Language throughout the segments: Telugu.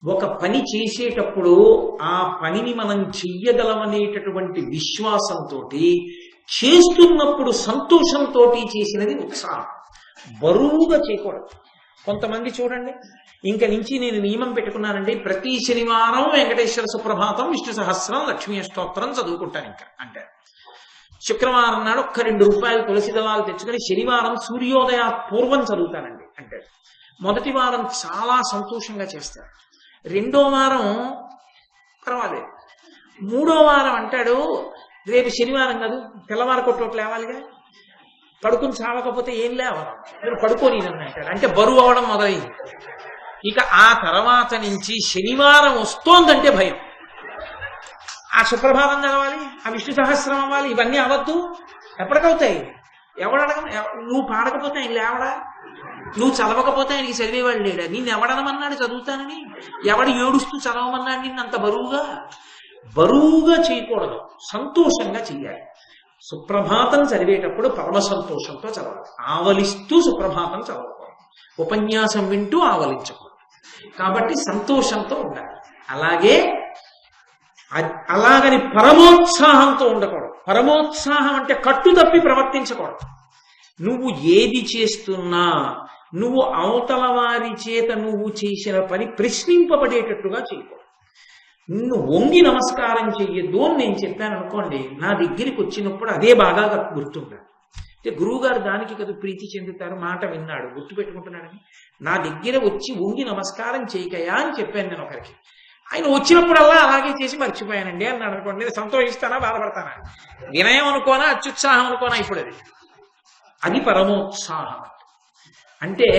ఒక పని చేసేటప్పుడు ఆ పనిని మనం చెయ్యగలమనేటటువంటి విశ్వాసంతో చేస్తున్నప్పుడు సంతోషంతో చేసినది ఉత్సాహం. బరువుగా చేయకూడదు. కొంతమంది చూడండి, ఇంక నుంచి నేను నియమం పెట్టుకున్నానండి, ప్రతి శనివారం వెంకటేశ్వర సుప్రభాతం, విష్ణు సహస్రం, లక్ష్మీ స్తోత్రం చదువుకుంటాను ఇంకా అంటే. శుక్రవారం నాడు ఒక్క ₹2 తులసి దళాలు తెచ్చుకొని శనివారం సూర్యోదయ పూర్వం చదువుతానండి అంటే. మొదటి వారం చాలా సంతోషంగా చేస్తారు, రెండో వారం పర్వాలేదు, మూడో వారం అంటాడు రేపు శనివారం కాదు, తెల్లవారు కొట్టోట్లు లేవాలిగా, పడుకుని చావకపోతే ఏం లేవాలి, మీరు పడుకోని అంటాడు. అంటే బరువు అవడం మొదలైంది. ఇక ఆ తర్వాత నుంచి శనివారం వస్తోందంటే భయం. ఆ సుప్రభాతం చదవాలి, ఆ విష్ణు సహస్రం అవ్వాలి, ఇవన్నీ అవద్దు. ఎప్పటికవుతాయి? ఎవడడగ, నువ్వు పాడకపోతే ఆయన లేవడా, నువ్వు చదవకపోతే ఆయనకి చదివేవాడు లేడా, నిన్ను ఎవడనమన్నాడు చదువుతానని, ఎవడు ఏడుస్తూ చదవమన్నాడు నిన్ను అంత బరువుగా చేయకూడదు, సంతోషంగా చెయ్యాలి. సుప్రభాతం చదివేటప్పుడు పరమ సంతోషంతో చదవాలి, ఆవలిస్తూ సుప్రభాతం చదవకూడదు, ఉపన్యాసం వింటూ ఆవలించకూడదు. కాబట్టి సంతోషంతో ఉండాలి. అలాగని పరమోత్సాహంతో ఉండకూడదు. పరమోత్సాహం అంటే కట్టు తప్పి ప్రవర్తించకూడదు. నువ్వు ఏది చేస్తున్నా నువ్వు అవతల వారి చేత నువ్వు చేసిన పని ప్రశ్నింపబడేటట్టుగా చేయకూడదు. నిన్ను వంగి నమస్కారం చెయ్యొద్దు అని నేను చెప్పాను అనుకోండి, నా దగ్గరికి వచ్చినప్పుడు అదే బాగా గుర్తుండాలి. అంటే గురువుగారు దానికి కదా ప్రీతి చెందుతారు, మాట విన్నాడు గుర్తుపెట్టుకుంటున్నాడని. నా దగ్గర వచ్చి వంగి నమస్కారం చేయకయా అని చెప్పాను నేను ఒకరికి. ఆయన వచ్చినప్పుడల్లా అలాగే చేసి మర్చిపోయానండి అన్నాడు అనుకోండి, నేను సంతోషిస్తానా బాధపడతానా, వినయం అనుకోనా అత్యుత్సాహం అనుకోనా? ఇప్పుడు అది పరమోత్సాహం. అంటే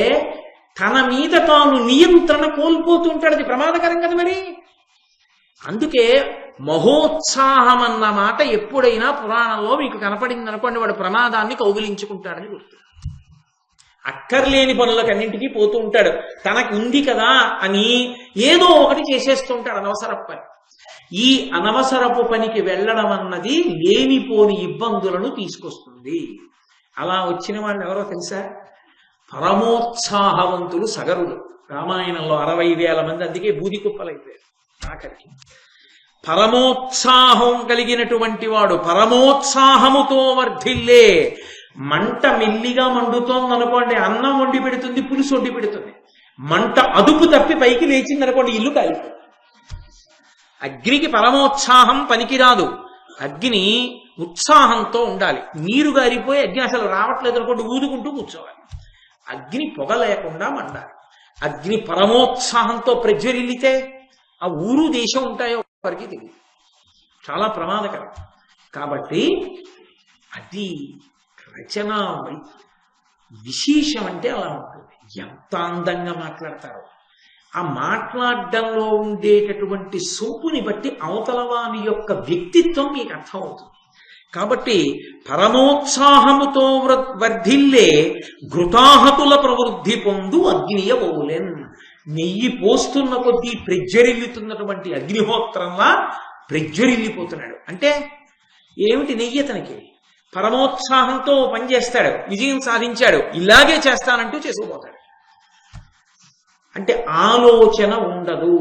తన మీద తాను నియంత్రణ కోల్పోతుంటాడు, అది ప్రమాదకరం కదా మరి. అందుకే మహోత్సాహం అన్న మాట ఎప్పుడైనా పురాణంలో మీకు కనపడింది అనుకోండి, వాడు ప్రమాదాన్ని కౌగిలించుకుంటాడని గుర్తు. అక్కర్లేని పనులకన్నింటికీ పోతూ ఉంటాడు, తనకు ఉంది కదా అని ఏదో ఒకటి చేసేస్తూ ఉంటాడు, అనవసరపు పని. ఈ అనవసరపు పనికి వెళ్ళడం అన్నది లేనిపోని ఇబ్బందులను తీసుకొస్తుంది. అలా వచ్చిన వాళ్ళు ఎవరో తెలుసా? పరమోత్సాహవంతులు సగరులు. రామాయణంలో 60,000 మంది అందుకే బూది కుప్పలైపోయారు ఆఖరికి. పరమోత్సాహం కలిగినటువంటి వాడు, పరమోత్సాహముతో వర్ధిల్లే. మంట మెల్లిగా మండుతోంది అనుకోండి, అన్నం వండి పెడుతుంది, పులుసు వండి పెడుతుంది. మంట అదుపు తప్పి పైకి లేచింది అనుకోండి, ఇల్లు కాలిపోతుంది. అగ్నికి పరమోత్సాహం పనికిరాదు, అగ్ని ఉత్సాహంతో ఉండాలి. నీరు గారిపోయి అగ్ని అసలు రావట్లేదు అనుకోండి, ఊదుకుంటూ కూర్చోవాలి. అగ్ని పొగ లేకుండా మండాలి. అగ్ని పరమోత్సాహంతో ప్రజ్వరిల్లితే ఆ ఊరు దేశం ఉంటాయో వారికి తెలియదు, చాలా ప్రమాదకరం. కాబట్టి అది రచన విశేషం అంటే అలా ఉంటుంది. ఎంత అందంగా మాట్లాడతారో, ఆ మాట్లాడడంలో ఉండేటటువంటి సొంపుని బట్టి అవతల వాని యొక్క వ్యక్తిత్వం మీకు అర్థమవుతుంది. కాబట్టి పరమోత్సాహముతో వర్ధిల్లే ఘృతాహతుల ప్రవృద్ధి పొందు అగ్నియ బౌలెన్. నెయ్యి పోస్తున్న కొద్దీ ప్రజ్వరిల్లుతున్నటువంటి అగ్నిహోత్రంలా ప్రజ్వరిల్లిపోతున్నాడు. అంటే ఏమిటి? నెయ్యి అతనికి పరమోత్సాహంతో పనిచేస్తాడు, విజయం సాధించాడు, ఇలాగే చేస్తానంటూ చేసుకుపోతాడు. అంటే ఆలోచన ఉండదు.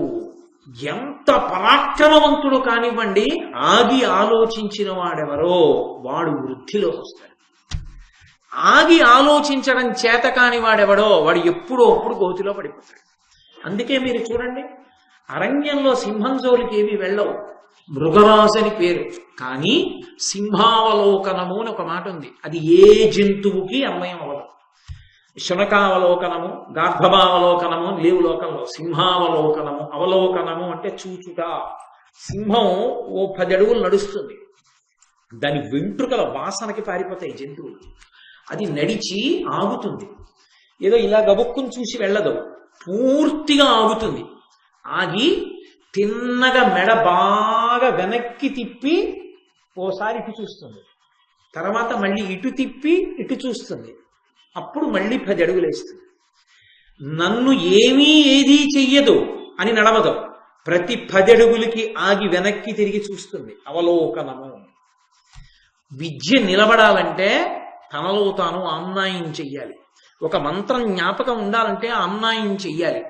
ఎంత పరాక్రమవంతుడు కానివ్వండి, ఆగి ఆలోచించిన వాడెవరో వాడు వృద్ధిలోకి వస్తాడు. ఆగి ఆలోచించడం చేత కాని వాడెవడో వాడు ఎప్పుడో అప్పుడు గోతిలో పడిపోతాడు. అందుకే మీరు చూడండి, అరణ్యంలో సింహం జోలికి ఏమీ వెళ్ళవు, మృగరాజని పేరు, కానీ సింహావలోకనము అని ఒక మాట ఉంది. అది ఏ జంతువుకి అన్వయం అవ్వదు. శునకావలోకనము, గార్ధబావలోకనము లేవు లోకంలో. సింహావలోకనము, అవలోకనము అంటే చూచుట. సింహం ఓ 10 అడుగులు నడుస్తుంది, దాని వెంట్రుకల వాసనకి పారిపోతాయి జంతువులు. అది నడిచి ఆగుతుంది, ఏదో ఇలా గబుక్కుని చూసి వెళ్ళదు, పూర్తిగా ఆగుతుంది. ఆగి తిన్నగా మెడ బాగా వెనక్కి తిప్పి ఓసారి ఇటు చూస్తుంది, తర్వాత మళ్ళీ ఇటు తిప్పి ఇటు చూస్తుంది, అప్పుడు మళ్ళీ 10 అడుగులు వేస్తుంది. నన్ను ఏదీ చెయ్యదు అని నడవదు, ప్రతి 10 అడుగులకి ఆగి వెనక్కి తిరిగి చూస్తుంది. అవలోకనము. విద్య నిలబడాలంటే తనలో తాను ఆమ్నాయం చెయ్యాలి. ఒక మంత్రం జ్ఞాపకం ఉండాలంటే ఆమ్నాయం చెయ్యాలి.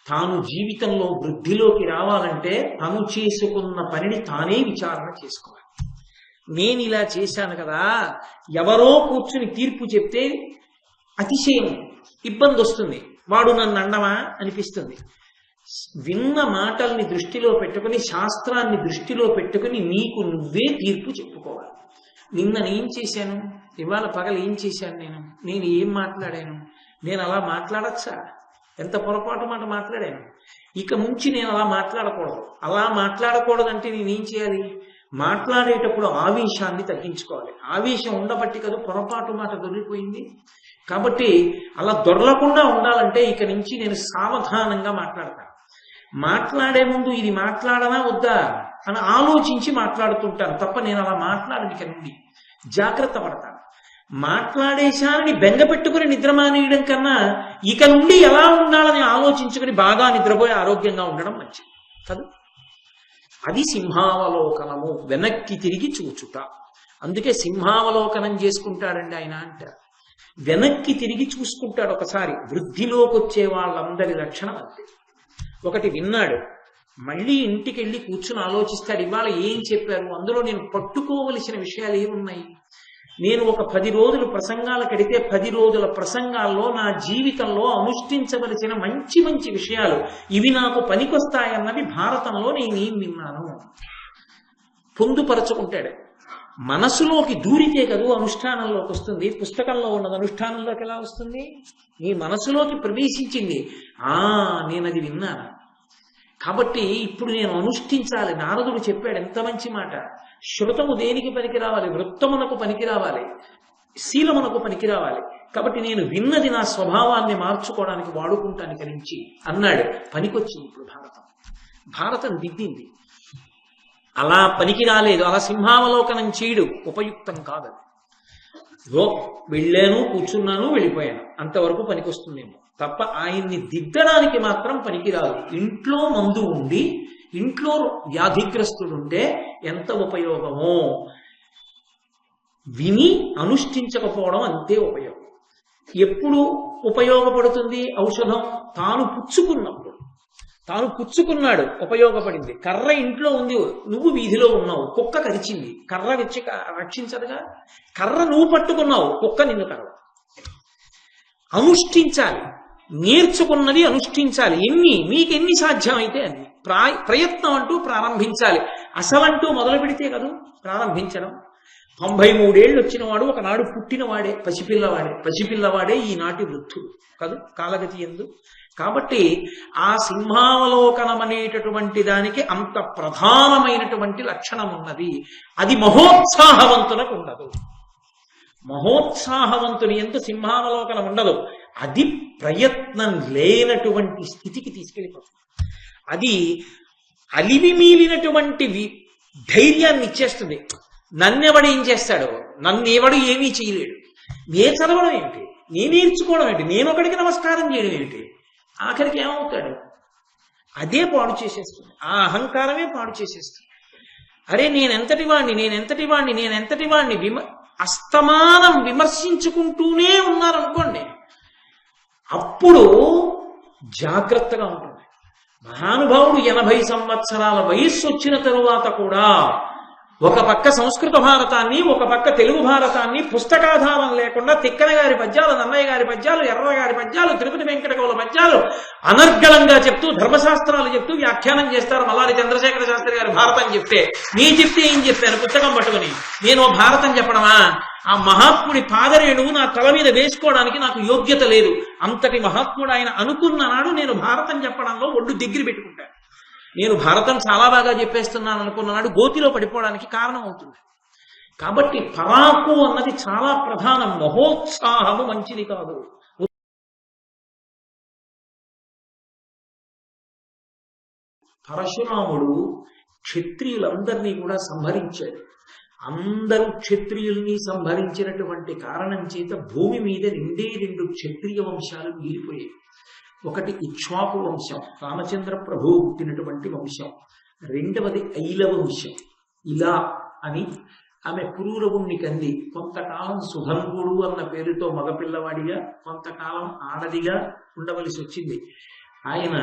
తాను జీవితంలో వృద్ధిలోకి రావాలంటే తను చేసుకున్న పనిని తానే విచారణ చేసుకోవాలి. నేను ఇలా చేశాను కదా, ఎవరో కూర్చుని తీర్పు చెప్తే అతిశయం, ఇబ్బంది వస్తుంది, వాడు నన్ను అండమా అనిపిస్తుంది. విన్న మాటల్ని దృష్టిలో పెట్టుకుని, శాస్త్రాన్ని దృష్టిలో పెట్టుకుని నీకు నువ్వే తీర్పు చెప్పుకోవాలి. నిన్న నేను చేశాను, ఇవాళ పగలు ఏం చేశాను, నేను ఏం మాట్లాడాను, నేను అలా మాట్లాడచ్చా, ఎంత పొరపాటు మాట మాట్లాడాను, ఇక నుంచి నేను అలా మాట్లాడకూడదు. అలా మాట్లాడకూడదంటే నేనేం చేయాలి, మాట్లాడేటప్పుడు ఆవేశాన్ని తగ్గించుకోవాలి. ఆవేశం ఉండబట్టి కదా పొరపాటు మాట దొరికిపోయింది. కాబట్టి అలా దొరలకుండా ఉండాలంటే ఇక నుంచి నేను సావధానంగా మాట్లాడతాను. మాట్లాడే ముందు ఇది మాట్లాడనా వద్దా అని ఆలోచించి మాట్లాడుతుంటాను తప్ప నేను అలా మాట్లాడను. ఇక నుండి జాగ్రత్త పడతాను. మాట్లాడేశానని బెంగ పెట్టుకుని నిద్ర మానేయడం కన్నా ఇక నుండి ఎలా ఉండాలని ఆలోచించుకుని బాగా నిద్రపోయి ఆరోగ్యంగా ఉండడం మంచిది కదా. అది సింహావలోకనము, వెనక్కి తిరిగి చూచుట. అందుకే సింహావలోకనం చేసుకుంటాడండి ఆయన అంటారు. వెనక్కి తిరిగి చూసుకుంటాడు ఒకసారి. వృద్ధిలోకి వచ్చే వాళ్ళందరి లక్షణం అంతే. ఒకటి విన్నాడు, మళ్ళీ ఇంటికి వెళ్ళి కూర్చుని ఆలోచిస్తాడు, ఇవాళ ఏం చెప్పారు, అందులో నేను పట్టుకోవలసిన విషయాలు ఏమున్నాయి, నేను ఒక 10 రోజులు ప్రసంగాలు కడితే 10 రోజుల ప్రసంగాల్లో నా జీవితంలో అనుష్ఠించవలసిన మంచి మంచి విషయాలు ఇవి నాకు పనికొస్తాయన్నవి భారతంలో నేనేం విన్నాను పొందుపరచుకుంటాడు. మనసులోకి దూరితే కదూ అనుష్ఠానంలోకి వస్తుంది. పుస్తకంలో ఉన్నది అనుష్ఠానంలోకి ఎలా వస్తుంది? నీ మనసులోకి ప్రవేశించింది. నేను అది విన్నాను కాబట్టి ఇప్పుడు నేను అనుష్ఠించాలి. నారదుడు చెప్పాడు, ఎంత మంచి మాట. శృతము దేనికి పనికి రావాలి? వృత్తమునకు పనికి రావాలి, శీలమునకు పనికి రావాలి. కాబట్టి నేను విన్నది నా స్వభావాన్ని మార్చుకోవడానికి వాడుకుంటాను కరించి అన్నాడు. పనికొచ్చింది. ఇప్పుడు భారతం దిద్దింది. అలా పనికి రాలేదు, అలా సింహావలోకనం చేయడు, ఉపయుక్తం కాదు. వెళ్ళాను, కూర్చున్నాను, వెళ్ళిపోయాను, అంతవరకు పనికొస్తుందేమో తప్ప ఆయన్ని దిద్దడానికి మాత్రం పనికిరాదు. ఇంట్లో మందు ఉండి ఇంట్లో వ్యాధిగ్రస్తుడుంటే ఎంత ఉపయోగమో విని అనుష్ఠించకపోవడం అంతే ఉపయోగం. ఎప్పుడు ఉపయోగపడుతుంది ఔషధం? తాను పుచ్చుకున్నప్పుడు. తాను పుచ్చుకున్నాడు, ఉపయోగపడింది. కర్ర ఇంట్లో ఉంది, నువ్వు వీధిలో ఉన్నావు, కుక్క కరిచింది, కర్ర వచ్చి రక్షించదుగా. కర్ర నువ్వు పట్టుకున్నావు, కుక్క నిన్ను కర్ర. అనుష్ఠించాలి, నేర్చుకున్నది అనుష్ఠించాలి. మీకెన్ని సాధ్యమైతే అన్ని. ప్రయత్నం అంటూ ప్రారంభించాలి. అసలంటూ మొదలు పెడితే కదా ప్రారంభించడం. 93 ఏళ్ళు వచ్చిన వాడు ఒకనాడు పుట్టినవాడే, పసిపిల్లవాడే ఈనాటి వృద్ధుడు కాదు కాలగతి ఎందు. కాబట్టి ఆ సింహావలోకనం అనేటటువంటి దానికి అంత ప్రధానమైనటువంటి లక్షణం ఉన్నది. అది మహోత్సాహవంతులకు ఉండదు. మహోత్సాహవంతుని ఎందు సింహావలోకనం ఉండదు. అది ప్రయత్నం లేనటువంటి స్థితికి తీసుకెళ్ళిపోతుంది. అది అలివి మీలినటువంటి ధైర్యాన్ని ఇచ్చేస్తుంది. నన్నెవడు ఏం చేస్తాడు, నన్నెవడు ఏమీ చేయలేడు, నే చదవడం ఏమిటి, నే నేర్చుకోవడం ఏంటి, నేను ఒకడికి నమస్కారం చేయడం ఏమిటి, ఆఖరికి ఏమవుతాడు? అదే పాడు చేసేస్తుంది. ఆ అహంకారమే పాడు చేసేస్తుంది. అరే నేనెంతటి వాణ్ణి అస్తమానం విమర్శించుకుంటూనే ఉన్నారనుకోండి, అప్పుడు జాగ్రత్తగా ఉంటుంది. మహానుభావుడు 80 సంవత్సరాల వయస్సు వచ్చిన తరువాత కూడా ఒక పక్క సంస్కృత భారతాన్ని, ఒక పక్క తెలుగు భారతాన్ని పుస్తకాధారం లేకుండా తిక్కన గారి పద్యాలు, నన్నయ్య గారి పద్యాలు, ఎర్ర గారి పద్యాలు, తిరుపతి వెంకటకవుల పద్యాలు అనర్గళంగా చెప్తూ ధర్మశాస్త్రాలు చెప్తూ వ్యాఖ్యానం చేస్తారు. మల్లారి చంద్రశేఖర శాస్త్రి గారు భారతం చెప్తే చెప్తే ఏం చెప్పాను పుస్తకం పట్టుకుని, నేను భారతం చెప్పడమా? ఆ మహాత్ముడి పాదరేణువు నా తల మీద వేసుకోవడానికి నాకు యోగ్యత లేదు. అంతటి మహాత్ముడు ఆయన అనుకున్న నాడు నేను భారతం చెప్పడంలో ఒడ్డు దగ్గర పెట్టుకుంటాను. నేను భారతం చాలా బాగా చెప్పేస్తున్నాను అనుకున్నాడు గోతిలో పడిపోవడానికి కారణం అవుతుంది. కాబట్టి పరాకు అన్నది చాలా ప్రధానం. మహోత్సాహము మంచిది కాదు. పరశురాముడు క్షత్రియులందరినీ కూడా సంహరించాడు. అందరూ క్షత్రియుల్ని సంహరించినటువంటి కారణం చేత భూమి మీద 2 క్షత్రియ వంశాలు మిగిలిపోయాయి. ఒకటి ఇక్ష్వాకు వంశం, రామచంద్ర ప్రభువు పుట్టినటువంటి వంశం. రెండవది ఐల వంశం. ఇలా అని ఆమె పురూరవుణ్ణి కంది. కొంతకాలం సుధన్వుడు అన్న పేరుతో మగపిల్లవాడిగా, కొంతకాలం ఆడదిగా ఉండవలసి వచ్చింది. ఆయన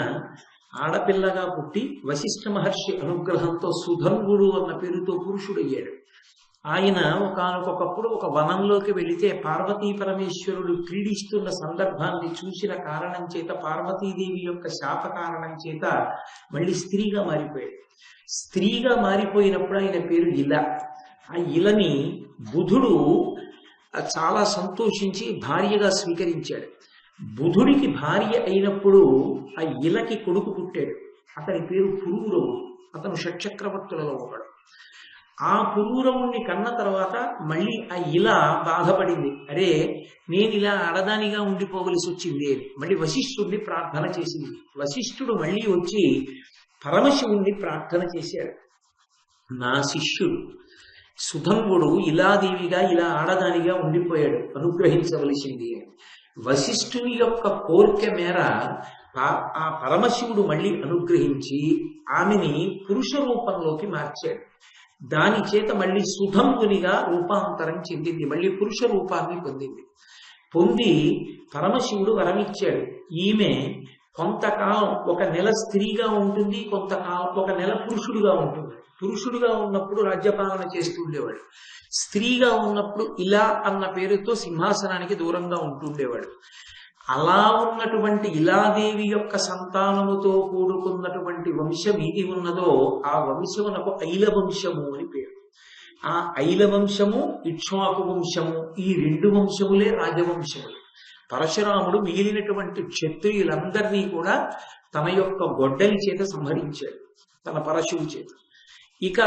ఆడపిల్లగా పుట్టి వశిష్ఠ మహర్షి అనుగ్రహంతో సుధన్వుడు అన్న పేరుతో పురుషుడయ్యాడు. ఆయన ఒకానొకప్పుడు ఒక వనంలోకి వెళితే పార్వతీ పరమేశ్వరుడు క్రీడిస్తున్న సందర్భాన్ని చూసిన కారణం చేత, పార్వతీదేవి యొక్క శాప కారణం చేత మళ్ళీ స్త్రీగా మారిపోయాడు. స్త్రీగా మారిపోయినప్పుడు ఆయన పేరు ఇల. ఆ ఇలని బుధుడు చాలా సంతోషించి భార్యగా స్వీకరించాడు. బుధుడికి భార్య అయినప్పుడు ఆ ఇలకి కొడుకు పుట్టాడు. అతని పేరు పురూరవుడు. అతను షట్చక్రవర్తులలో ఒకడు. ఆ పురూరవుణ్ణి కన్న తర్వాత మళ్ళీ ఆ ఇల బాధపడింది. అరే, నేను ఇలా ఆడదానిగా ఉండిపోవలసి వచ్చింది అని మళ్ళీ వశిష్ఠుడిని ప్రార్థన చేసింది. వశిష్ఠుడు మళ్ళీ వచ్చి పరమశివుణ్ణి ప్రార్థన చేశాడు. నా శిష్యుడు సుధన్వుడు ఇలాదేవిగా ఇలా ఆడదానిగా ఉండిపోయాడు, అనుగ్రహించవలసింది అని. వశిష్ఠుని యొక్క కోరిక మేర ఆ పరమశివుడు మళ్ళీ అనుగ్రహించి ఆమెని పురుష రూపంలోకి మార్చాడు. దాని చేత మళ్ళీ సుధన్వునిగా రూపాంతరం చెందింది, మళ్ళీ పురుష రూపాన్ని పొందింది. పొంది పరమశివుడు వరమిచ్చాడు. ఈమె కొంతకాలం ఒక నెల స్త్రీగా ఉంటుంది, కొంతకాలం ఒక నెల పురుషుడుగా ఉంటుంది. పురుషుడుగా ఉన్నప్పుడు రాజ్యపాలన చేస్తూ ఉండేవాడు. స్త్రీగా ఉన్నప్పుడు ఇలా అన్న పేరుతో సింహాసనానికి దూరంగా ఉంటుండేవాడు. అలా ఉన్నటువంటి ఇలాదేవి యొక్క సంతానముతో కూడుకున్నటువంటి వంశం ఏది ఉన్నదో ఆ వంశమునకు ఐల వంశము అని పేరు. ఆ ఐల వంశము, ఇక్ష్వాకు వంశము, ఈ రెండు వంశములే రాజవంశములు. పరశురాముడు మిగిలినటువంటి క్షత్రియులందరినీ కూడా తన యొక్క గొడ్డలి చేత సంహరించాడు, తన పరశువు చేత. ఇక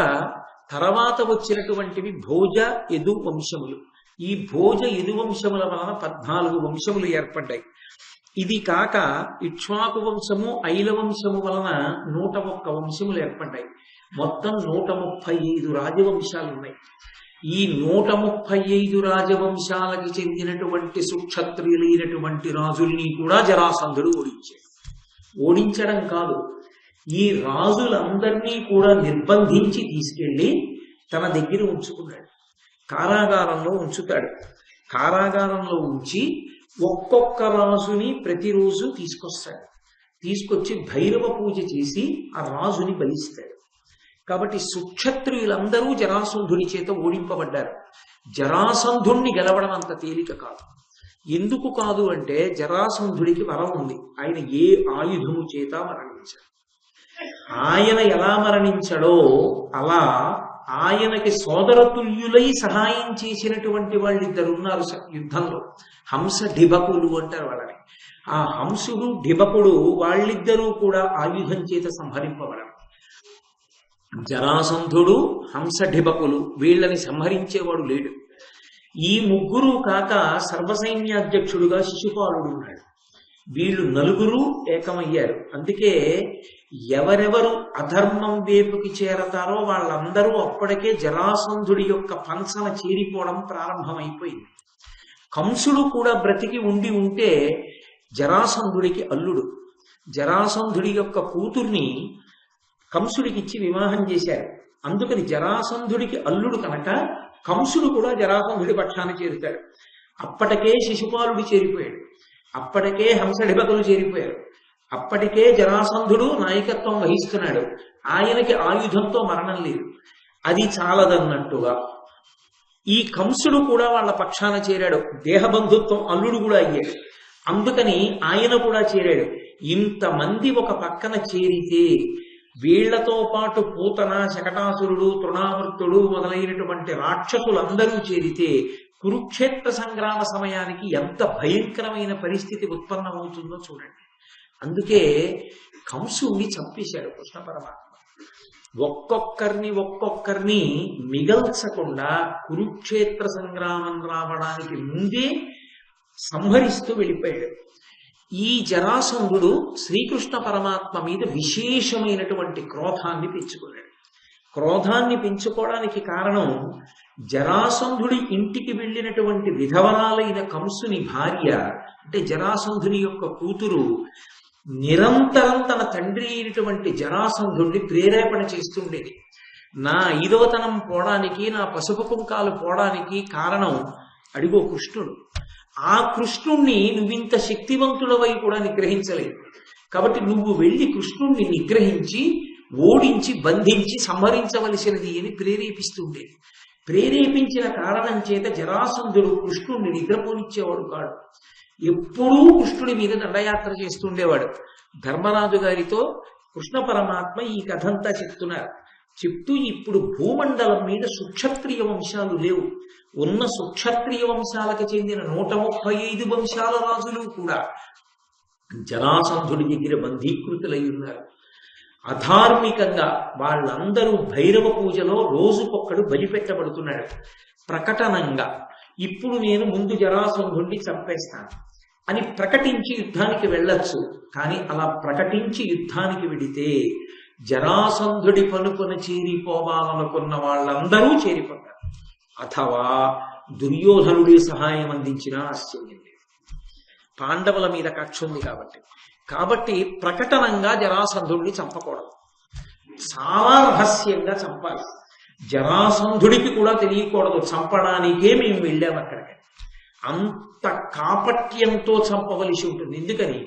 తర్వాత వచ్చినటువంటివి భోజ యదు వంశములు. ఈ భోజ యదు వంశముల వలన 14 వంశములు ఏర్పడ్డాయి. ఇది కాక ఇక్ష్వాకు వంశము, ఐల వంశము వలన 101 వంశములు ఏర్పడ్డాయి. మొత్తం 135 రాజవంశాలు ఉన్నాయి. ఈ 135 రాజవంశాలకి చెందినటువంటి సుక్షత్రియులైనటువంటి రాజుల్ని కూడా జరాసంధుడు ఓడించాడు. ఓడించడం కాదు, ఈ రాజులందరినీ కూడా నిర్బంధించి తీసుకెళ్లి తన దగ్గర ఉంచుకున్నాడు. కారాగారంలో ఉంచుతాడు. కారాగారంలో ఉంచి ఒక్కొక్క రాజుని ప్రతిరోజు తీసుకొస్తాడు. తీసుకొచ్చి భైరవ పూజ చేసి ఆ రాజుని బలిస్తాడు. కాబట్టి సుక్షత్రియులందరూ జరాసంధుని చేత ఓడింపబడ్డారు. జరాసంధుణ్ణి గెలవడం అంత తేలిక కాదు. ఎందుకు కాదు అంటే జరాసంధుడికి వరం ఉంది. ఆయన ఏ ఆయుధము చేత మరణించాడు. ఆయన ఎలా మరణించడో అలా ఆయనకి సోదరతుల్యులై సహాయం చేసినటువంటి వాళ్ళిద్దరు ఉన్నారు యుద్ధంలో. హంస ఢిబకులు అంటారు వాళ్ళని. ఆ హంసుడు ఢిబకుడు వాళ్ళిద్దరూ కూడా ఆయుధం చేత సంహరింపబడరు. జరాసంధుడు, హంస ఢిబకులు, వీళ్ళని సంహరించేవాడు లేడు. ఈ ముగ్గురు కాక సర్వసైన్యాధ్యక్షుడుగా శిశుపాలుడు ఉన్నాడు. వీళ్ళు 4 ఏకమయ్యారు. అందుకే ఎవరెవరు అధర్మం వైపుకి చేరతారో వాళ్ళందరూ అప్పటికే జరాసంధుడి యొక్క పంచన చేరిపోవడం ప్రారంభమైపోయింది. కంసుడు కూడా బ్రతికి ఉంటే జరాసంధుడికి అల్లుడు. జరాసంధుడి యొక్క కూతుర్ని కంసుడికి ఇచ్చి వివాహం చేశారు. అందుకని జరాసంధుడికి అల్లుడు కనుక కంసుడు కూడా జరాసంధుడి పక్షాన చేరుతాడు. అప్పటికే శిశుపాలుడు చేరిపోయాడు. అప్పటికే హంసడిబకులు చేరిపోయారు. అప్పటికే జరాసంధుడు నాయకత్వం వహిస్తున్నాడు. ఆయనకి ఆయుధంతో మరణం లేదు. అది చాలదన్నట్టుగా ఈ కంసుడు కూడా వాళ్ళ పక్షాన చేరాడు. దేహబంధుత్వం అల్లుడు కూడా అయ్యాడు. అందుకని ఆయన కూడా చేరాడు. ఇంతమంది ఒక పక్కన చేరితే వీళ్లతో పాటు పూతన, శకటాసురుడు, తృణావర్తుడు మొదలైనటువంటి రాక్షసులందరూ చేరితే కురుక్షేత్ర సంగ్రామ సమయానికి ఎంత భయంకరమైన పరిస్థితి ఉత్పన్నమవుతుందో చూడండి. అందుకే కంసుడిని చంపేశాడు కృష్ణ పరమాత్మ. ఒక్కొక్కరిని మిగల్చకుండా కురుక్షేత్ర సంగ్రామం రావడానికి ముందే సంహరిస్తూ వెళ్ళిపోయాడు. ఈ జరాసంధుడు శ్రీకృష్ణ పరమాత్మ మీద విశేషమైనటువంటి క్రోధాన్ని పెంచుకున్నాడు. క్రోధాన్ని పెంచుకోవడానికి కారణం జరాసంధుడి ఇంటికి వెళ్ళినటువంటి విధవరాలైన కంసుని భార్య అంటే జరాసంధుని యొక్క కూతురు నిరంతరం తన తండ్రి అయినటువంటి జరాసంధుడిని ప్రేరేపణ చేస్తుండేది. నా 5వతనం పోవడానికి, నా పసుపు కుంకాలు పోవడానికి కారణం అడిగో కృష్ణుడు. ఆ కృష్ణుణ్ణి నువ్వింత శక్తివంతుడవై కూడా నిగ్రహించలేదు. కాబట్టి నువ్వు వెళ్ళి కృష్ణుణ్ణి నిగ్రహించి ఓడించి బంధించి సంహరించవలసినది అని ప్రేరేపిస్తుండేది. ప్రేరేపించిన కారణం చేత జరాసంధుడు కృష్ణుణ్ణి నిద్రపోనిచ్చేవాడు కాడు. ఎప్పుడూ కృష్ణుడి మీద దండయాత్ర చేస్తుండేవాడు. ధర్మరాజు గారితో కృష్ణ పరమాత్మ ఈ కథంతా చెప్తున్నారు. చెప్తూ ఇప్పుడు భూమండలం మీద సుక్షత్రియ వంశాలు లేవు. ఉన్న సుక్షత్రియ వంశాలకు చెందిన 135 వంశాల రాజులు కూడా జరాసంధుడి దగ్గర బంధీకృతులై ఉన్నారు. అధార్మికంగా వాళ్ళందరూ భైరవ పూజలో రోజుకొక్కడు బలిపెట్టబడుతున్నాడు. ప్రకటనంగా ఇప్పుడు నేను ముందు జరాసంధుడిని చంపేస్తాను అని ప్రకటించి యుద్ధానికి వెళ్ళొచ్చు. కానీ అలా ప్రకటించి యుద్ధానికి వెడితే జరాసంధుడి పలుకున చేరిపోవాలనుకున్న వాళ్ళందరూ చేరిపోతారు. అథవా దుర్యోధనుడి సహాయం అందించినా ఆశ్చర్యం లేదు. పాండవుల మీద కక్ష ఉంది కాబట్టి ప్రకటనంగా జరాసంధుడిని చంపకూడదు. చాలా రహస్యంగా చంపాలి. జరాసంధుడికి కూడా తెలియకూడదు. చంపడానికే మేము వెళ్ళాము అక్కడికి. అంత కాపట్యంతో చంపవలసి ఉంటుంది. ఎందుకని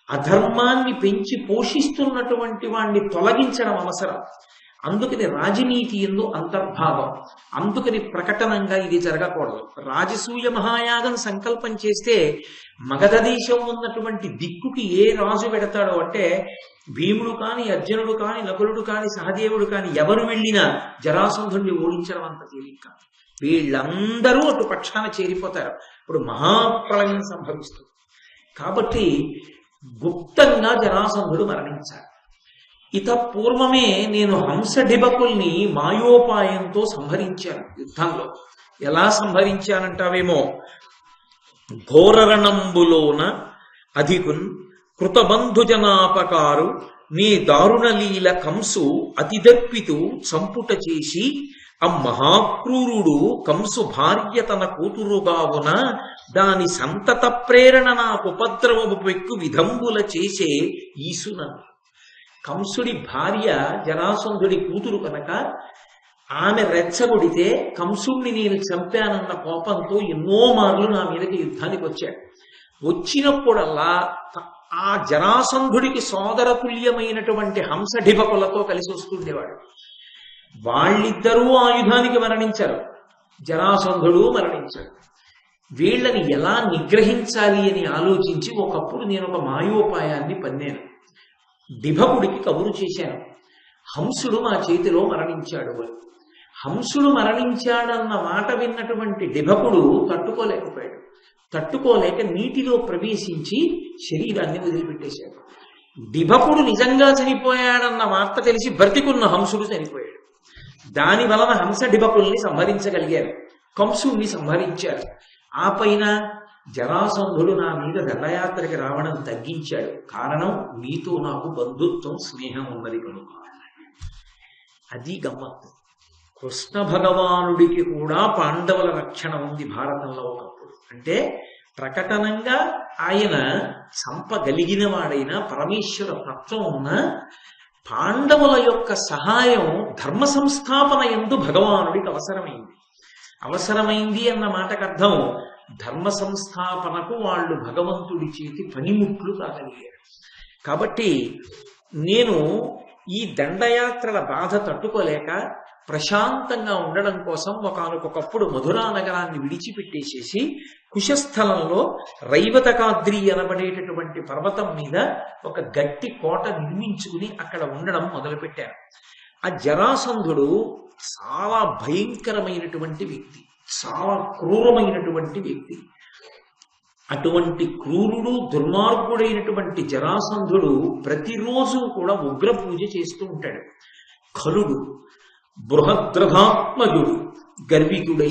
అధర్మాన్ని పెంచి పోషిస్తున్నటువంటి వాణ్ణి తొలగించడం అవసరం. అందుకని రాజనీతి ఎందు అంతర్భావం. అందుకని ప్రకటనంగా ఇది జరగకూడదు. రాజసూయ మహాయాగం సంకల్పం చేస్తే మగధ దేశం ఉన్నటువంటి దిక్కుకి ఏ రాజు పెడతాడో అంటే భీముడు కాని, అర్జునుడు కాని, నకులుడు కాని, సహదేవుడు కాని ఎవరు వెళ్ళినా జరాసంధుడిని ఓడించడం అంత తేలిక. వీళ్ళందరూ అటు పక్షాన చేరిపోతారు. ఇప్పుడు మహాప్రళయం సంభవిస్తుంది. కాబట్టి గుప్తంగా జరాసంధుడు మరణించాడు. ఇత పూర్వమే నేను హంసడిబకుల్ని మాయోపాయంతో సంహరించాను యుద్ధంలో. ఎలా సంహరించానంటావేమో, ఘోరరణంబులోన అధికున్ కృతబంధుజనాపకారు నీ దారుణలీల కంసు అతిదప్పితు సంపుట చేసి మహాక్రూరుడు కంసు భార్య తన కూతురుగావున దాని సంతత ప్రేరణ నాకు ఉపద్రవము పెక్కు విధంబుల చేసే ఈసునను. కంసుడి భార్య జరాసంధుడి కూతురు కనుక ఆమె రెచ్చగొడితే కంసుడిని నేను చంపానన్న కోపంతో ఎన్నో మార్లు నా మీదకి యుద్ధానికి వచ్చాడు. వచ్చినప్పుడల్లా ఆ జరాసంధుడికి సోదరతుల్యమైనటువంటి హంసడిబకులతో కలిసి వస్తుండేవాడు. వాళ్ళిద్దరూ ఆయుధానికి మరణించారు. జరాసంధుడు మరణించాడు. వీళ్ళని ఎలా నిగ్రహించాలి అని ఆలోచించి ఒకప్పుడు నేను ఒక మాయోపాయాన్ని పన్నాను. డిభకుడికి కబురు చేశాను, హంసుడు మా చేతిలో మరణించాడు అని. హంసుడు మరణించాడన్న మాట విన్నటువంటి డిభకుడు తట్టుకోలేకపోయాడు. తట్టుకోలేక నీటిలో ప్రవేశించి శరీరాన్ని వదిలిపెట్టేశాడు. డిభకుడు నిజంగా చనిపోయాడన్న వార్త తెలిసి బ్రతికున్న హంసుడు చనిపోయాడు. దాని వలన హంస డిభకుల్ని సంహరించగలిగారు, కంసుడిని సంహరించారు. ఆ పైన జరాసంధుడు నా మీద దండయాత్రకి రావడం తగ్గించాడు. కారణం నీతో నాకు బంధుత్వం, స్నేహం ఉన్నది కనుక. అది గమ్మత్తు. కృష్ణ భగవానుడికి కూడా పాండవుల రక్షణ ఉంది భారతంలో ఒకప్పుడు. అంటే ప్రకటనంగా ఆయన చంపగలిగిన వాడైన పరమేశ్వర తత్వం ఉన్న పాండవుల యొక్క సహాయం ధర్మ సంస్థాపన యందు భగవానుడికి అవసరమైంది అన్న మాటకు అర్థం ధర్మ సంస్థాపనకు వాళ్ళు భగవంతుడి చేతి పనిముట్లు కాగలిగారు. కాబట్టి నేను ఈ దండయాత్రల బాధ తట్టుకోలేక ప్రశాంతంగా ఉండడం కోసం ఒకనకొకప్పుడు మధురా నగరాన్ని విడిచిపెట్టేసేసి కుశస్థలంలో రైవతకాద్రి అనబడేటటువంటి పర్వతం మీద ఒక గట్టి కోట నిర్మించుకుని అక్కడ ఉండడం మొదలుపెట్టారు. ఆ జరాసంధుడు చాలా భయంకరమైనటువంటి వ్యక్తి, చాలా క్రూరమైనటువంటి వ్యక్తి. అటువంటి క్రూరుడు దుర్మార్గుడైనటువంటి జరాసంధుడు ప్రతిరోజు కూడా ఉగ్ర పూజ చేస్తూ ఉంటాడు. ఖలుడు బృహద్రథాత్మజుడు గర్వికుడై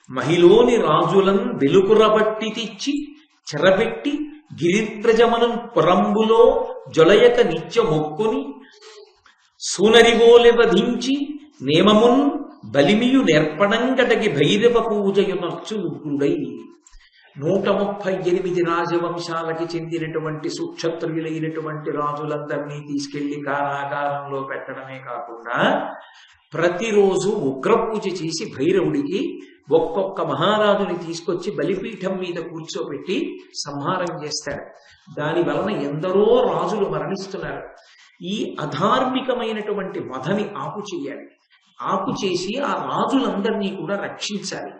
మహిలోని రాజులను వెలుకురబట్టి తెచ్చి చెరబెట్టి గిరిత్రజమనం పురంబులో జొలయక నిత్య మొక్కుని సూనరివోలె వధించి నేమమున్ బలిమియు నేర్పడంగటకి భైరవ పూజయునర్చు ఉగ్రుడై. 138 రాజవంశాలకి చెందినటువంటి సుక్షత్రులైనటువంటి రాజులందరినీ తీసుకెళ్లి కారాగారంలో పెట్టడమే కాకుండా ప్రతిరోజు ఉగ్రపూజ చేసి భైరవుడికి ఒక్కొక్క మహారాజుని తీసుకొచ్చి బలిపీఠం మీద కూర్చోబెట్టి సంహారం చేస్తాడు. దాని వలన ఎందరో రాజులు మరణిస్తున్నారు. ఈ అధార్మికమైనటువంటి వధని ఆపు చేయాలి. ఆపు చేసి ఆ రాజులందరినీ కూడా రక్షించాలి.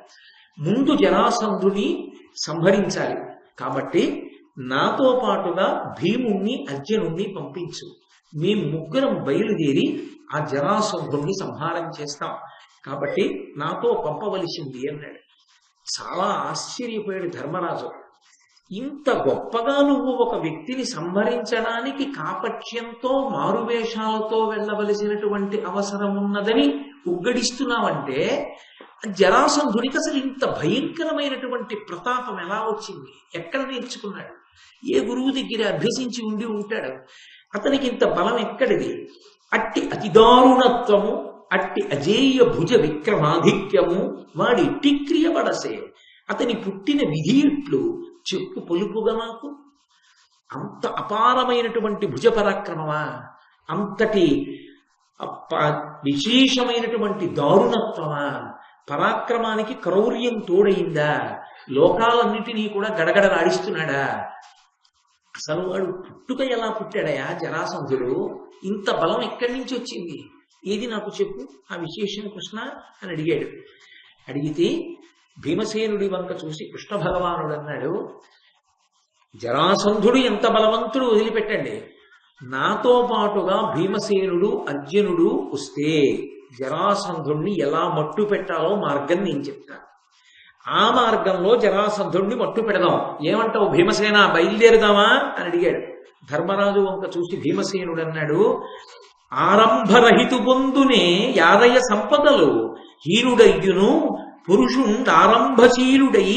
ముందు జరాసంధుని సంహరించాలి. కాబట్టి నాతో పాటుగా భీముణ్ణి అర్జునుణ్ణి పంపించు. మేము ముగ్గురం బయలుదేరి ఆ జరాసంధుణ్ణి సంహారం చేస్తాం. కాబట్టి నాతో పంపవలసింది అన్నాడు. చాలా ఆశ్చర్యపోయాడు ధర్మరాజు. ఇంత గొప్పగా నువ్వు ఒక వ్యక్తిని సంహరించడానికి కాపట్యంతో మారువేషాలతో వెళ్ళవలసినటువంటి అవసరం ఉన్నదని ఉగ్గడిస్తున్నావంటే జరాసంధుడికి అసలు ఇంత భయంకరమైనటువంటి ప్రతాపం ఎలా వచ్చింది? ఎక్కడ నేర్చుకున్నాడు? ఏ గురువు దగ్గర అభ్యసించి ఉండి ఉంటాడు? అతనికి ఇంత బలం ఎక్కడిది? అట్టి అతిదారుణత్వము, అట్టి అజేయ భుజ విక్రమాధిక్యము వాడి ఇట్టి క్రియపడసే. అతని పుట్టిన విధి ఇట్లు చెప్పు పొలుపుగా నాకు. అంత అపారమైనటువంటి భుజ పరాక్రమమా? అంతటి విశేషమైనటువంటి దారుణత్వమా? పరాక్రమానికి క్రౌర్యం తోడైందా? లోకాలన్నిటినీ కూడా గడగడలాడిస్తున్నాడా? అసలు వాడు పుట్టుక ఎలా పుట్టాడయా జరాసంధుడు? ఇంత బలం ఎక్కడి నుంచి వచ్చింది? ఏది నాకు చెప్పు ఆ విశేషం కృష్ణ అని అడిగాడు. అడిగితే భీమసేనుడి వంక చూసి కృష్ణ భగవానుడు అన్నాడు, జరాసంధుడు ఎంత బలవంతుడు వదిలిపెట్టండి. నాతో పాటుగా భీమసేనుడు అర్జునుడు వస్తే జరాసంధుణ్ణి ఎలా మట్టు పెట్టాలో మార్గం నేను చెప్తాను. ఆ మార్గంలో జరాసంధుణ్ణి మట్టు పెడదాం. ఏమంటావు భీమసేన, బయలుదేరుదామా అని అడిగాడు. ధర్మరాజు వంక చూసి భీమసేనుడు అన్నాడు, ఆరంభరహితు పొందునే యాదయ సంపదలు హీనుడయ్యును పురుషుండారంభశీలుడై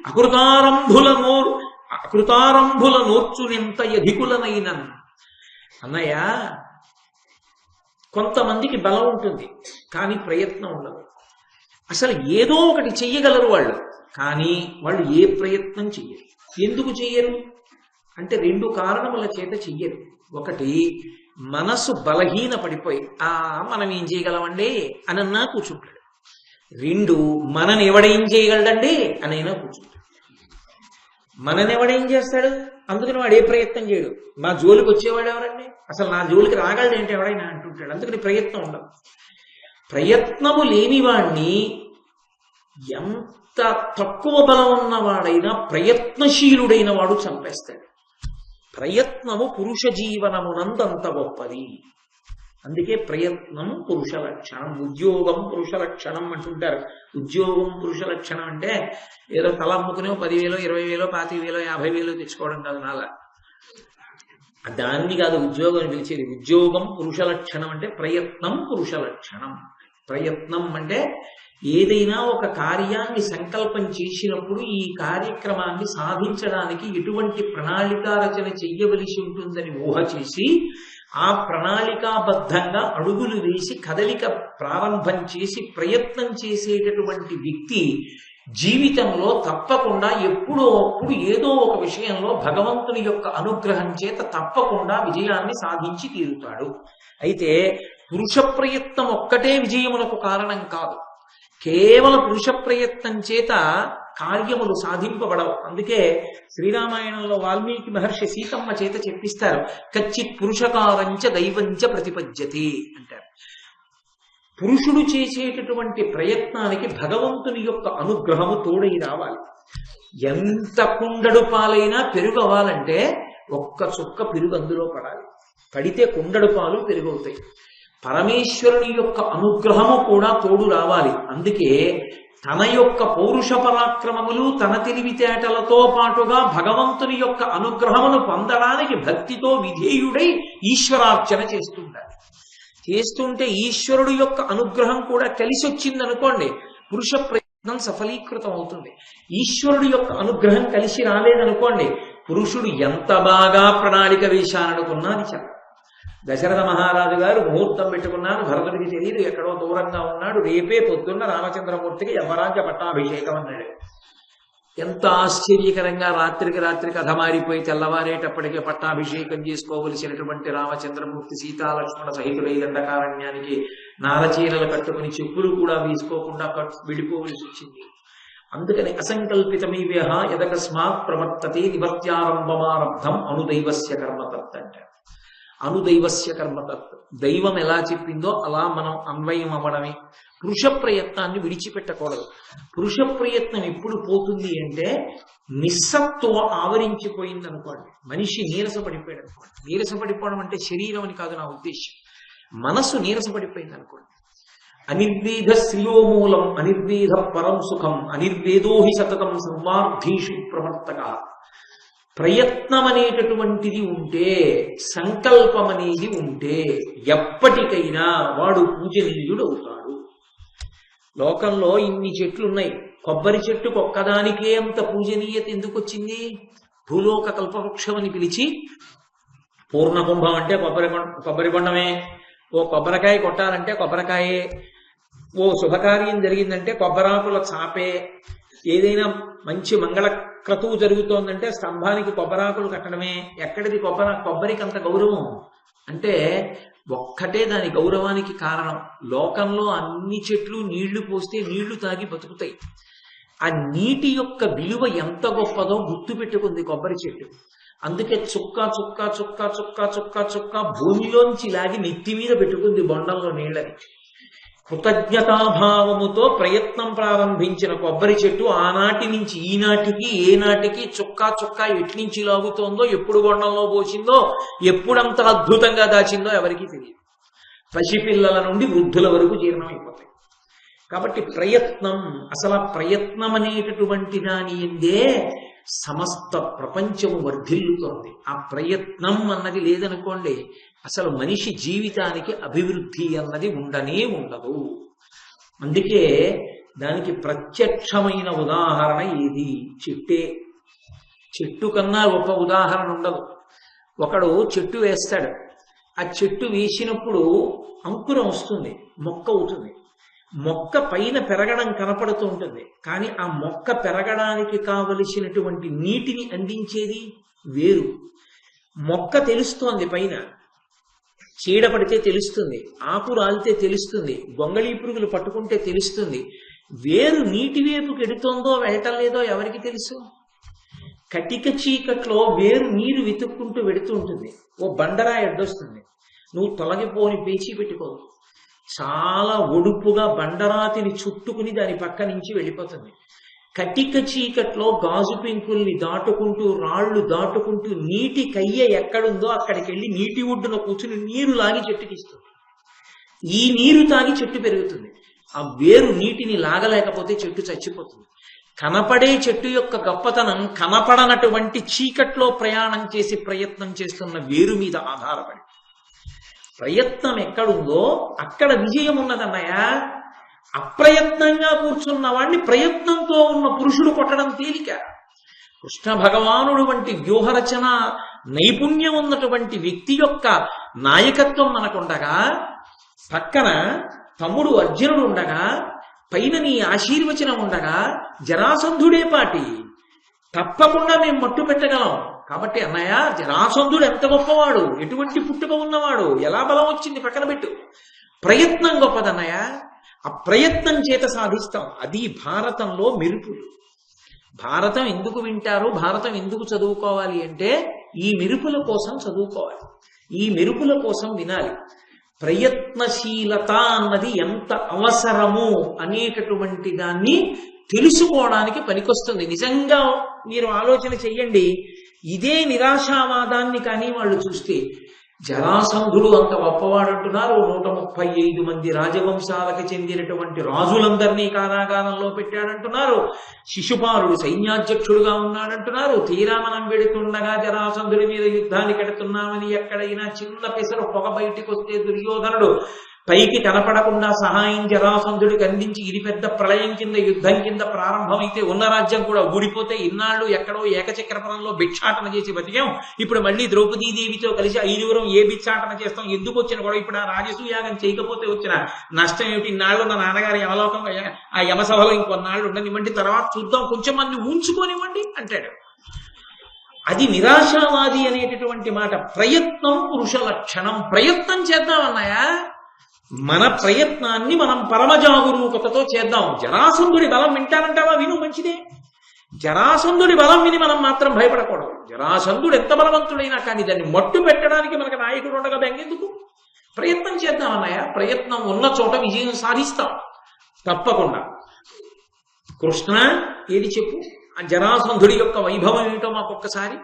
అకృతారంభుల నోర్చునెంత యధికులనైన. అన్నయ్య, కొంతమందికి బలం ఉంటుంది కానీ ప్రయత్నం ఉండదు. అసలు ఏదో ఒకటి చెయ్యగలరు వాళ్ళు, కానీ వాళ్ళు ఏ ప్రయత్నం చెయ్యరు. ఎందుకు చెయ్యరు అంటే 2 కారణముల చేత చెయ్యరు. ఒకటి, మనసు బలహీన పడిపోయి మనం ఏం చేయగలమండి అనన్నా కూర్చుంటాడు. 2, మనని ఎవడేం చేయగలడండి అనైనా కూర్చుంటాడు. మననెవడేం చేస్తాడు? అందుకని వాడు ఏ ప్రయత్నం చేయడు. మా జోలికి వచ్చేవాడు ఎవరండి? అసలు నా జోలికి రాగలడు ఏంటి ఎవడైనా అంటుంటాడు. అందుకని ప్రయత్నం ఉండదు. ప్రయత్నము లేనివాణ్ణి ఎంత తక్కువ బలం ఉన్నవాడైనా ప్రయత్నశీలుడైన వాడు చంపేస్తాడు. ప్రయత్నము పురుష జీవనమునందంత గొప్పది. అందుకే ప్రయత్నం పురుష లక్షణం, ఉద్యోగం పురుష లక్షణం అంటుంటారు. ఉద్యోగం పురుష లక్షణం అంటే ఏదో తలమ్ముకునే 10,000, 20,000, 25,000, 50,000 తెచ్చుకోవడం కాదు. నాలా దాన్ని కాదు ఉద్యోగం అని పిలిచేది. ఉద్యోగం పురుష లక్షణం అంటే ప్రయత్నం పురుష లక్షణం. ప్రయత్నం అంటే ఏదైనా ఒక కార్యాన్ని సంకల్పం చేసినప్పుడు ఈ కార్యక్రమాన్ని సాధించడానికి ఎటువంటి ప్రణాళికా రచన చెయ్యవలసి ఉంటుందని ఊహ చేసి ఆ ప్రణాళికాబద్ధంగా అడుగులు వేసి కదలిక ప్రారంభం చేసి ప్రయత్నం చేసేటటువంటి వ్యక్తి జీవితంలో తప్పకుండా ఎప్పుడో అప్పుడు ఏదో ఒక విషయంలో భగవంతుని యొక్క అనుగ్రహం చేత తప్పకుండా విజయాన్ని సాధించి తీరుతాడు. అయితే పురుష ప్రయత్నం ఒక్కటే విజయములకు కారణం కాదు. కేవలం పురుష ప్రయత్నం చేత కార్యములు సాధింపబడవు. అందుకే శ్రీరామాయణంలో వాల్మీకి మహర్షి సీతమ్మ చేత చెప్పిస్తారు, కచ్చిత్ పురుషకారంచ దైవంచ ప్రతిపద్యతే అంటారు. పురుషుడు చేసేటటువంటి ప్రయత్నానికి భగవంతుని యొక్క అనుగ్రహము తోడై రావాలి. ఎంత కుండడు పాలైనా పెరుగు అవ్వాలంటే ఒక్క చుక్క పెరుగు అందులో పడాలి. పడితే కుండడు పాలు పెరుగవుతాయి. పరమేశ్వరుని యొక్క అనుగ్రహము కూడా తోడు రావాలి. అందుకే తన యొక్క పౌరుష పరాక్రమములు తన తెలివితేటలతో పాటుగా భగవంతుని యొక్క అనుగ్రహమును పొందడానికి భక్తితో విధేయుడై ఈశ్వరార్చన చేస్తుంటారు. చేస్తుంటే ఈశ్వరుడు యొక్క అనుగ్రహం కూడా కలిసి వచ్చిందనుకోండి, పురుష ప్రయత్నం సఫలీకృతం అవుతుంది. ఈశ్వరుడు యొక్క అనుగ్రహం కలిసి రాలేదనుకోండి, పురుషుడు ఎంత బాగా ప్రణాళిక వేశాననుకున్నా అది చెప్ప. దశరథ మహారాజు గారు ముహూర్తం పెట్టుకున్నాను, భరతుడికి తెలియదు, ఎక్కడో దూరంగా ఉన్నాడు, రేపే పొద్దున్న రామచంద్రమూర్తికి యమరాజ్య పట్టాభిషేకం అన్నాడు. ఎంత ఆశ్చర్యకరంగా రాత్రికి రాత్రి కథ మారిపోయి తెల్లవారేటప్పటికే పట్టాభిషేకం చేసుకోవలసినటువంటి రామచంద్రమూర్తి సీతాలక్ష్మణ సహితుడై దండకారణ్యానికి నారచీరలు కట్టుకుని చెప్పులు కూడా వేసుకోకుండా విడిపోవలసి వచ్చింది. అందుకని అసంకల్పితమీవ్యహ యదకస్మాత్ ప్రవర్తతే నివర్త్యారంభమారబ్ధం అనుదైవస్య కర్మతత్ అంటారు. అనుదైవస్య కర్మతత్, దైవం ఎలా చెప్పిందో అలా మనం అన్వయం అవ్వడమే. పురుష ప్రయత్నాన్ని విడిచిపెట్టకూడదు. పురుష ప్రయత్నం ఎప్పుడు పోతుంది అంటే నిస్సత్వం ఆవరించిపోయింది అనుకోండి, మనిషి నీరసపడిపోయాడు అనుకోండి. నీరసపడిపోవడం అంటే శరీరం అని కాదు నా ఉద్దేశం, మనస్సు నీరసపడిపోయింది అనుకోండి. అనిర్వేద శ్రియోమూలం అనిర్వేద పరం సుఖం అనిర్వేదోహి సతతం సర్వార్థీషు ప్రవర్తక. ప్రయత్నం అనేటటువంటిది ఉంటే, సంకల్పం అనేది ఉంటే ఎప్పటికైనా వాడు పూజనీయుడు అవుతాడు. లోకంలో ఇన్ని చెట్లు ఉన్నాయి, కొబ్బరి చెట్టుకు ఒక్కదానికే అంత పూజనీయత ఎందుకు వచ్చింది? భూలోక కల్పవృక్షం అని పిలిచి, పూర్ణకుంభం అంటే కొబ్బరి బొండమే, ఓ కొబ్బరికాయ కొట్టాలంటే కొబ్బరికాయే, ఓ శుభకార్యం జరిగిందంటే కొబ్బరాకుల చాపే, ఏదైనా మంచి మంగళ క్రతువు జరుగుతోందంటే స్తంభానికి కొబ్బరాకులు కట్టడమే. ఎక్కడిది కొబ్బరికి అంత గౌరవం అంటే ఒక్కటే దాని గౌరవానికి కారణం. లోకంలో అన్ని చెట్లు నీళ్లు పోస్తే నీళ్లు తాగి బతుకుతాయి. ఆ నీటి యొక్క విలువ ఎంత గొప్పదో గుర్తు పెట్టుకుంది కొబ్బరి చెట్టు. అందుకే చుక్క చుక్క చుక్క చుక్క చుక్క చుక్క భూమిలోంచి లాగి నెత్తి మీద పెట్టుకుంది బొండంలో నీళ్ళని. కృతజ్ఞతాభావముతో ప్రయత్నం ప్రారంభించిన కొబ్బరి చెట్టు ఆనాటి నుంచి ఈనాటికి ఏనాటికి చుక్క చుక్క ఎట్నుంచి లాగుతోందో, ఎప్పుడు బొండంలో పోసిందో, ఎప్పుడంత అద్భుతంగా దాచిందో ఎవరికీ తెలియదు. పసిపిల్లల నుండి వృద్ధుల వరకు జీర్ణమైపోతాయి. కాబట్టి ప్రయత్నం, అసలు ప్రయత్నం అనేటటువంటి దాని ఎందే సమస్త ప్రపంచము వర్ధిల్లుతోంది. ఆ ప్రయత్నం అన్నది లేదనుకోండి, అసలు మనిషి జీవితానికి అభివృద్ధి అన్నది ఉండనే ఉండదు. అందుకే దానికి ప్రత్యక్షమైన ఉదాహరణ ఏది? చెట్టే. చెట్టు కన్నా ఒక ఉదాహరణ ఉండదు. ఒకడు చెట్టు వేస్తాడు, ఆ చెట్టు వేసినప్పుడు అంకురం వస్తుంది, మొక్క అవుతుంది. మొక్క పైన పెరగడం కనపడుతూ ఉంటుంది, కానీ ఆ మొక్క పెరగడానికి కావలసినటువంటి నీటిని అందించేది వేరు. మొక్క తెలుస్తోంది, పైన చీడ పడితే తెలుస్తుంది, ఆకు రాలితే తెలుస్తుంది, గొంగళీ పురుగులు పట్టుకుంటే తెలుస్తుంది. వేరు నీటి వైపుకి ఎడుతోందో వెళ్ళటం లేదో ఎవరికి తెలుసు? కటిక చీకట్లో వేరు నీరు వెతుక్కుంటూ వెడుతూ ఉంటుంది. ఓ బండరా ఎడ్డొస్తుంది, నువ్వు తొలగిపోని పేచీ పెట్టుకోవు, చాలా ఒడుపుగా బండరాతిని చుట్టుకుని దాని పక్క నుంచి వెళ్ళిపోతుంది. కటిక చీకట్లో గాజు పెంకుల్ని దాటుకుంటూ, రాళ్లు దాటుకుంటూ నీటి కయ్య ఎక్కడుందో అక్కడికి వెళ్ళి నీటి ఒడ్డున కూర్చుని నీరు లాగి చెట్టుకిస్తుంది. ఈ నీరు తాగి చెట్టు పెరుగుతుంది. ఆ వేరు నీటిని లాగలేకపోతే చెట్టు చచ్చిపోతుంది. కనపడే చెట్టు యొక్క గొప్పతనం కనపడనటువంటి చీకట్లో ప్రయాణం చేసి ప్రయత్నం చేస్తున్న వేరు మీద ఆధారపడి. ప్రయత్నం ఎక్కడుందో అక్కడ విజయం ఉన్నదన్నయ్య. అప్రయత్నంగా కూర్చున్న వాడిని ప్రయత్నంతో ఉన్న పురుషుడు కొట్టడం తేలిక. కృష్ణ భగవానుడు వంటి వ్యూహరచన నైపుణ్యం ఉన్నటువంటి వ్యక్తి యొక్క నాయకత్వం మనకుండగా, పక్కన తమ్ముడు అర్జునుడు ఉండగా, పైన నీ ఆశీర్వచనం ఉండగా, జరాసంధుడే పాటి తప్పకుండా మేము మట్టు పెట్టగలం. కాబట్టి అన్నయ్య, జరాసంధుడు ఎంత గొప్పవాడు, ఎటువంటి పుట్టుక ఉన్నవాడు, ఎలా బలం వచ్చింది పక్కన పెట్టు. ప్రయత్నం గొప్పదన్నయ్య, ఆ ప్రయత్నం చేత సాధిస్తాం. అది భారతంలో మెరుపులు. భారతం ఎందుకు వింటారు, భారతం ఎందుకు చదువుకోవాలి అంటే ఈ మెరుపుల కోసం చదువుకోవాలి, ఈ మెరుపుల కోసం వినాలి. ప్రయత్నశీలత అన్నది ఎంత అవసరము అనేటటువంటి దాన్ని తెలుసుకోవడానికి పనికొస్తుంది. నిజంగా మీరు ఆలోచన చెయ్యండి. ఇదే నిరాశావాదాన్ని కానీ వాళ్ళు చూస్తే, జరాసంధుడు అంత గొప్పవాడు అంటున్నారు, 135 మంది రాజవంశాలకు చెందినటువంటి రాజులందరినీ కారాగారంలో పెట్టాడంటున్నారు, శిశుపాలుడు సైన్యాధ్యక్షుడుగా ఉన్నాడంటున్నారు, తీరా మనం వెడుతుండగా జరాసంధుడి మీద యుద్ధాన్ని కడుతున్నామని ఎక్కడైనా చిన్న పెసరు పొగ బయటికి వస్తే దుర్యోధనుడు పైకి కనపడకుండా సహాయం జరాసంధుడికి అందించి ఇది పెద్ద ప్రళయం కింద యుద్ధం కింద ప్రారంభమైతే ఉన్న రాజ్యం కూడా ఊడిపోతే ఇన్నాళ్ళు ఎక్కడో ఏకచక్రపురంలో భిక్షాటన చేసి బతికాం, ఇప్పుడు మళ్ళీ ద్రౌపదీదేవితో కలిసి 5గురం ఏ భిక్షాటన చేస్తాం, ఎందుకు వచ్చిన కూడా ఇప్పుడు ఆ రాజసూయాగం చేయకపోతే వచ్చిన నష్టం ఏమిటి, ఇన్నాళ్ళు ఉన్న నాన్నగారి యమలోకం ఆ యమసభలో ఇంకొన్నాళ్ళు ఉండనివ్వండి, తర్వాత చూద్దాం, కొంచెం మంది ఉంచుకోనివ్వండి అంటాడు. అది నిరాశావాది అనేటటువంటి మాట. ప్రయత్నం పురుష లక్షణం. ప్రయత్నం చేద్దామన్నాయా, మన ప్రయత్నాన్ని మనం పరమజాగరూకతతో చేద్దాం. జరాసంధుడి బలం వింటానంటావా, విను, మంచిదే. జరాసంధుడి బలం విని మనం మాత్రం భయపడకూడదు. జరాసంధుడు ఎంత బలవంతుడైనా కానీ దాన్ని మట్టు పెట్టడానికి మనకు నాయకుడు ఉండగా బెంగెందుకు? ప్రయత్నం చేద్దామన్నాయా, ప్రయత్నం ఉన్న చోట విజయం సాధిస్తాం తప్పకుండా. కృష్ణ ఏది చెప్పు, ఆ జరాసంధుడి యొక్క వైభవం ఏమిటో మాకొక్కసారి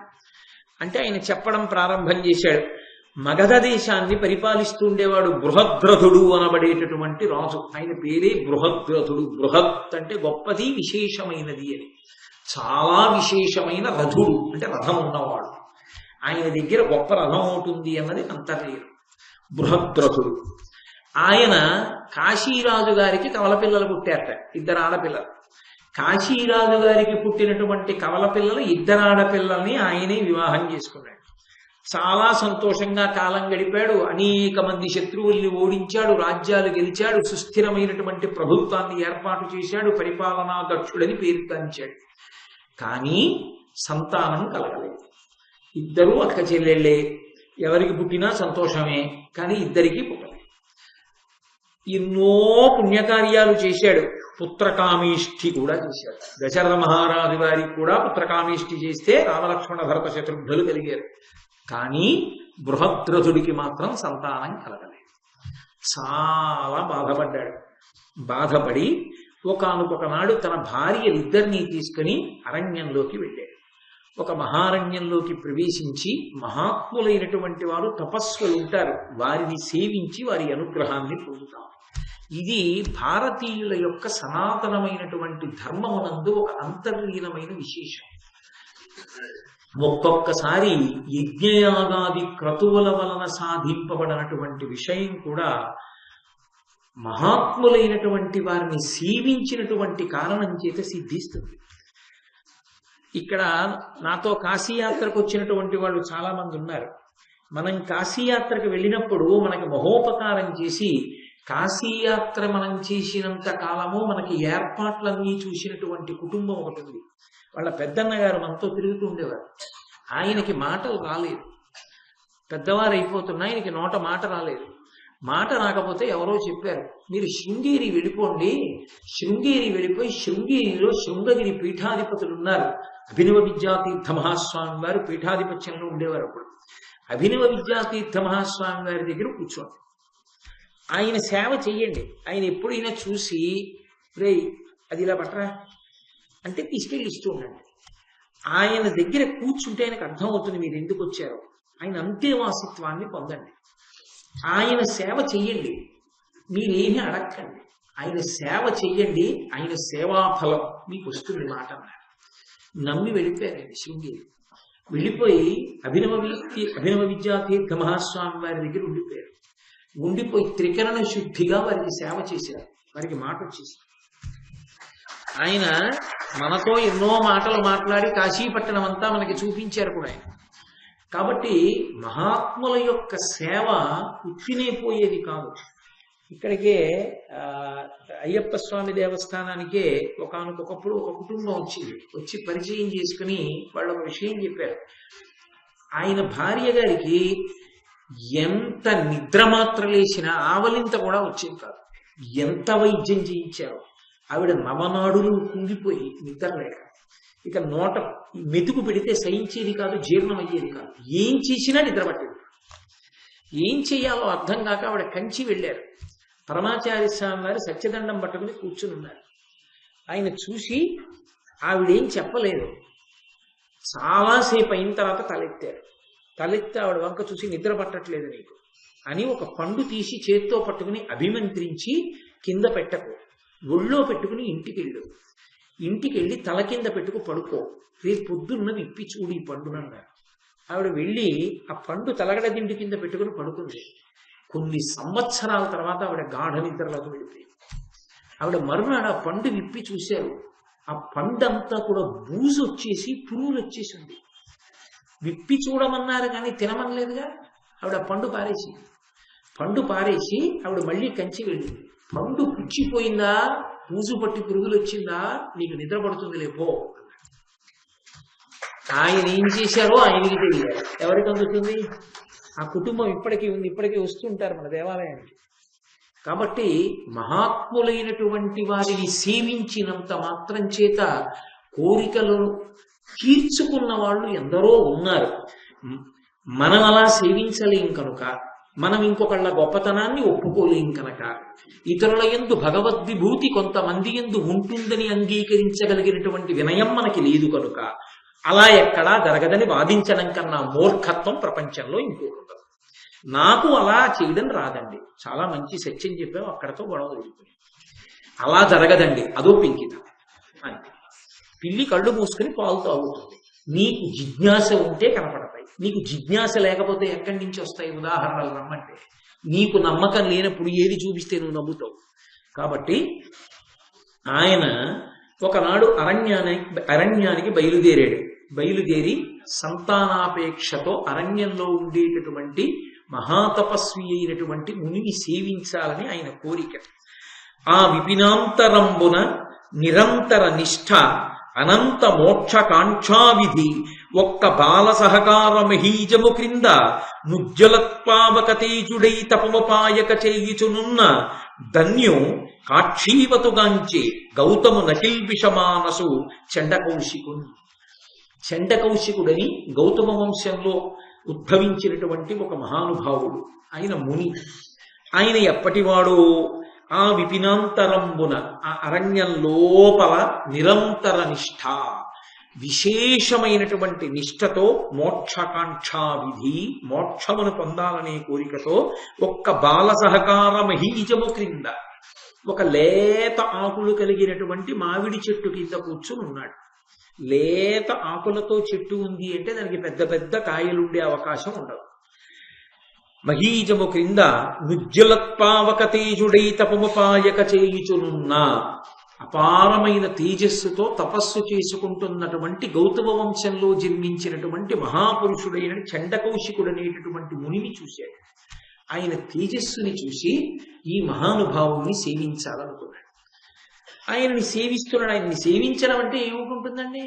అంటే ఆయన చెప్పడం ప్రారంభం చేశాడు. మగధ దేశాన్ని పరిపాలిస్తూ ఉండేవాడు బృహద్రథుడు అనబడేటటువంటి రాజు. ఆయన పేరే బృహద్రథుడు. బృహత్ అంటే గొప్పది, విశేషమైనది అని. చాలా విశేషమైన రథుడు అంటే రథం ఉన్నవాడు. ఆయన దగ్గర గొప్ప రథం ఉంటుంది అన్నది అంతర్లీనం. బృహద్రథుడు ఆయన కాశీరాజు గారికి కవల పిల్లలు పుట్టారట, 2 ఆడపిల్లలు. కాశీరాజు గారికి పుట్టినటువంటి కవల పిల్లలు 2 ఆడపిల్లల్ని ఆయనే వివాహం చేసుకున్నాడు. చాలా సంతోషంగా కాలం గడిపాడు. అనేక మంది శత్రువుల్ని ఓడించాడు, రాజ్యాలు గెలిచాడు, సుస్థిరమైనటువంటి ప్రభుత్వాన్ని ఏర్పాటు చేశాడు, పరిపాలనా దక్షుడని పేరు గాంచాడు. కానీ సంతానం కలగలేదు. 2 అక్క చెల్లెళ్ళే, ఎవరికి పుట్టినా సంతోషమే, కానీ 2కి పుట్టలేదు. ఎన్నో పుణ్యకార్యాలు చేశాడు, పుత్రకామేష్ఠి కూడా చేశాడు. దశరథ మహారాజు గారికి కూడా పుత్రకామేష్ఠి చేస్తే రామలక్ష్మణ భరత శత్రుఘ్నులు కలిగారు. కానీ బృహద్రథుడికి మాత్రం సంతానం కలగలేదు. చాలా బాధపడ్డాడు. బాధపడి ఒకానొకనాడు తన భార్యలిద్దరినీ తీసుకుని అరణ్యంలోకి వెళ్ళాడు. ఒక మహారణ్యంలోకి ప్రవేశించి మహాత్ములైనటువంటి వారు తపస్సులు ఉంటారు, వారిని సేవించి వారి అనుగ్రహాన్ని పొందుతారు. ఇది భారతీయుల యొక్క సనాతనమైనటువంటి ధర్మమునందు ఒక అంతర్లీనమైన విశేషం. ఒక్కొక్కసారి యజ్ఞయాగాది క్రతువుల వలన సాధింపబడినటువంటి విషయం కూడా మహాత్ములైనటువంటి వారిని సేవించినటువంటి కారణం చేత సిద్ధిస్తుంది. ఇక్కడ నాతో కాశీయాత్రకు వచ్చినటువంటి వాళ్ళు చాలా మంది ఉన్నారు. మనం కాశీయాత్రకు వెళ్ళినప్పుడు మనకి మహోపకారం చేసి, కాశీయాత్ర మనం చేసినంత కాలము మనకి ఏర్పాట్లన్నీ చూసినటువంటి కుటుంబం ఒకటి ఉంది. వాళ్ళ పెద్దన్న గారు మనతో తిరుగుతూ ఉండేవారు. ఆయనకి మాటలు రాలేదు, పెద్దవారు అయిపోతున్నా ఆయనకి నోట మాట రాలేదు. మాట రాకపోతే ఎవరో చెప్పారు, మీరు శృంగేరి వెళ్ళిపోండి. శృంగేరి వెళ్ళిపోయి శృంగేరిలో శృంగగిరి పీఠాధిపతులు ఉన్నారు. అభినవ విద్యాతీర్థ మహాస్వామి వారు పీఠాధిపత్యంలో ఉండేవారు. అప్పుడు అభినవ విద్యాతీర్థ మహాస్వామి వారి దగ్గర కూర్చోండి, ఆయన సేవ చెయ్యండి. ఆయన ఎప్పుడైనా చూసి రే అది ఇలా పట్టరా అంటే తీసుకెళ్ళి ఇస్తూ ఉండండి. ఆయన దగ్గర కూర్చుంటే ఆయనకు అర్థమవుతుంది మీరు ఎందుకు వచ్చారో. ఆయన అంతేవాసిత్వాన్ని పొందండి, ఆయన సేవ చెయ్యండి, మీరేమీ అడగండి, ఆయన సేవ చెయ్యండి, ఆయన సేవాఫలం మీకు వస్తుంది మాట అన్నారు. నమ్మి వెళ్ళిపోయారండి శృంగేరి. వెళ్ళిపోయి అభినవ విద్యాతీర్థ మహాస్వామి వారి దగ్గర ఉండిపోయారు. ఉండిపోయి త్రికరణ శుద్ధిగా వారికి సేవ చేశారు. వారికి మాట వచ్చేసి ఆయన మనతో ఎన్నో మాటలు మాట్లాడి కాశీపట్టణం అంతా మనకి చూపించారు కూడా ఆయన. కాబట్టి మహాత్ముల యొక్క సేవ ఉత్తినైపోయేది కాదు. ఇక్కడికే అయ్యప్ప స్వామి దేవస్థానానికే ఒకనకొకప్పుడు ఒక కుటుంబం వచ్చింది. వచ్చి పరిచయం చేసుకుని వాళ్ళు ఒక విషయం చెప్పారు. ఆయన భార్య గారికి ఎంత నిద్ర మాత్ర లేచినా ఆవలింత కూడా వచ్చేది కాదు. ఎంత వైద్యం చేయించారో ఆవిడ నవనాడులు కుంగిపోయి నిద్ర లేక, ఇక నోట మెతుకు పెడితే సహించేది కాదు, జీర్ణం అయ్యేది కాదు. ఏం చేసినా నిద్ర పట్టేది. ఏం చెయ్యాలో అర్థం కాక ఆవిడ కంచి వెళ్ళారు. పరమాచార్య స్వామి వారు సత్యదండం పట్టుకుని కూర్చుని ఉన్నారు. ఆయన చూసి ఆవిడేం చెప్పలేదు. చాలాసేపు అయిన తర్వాత తలెత్తారు. తలెత్తి ఆవిడ వంక చూసి నిద్ర పట్టట్లేదు నీకు అని ఒక పండు తీసి చేత్తో పట్టుకుని అభిమంత్రించి, కింద పెట్టకు, ఒళ్ళో పెట్టుకుని ఇంటికెళ్ళు, ఇంటికెళ్ళి తల కింద పెట్టుకు పడుకో, రేపు పొద్దున్న విప్పి చూడు ఈ పండునన్నారు. ఆవిడ వెళ్ళి ఆ పండు తలగడ దిండి కింద పెట్టుకుని పడుకుంది. కొన్ని సంవత్సరాల తర్వాత ఆవిడ గాఢ నిద్రలోకి వెళ్ళిపోయింది. ఆవిడ మరునాడు ఆ పండు విప్పి చూశారు. ఆ పండంతా కూడా బూజు వచ్చేసి పురుగులు వచ్చేసింది. విప్పి చూడమన్నారు కానీ తినమనలేదుగా. ఆవిడ పండు పారేసి ఆవిడ మళ్ళీ కంచి వెళ్ళింది. పండు పుచ్చిపోయిందా, బూజు పట్టి పురుగులు వచ్చిందా, నీకు నిద్ర పడుతుంది లేపో. ఆయన ఏం చేశారో ఆయనకి తెలియాలి, ఎవరికి అందుతుంది? ఆ కుటుంబం ఇప్పటికీ ఉంది, ఇప్పటికీ వస్తుంటారు మన దేవాలయానికి. కాబట్టి మహాత్ములైనటువంటి వారిని సేవించినంత మాత్రం చేత కోరికలను తీర్చుకున్న వాళ్ళు ఎందరో ఉన్నారు. మనం అలా సేవించలేం కనుక, మనం ఇంకొకళ్ళ గొప్పతనాన్ని ఒప్పుకోలేం కనుక, ఇతరుల యందు భగవద్విభూతి కొంతమంది యందు ఉంటుందని అంగీకరించగలిగినటువంటి వినయం మనకి లేదు కనుక అలా ఎక్కడా జరగదని వాదించడం కన్నా మూర్ఖత్వం ప్రపంచంలో ఇంకోటి ఉండదు. నాకు అలా చేయడం రాదండి, చాలా మంచి సత్యం చెప్పావు, అక్కడతో గొడవ జరిగిపోయింది. అలా జరగదండి, అదో పెంకిత అంతే. పిల్లి కళ్ళు మూసుకుని పాలు తాగుతుంది. నీకు జిజ్ఞాస ఉంటే కనపడతాయి, నీకు జిజ్ఞాస లేకపోతే ఎక్కడి నుంచి వస్తాయి ఉదాహరణలు రమ్మంటే? నీకు నమ్మకం లేనప్పుడు ఏది చూపిస్తే నువ్వు నమ్ముతావు? కాబట్టి ఆయన ఒకనాడు అరణ్యానికి బయలుదేరి సంతానాపేక్షతో అరణ్యంలో ఉండేటటువంటి మహాతపస్వి అయినటువంటి మునిని సేవించాలని ఆయన కోరిక. ఆ విపినాంతరంబున నిరంతర నిష్ఠ అనంత మోక్షకాంక్షావిధి ఒక్క బాల సహకార మహీజము క్రింద నుజ్జలత్పావక తేజుడై తపముపాయక చేయుచునున్న ధన్యు కాక్షీవతుగాంచే గౌతము నకిల్విషమానసు చండకౌశికుడని గౌతమ వంశంలో ఉద్భవించినటువంటి ఒక మహానుభావుడు. ఆయన ముని. ఆయన ఎప్పటివాడో ఆ విపినాంతరంబున ఆ అరణ్యం లోపల నిరంతర నిష్ఠ, విశేషమైనటువంటి నిష్ఠతో మోక్షకాంక్షా విధి, మోక్షమును పొందాలనే కోరికతో ఒక్క బాల సహకార మహీజము క్రింద ఒక లేత ఆకులు కలిగినటువంటి మామిడి చెట్టు కింద కూర్చుని ఉన్నాడు. లేత ఆకులతో చెట్టు ఉంది అంటే దానికి పెద్ద పెద్ద కాయలుండే అవకాశం ఉండదు. మహీజము క్రింద నుజ్జలత్పావక తేజుడై తపముపాయక చేయుచునున్న అపారమైన తేజస్సుతో తపస్సు చేసుకుంటున్నటువంటి గౌతమ వంశంలో జన్మించినటువంటి మహాపురుషుడైన చండకౌశికుడు అనేటటువంటి మునిని చూశాడు. ఆయన తేజస్సుని చూసి ఈ మహానుభావుని సేవించాలనుకున్నాడు. ఆయనని సేవిస్తున్నాడు. ఆయన్ని సేవించడం అంటే ఏముంటుందండి?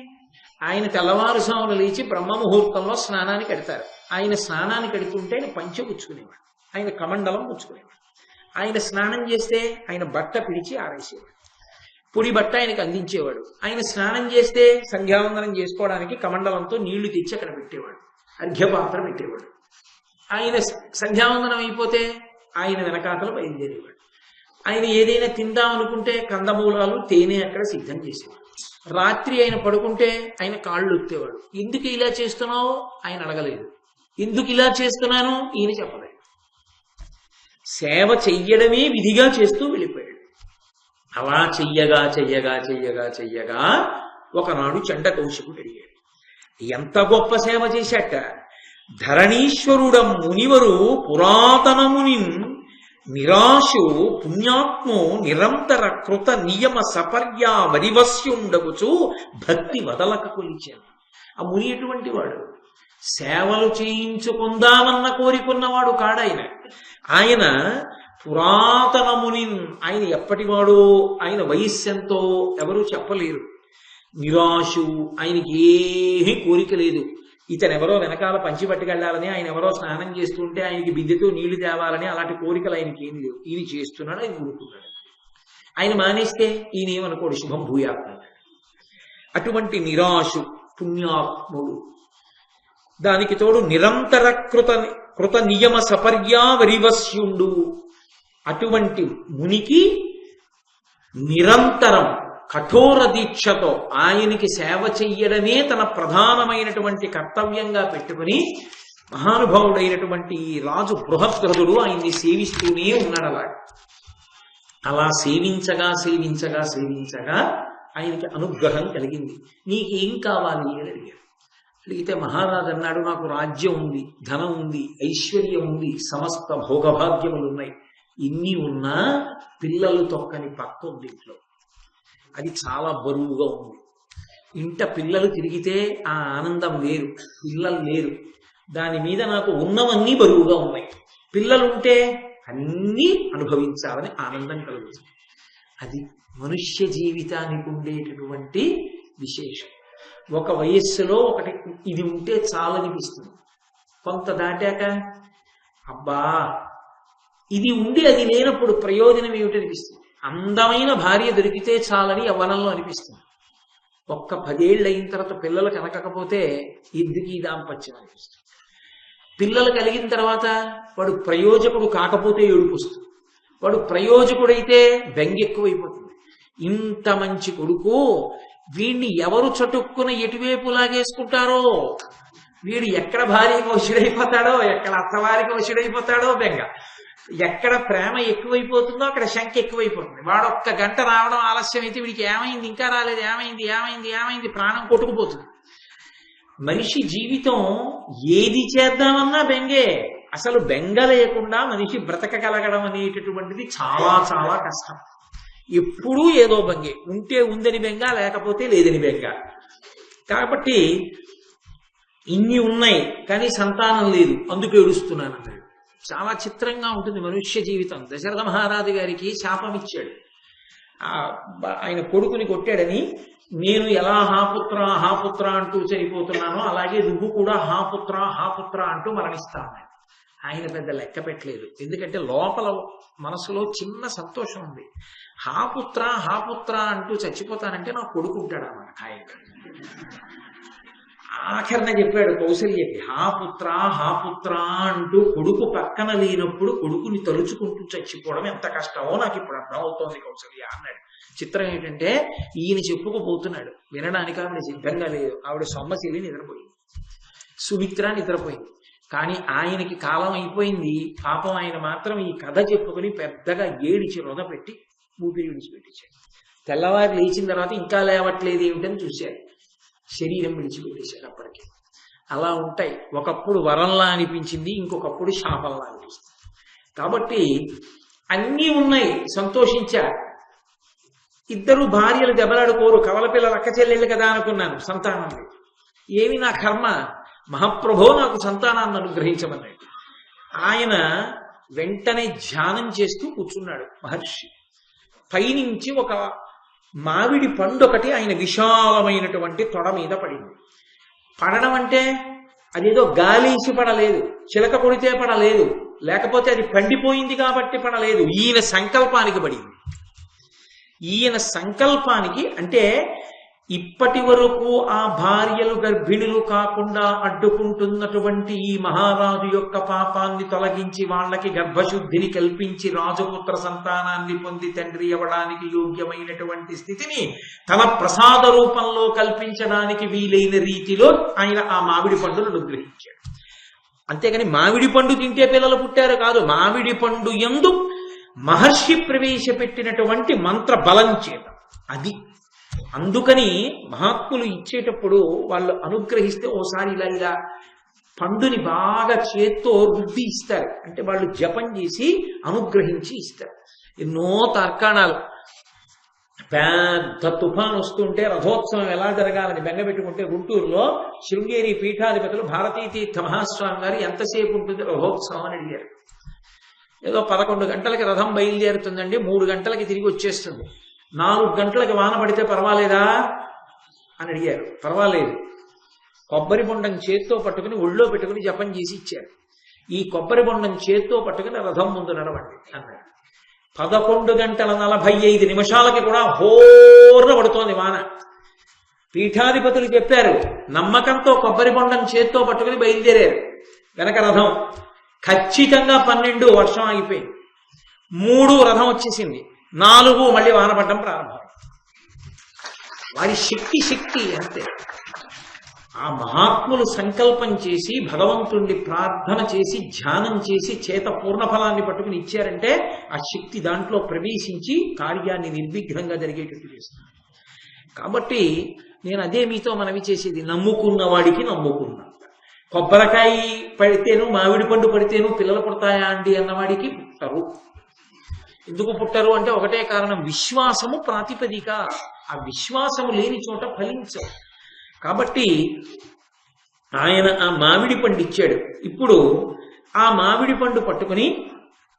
ఆయన తెల్లవారుసాములు లేచి బ్రహ్మముహూర్తంలో స్నానానికి కడతారు. ఆయన స్నానానికి కడుతుంటే ఆయన పంచె పుచ్చుకునేవాడు, ఆయన కమండలం పుచ్చుకునేవాడు. ఆయన స్నానం చేస్తే ఆయన బట్ట పిడిచి ఆరేసేవాడు, పొడి బట్ట ఆయనకు అందించేవాడు. ఆయన స్నానం చేస్తే సంధ్యావందనం చేసుకోవడానికి కమండలంతో నీళ్లు తెచ్చి అక్కడ పెట్టేవాడు, అర్ఘ్యపాత్ర పెట్టేవాడు. ఆయన సంధ్యావందనం అయిపోతే ఆయన వెనకాతలు బయలుదేరేవాడు. ఆయన ఏదైనా తిందాం అనుకుంటే కందమూలాలు తేనె అక్కడ సిద్ధం చేసేవాడు. రాత్రి ఆయన పడుకుంటే ఆయన కాళ్ళు ఎత్తేవాడు. ఎందుకు ఇలా చేస్తున్నావు ఆయన అడగలేదు, ఎందుకు ఇలా చేస్తున్నాను ఈయన చెప్పలేదు. సేవ చెయ్యడమే విధిగా చేస్తూ వెళ్ళిపోయాడు. అలా చెయ్యగా ఒకనాడు చండకౌశికుడు అడిగాడు, ఎంత గొప్ప సేవ చేశాట! ధరణీశ్వరుడం మునివరు పురాతనముని నిరాశు పుణ్యాత్మో నిరంతర కృత నియమ సపర్యా వరివస్యుండగుచు భక్తి వదలక కొలిచాను. ఆ ముని ఎటువంటి వాడు? సేవలు చేయించుకుందామన్న కోరికున్నవాడు కాడాయన. ఆయన పురాతన ముని. ఆయన ఎప్పటివాడో, ఆయన వయస్సెంతో ఎవరూ చెప్పలేరు. నిరాశు, ఆయనకి ఏమీ కోరిక లేదు. ఇతను ఎవరో వెనకాల పంచి పట్టుకెళ్లాలని, ఆయన ఎవరో స్నానం చేస్తుంటే ఆయనకి బిద్దెతో నీళ్లు తేవాలని అలాంటి కోరికలు ఆయనకి ఏం లేవు. ఈయన చేస్తున్నాడు, ఆయన ఊరుకున్నాడు. ఆయన మానేస్తే ఈయన ఏమనుకోడు, శుభం భూయాత్మ. అటువంటి నిరాశు పుణ్యాత్ముడు, దానికి తోడు నిరంతర కృత నియమ సపర్యా వరివస్యుండు. అటువంటి మునికి నిరంతరం కఠోర దీక్షతో ఆయనకి సేవ చెయ్యడమే తన ప్రధానమైనటువంటి కర్తవ్యంగా పెట్టుకుని మహానుభావుడైనటువంటి రాజు బృహద్రథుడు ఆయన్ని సేవిస్తూనే ఉన్నాడు. అలా సేవించగా ఆయనకి అనుగ్రహం కలిగింది. నీకేం కావాలి అని అడిగారు. అడిగితే మహారాజు అన్నాడు, నాకు రాజ్యం ఉంది, ధనం ఉంది, ఐశ్వర్యం ఉంది, సమస్త భోగభాగ్యములు ఉన్నాయి. ఇన్ని ఉన్నా పిల్లలు తొక్కని పక్క ఉంది ఇంట్లో. అది చాలా బరువుగా ఉంది. ఇంట పిల్లలు తిరిగితే ఆ ఆనందం వేరు, పిల్లలు లేరు. దాని మీద నాకు ఉన్నవన్నీ బరువుగా ఉన్నాయి. పిల్లలుంటే అన్నీ అనుభవించాలని ఆనందం కలుగుతుంది. అది మనుష్య జీవితానికి ఉండేటటువంటి విశేషం. ఒక వయస్సులో ఒకటి ఇది ఉంటే చాలనిపిస్తుంది. కొంత దాటాక అబ్బా ఇది ఉండి అది లేనప్పుడు ప్రయోజనం ఏమిటనిపిస్తుంది. అందమైన భార్య దొరికితే చాలని యవ్వనంలో అనిపిస్తుంది. ఒక్క 10 ఏళ్ళు అయిన తర్వాత పిల్లలు కనకపోతే ఎందుకీ దాంపత్యం అనిపిస్తుంది. పిల్లలు కలిగిన తర్వాత వాడు ప్రయోజకుడు కాకపోతే ఏడుపు వస్తుంది. వాడు ప్రయోజకుడైతే బెంగెక్కువైపోతుంది. ఇంత మంచి కొడుకు, వీడిని ఎవరు చటుక్కున ఎటువైపు లాగేసుకుంటారో, వీడు ఎక్కడ భార్యకి వశుడైపోతాడో, ఎక్కడ అత్తవారికి వశుడైపోతాడో బెంగ, ఎక్కడ ప్రేమ ఎక్కువైపోతుందో అక్కడ శంక ఎక్కువైపోతుంది. వాడు ఒక్క గంట రావడం ఆలస్యం అయితే వీడికి ఏమైంది, ఇంకా రాలేదు, ఏమైంది ఏమైంది ఏమైంది, ప్రాణం కొట్టుకుపోతుంది. మనిషి జీవితం ఏది చేద్దామన్నా బెంగే. అసలు బెంగ లేకుండా మనిషి బ్రతకగలగడం అనేటటువంటిది చాలా చాలా కష్టం. ఎప్పుడూ ఏదో బెంగే, ఉంటే ఉందని బెంగ, లేకపోతే లేదని బెంగ. కాబట్టి ఇన్ని ఉన్నాయి కానీ సంతానం లేదు, అందుకు ఏడుస్తున్నాను అన్నాడు. చాలా చిత్రంగా ఉంటుంది మనుష్య జీవితం. దశరథ మహారాజు గారికి శాపం ఇచ్చాడు. ఆయన కొడుకుని కొట్టాడని, నేను ఎలా హాపుత్ర హాపుత్ర అంటూ చనిపోతున్నానో అలాగే నువ్వు కూడా హాపుత్ర హాపుత్ర అంటూ మరణిస్తాను. ఆయన పెద్ద లెక్క పెట్టలేదు. ఎందుకంటే లోపల మనసులో చిన్న సంతోషం ఉంది. హాపుత్ర హాపుత్ర అంటూ చచ్చిపోతానంటే నా కొడుకు ఉంటాడు అన్నమాట. ఆయన ఆఖరణ చెప్పాడు కౌసల్యకి, హాపుత్ర హాపుత్ర అంటూ కొడుకు పక్కన లేనప్పుడు కొడుకుని తలుచుకుంటూ చచ్చిపోవడం ఎంత కష్టమో నాకు ఇప్పుడు అర్థమవుతోంది కౌసల్య అన్నాడు. చిత్రం ఏంటంటే ఈయన చెప్పుకుపోతున్నాడు, వినడానికి ఆవిడ సిద్ధంగా లేదు. ఆవిడ సొమ్మశిల్లి నిద్రపోయింది, సుమిత్ర నిద్రపోయింది. కానీ ఆయనకి కాలం అయిపోయింది. పాపం ఆయన మాత్రం ఈ కథ చెప్పుకుని పెద్దగా ఏడిచి రొదపెట్టి ఊపిరి విడిచిపెట్టించాడు. తెల్లవారు లేచిన తర్వాత ఇంకా లేవట్లేదు ఏమిటని చూశారు, శరీరం విడిచిపెట్టేశాడు. అప్పటికి అలా ఉంటాయి. ఒకప్పుడు వరంలా అనిపించింది, ఇంకొకప్పుడు శాపంలా అనిపిస్తుంది. కాబట్టి అన్నీ ఉన్నాయి, సంతోషించారు. ఇద్దరు భార్యలు దెబ్బలాడుకోరు, కవల పిల్లలు అక్క చెల్లెళ్ళు కదా అనుకున్నాను, సంతానం లేదు. ఏమి నా కర్మ, మహాప్రభో నాకు సంతానాన్ని అనుగ్రహించమన్నాడు. ఆయన వెంటనే ధ్యానం చేస్తూ కూర్చున్నాడు మహర్షి. పైనుంచి ఒక మామిడి పండు ఒకటి ఆయన విశాలమైనటువంటి తొడ మీద పడింది. పడడం అంటే అదేదో గాలేసి పడలేదు, చిలక కొడితే పడలేదు, లేకపోతే అది పండిపోయింది కాబట్టి పడలేదు. ఈయన సంకల్పానికి పడింది. ఈయన సంకల్పానికి అంటే ఇప్పటి వరకు ఆ భార్యలు గర్భిణులు కాకుండా అడ్డుకుంటున్నటువంటి ఈ మహారాజు యొక్క పాపాన్ని తొలగించి వాళ్ళకి గర్భశుద్ధిని కల్పించి రాజపుత్ర సంతానాన్ని పొంది తండ్రి అవ్వడానికి యోగ్యమైనటువంటి స్థితిని తన ప్రసాద రూపంలో కల్పించడానికి వీలైన రీతిలో ఆయన ఆ మామిడి పండును అనుగ్రహించాడు. అంతేగాని మామిడి పండు తింటే పిల్లలు పుట్టారు కాదు, మామిడి పండు యందు మహర్షి ప్రవేశపెట్టినటువంటి మంత్ర బలం చేత అది. అందుకని మహాత్ములు ఇచ్చేటప్పుడు వాళ్ళు అనుగ్రహిస్తే ఓసారి ఇలా ఇలా పండుని బాగా చేత్తో రుద్ది ఇస్తారు. అంటే వాళ్ళు జపం చేసి అనుగ్రహించి ఇస్తారు. ఎన్నో తర్కాణాలు. పెద్ద తుఫాన్ వస్తుంటే రథోత్సవం ఎలా జరగాలని బెంగపెట్టుకుంటే గుంటూరులో శృంగేరి పీఠాధిపతులు భారతీ తీర్థ మహాస్వామి గారు ఎంతసేపు ఉంటుంది రథోత్సవం అని అడిగారు. ఏదో 11 గంటలకి రథం బయలుదేరుతుందండి, 3 గంటలకి తిరిగి వచ్చేస్తుంది. 4 గంటలకి వాన పడితే పర్వాలేదా అని అడిగారు. పర్వాలేదు. కొబ్బరి బొండం చేత్తో పట్టుకుని ఒళ్ళో పెట్టుకుని జపం చేసి ఇచ్చారు. ఈ కొబ్బరి బొండం చేత్తో పట్టుకుని రథం ముందు నడవండి అన్నాడు. 11 గంటల 45 నిమిషాలకి కూడా హోర్న పడుతోంది వాన. పీఠాధిపతులు చెప్పారు, నమ్మకంతో కొబ్బరి బొండం చేత్తో పట్టుకుని బయలుదేరారు. వెనక రథం ఖచ్చితంగా 12 వర్షం ఆగిపోయింది. 3 రథం వచ్చేసింది. 4 మళ్ళీ వానపడ్డం ప్రారంభం. వారి శక్తి అంతే. ఆ మహాత్ములు సంకల్పం చేసి భగవంతుణ్ణి ప్రార్థన చేసి ధ్యానం చేసి చేత పూర్ణఫలాన్ని పట్టుకుని ఇచ్చారంటే ఆ శక్తి దాంట్లో ప్రవేశించి కార్యాన్ని నిర్విఘ్నంగా జరిగేటట్టు చేస్తుంది. కాబట్టి నేను అదే మీతో మనవి చేసేది, నమ్ముకున్న వాడికి నమ్ముకున్నా. కొబ్బరికాయ పడితేను మామిడి పండు పడితేను పిల్లలు పుడతాయా అండి అన్నవాడికి పుట్టరు. ఎందుకు పుట్టరు అంటే ఒకటే కారణం, విశ్వాసము ప్రాతిపదిక. ఆ విశ్వాసము లేని చోట ఫలించవు. కాబట్టి ఆయన ఆ మామిడి పండు ఇచ్చాడు. ఇప్పుడు ఆ మామిడి పండు పట్టుకుని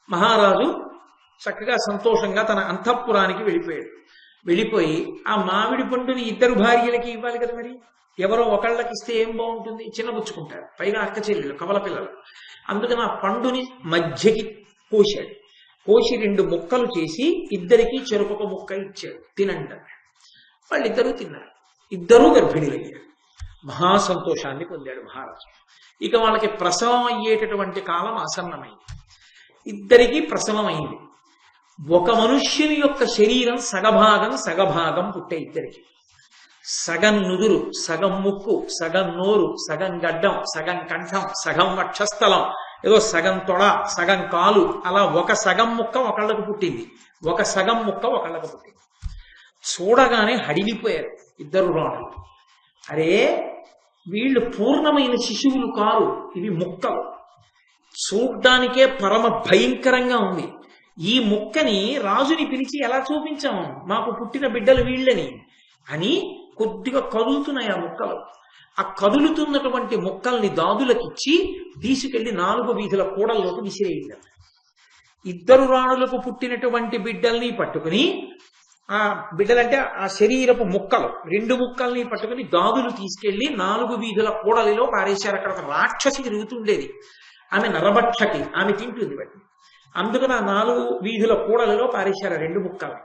మహారాజు చక్కగా సంతోషంగా తన అంతఃపురానికి వెళ్ళిపోయాడు. వెళ్ళిపోయి ఆ మామిడి పండుని ఇద్దరు భార్యలకి ఇవ్వాలి కదా, మరి ఎవరో ఒకళ్ళకి ఇస్తే ఏం బాగుంటుంది, చిన్నబుచ్చుకుంటారు, పైగా అక్క చెల్లెలు కవల పిల్లలు. అందుకని ఆ పండుని మధ్యకి కోశాడు. కోసి 2 ముక్కలు చేసి ఇద్దరికి చెరుకొక ముక్క ఇచ్చాడు, తినండి. వాళ్ళిద్దరూ తిన్నారు. ఇద్దరూ గర్భిణులయ్యారు. మహాసంతోషాన్ని పొందాడు మహారాజు. ఇక వాళ్ళకి ప్రసవం అయ్యేటటువంటి కాలం ఆసన్నమైంది. ఇద్దరికీ ప్రసవం అయింది. ఒక మనుష్యుని యొక్క శరీరం సగభాగం పుట్టే ఇద్దరికి. సగం నుదురు, సగం ముక్కు, సగం నోరు, సగం గడ్డం, సగం కంఠం, సగం వక్షస్థలం, ఏదో సగం తొడ, సగం కాలు, అలా ఒక సగం ముక్క ఒకళ్ళకు పుట్టింది, ఒక సగం ముక్క ఒకళ్ళకు పుట్టింది. చూడగానే హడిలిపోయారు ఇద్దరు రాణులు. అరే, వీళ్ళు పూర్ణమైన శిశువులు కారు, ఇవి ముక్కలు. చూడ్డానికే పరమ భయంకరంగా ఉంది. ఈ ముక్కని రాజుని పిలిచి ఎలా చూపించాము, మాకు పుట్టిన బిడ్డలు వీళ్ళని అని కొద్దిగా కదులుతున్నాయి ఆ ముక్కలు. ఆ కదులుతున్నటువంటి ముక్కల్ని దాదులకిచ్చి తీసుకెళ్లి 4 వీధుల కూడల్లోకి విసిరేయండి. ఇద్దరు రాణులకు పుట్టినటువంటి బిడ్డల్ని పట్టుకుని, ఆ బిడ్డలంటే ఆ శరీరపు ముక్కలు 2 ముక్కల్ని పట్టుకుని దాదులు తీసుకెళ్లి 4 వీధుల కూడలిలో పారేశారు. అక్కడ ఒక రాక్షసి తిరుగుతుండేది, ఆమె నరభక్షకి, ఆమె తింటుంది వాటిని. అందుకని ఆ 4 వీధుల కూడలిలో పారేశారు 2 ముక్కలు.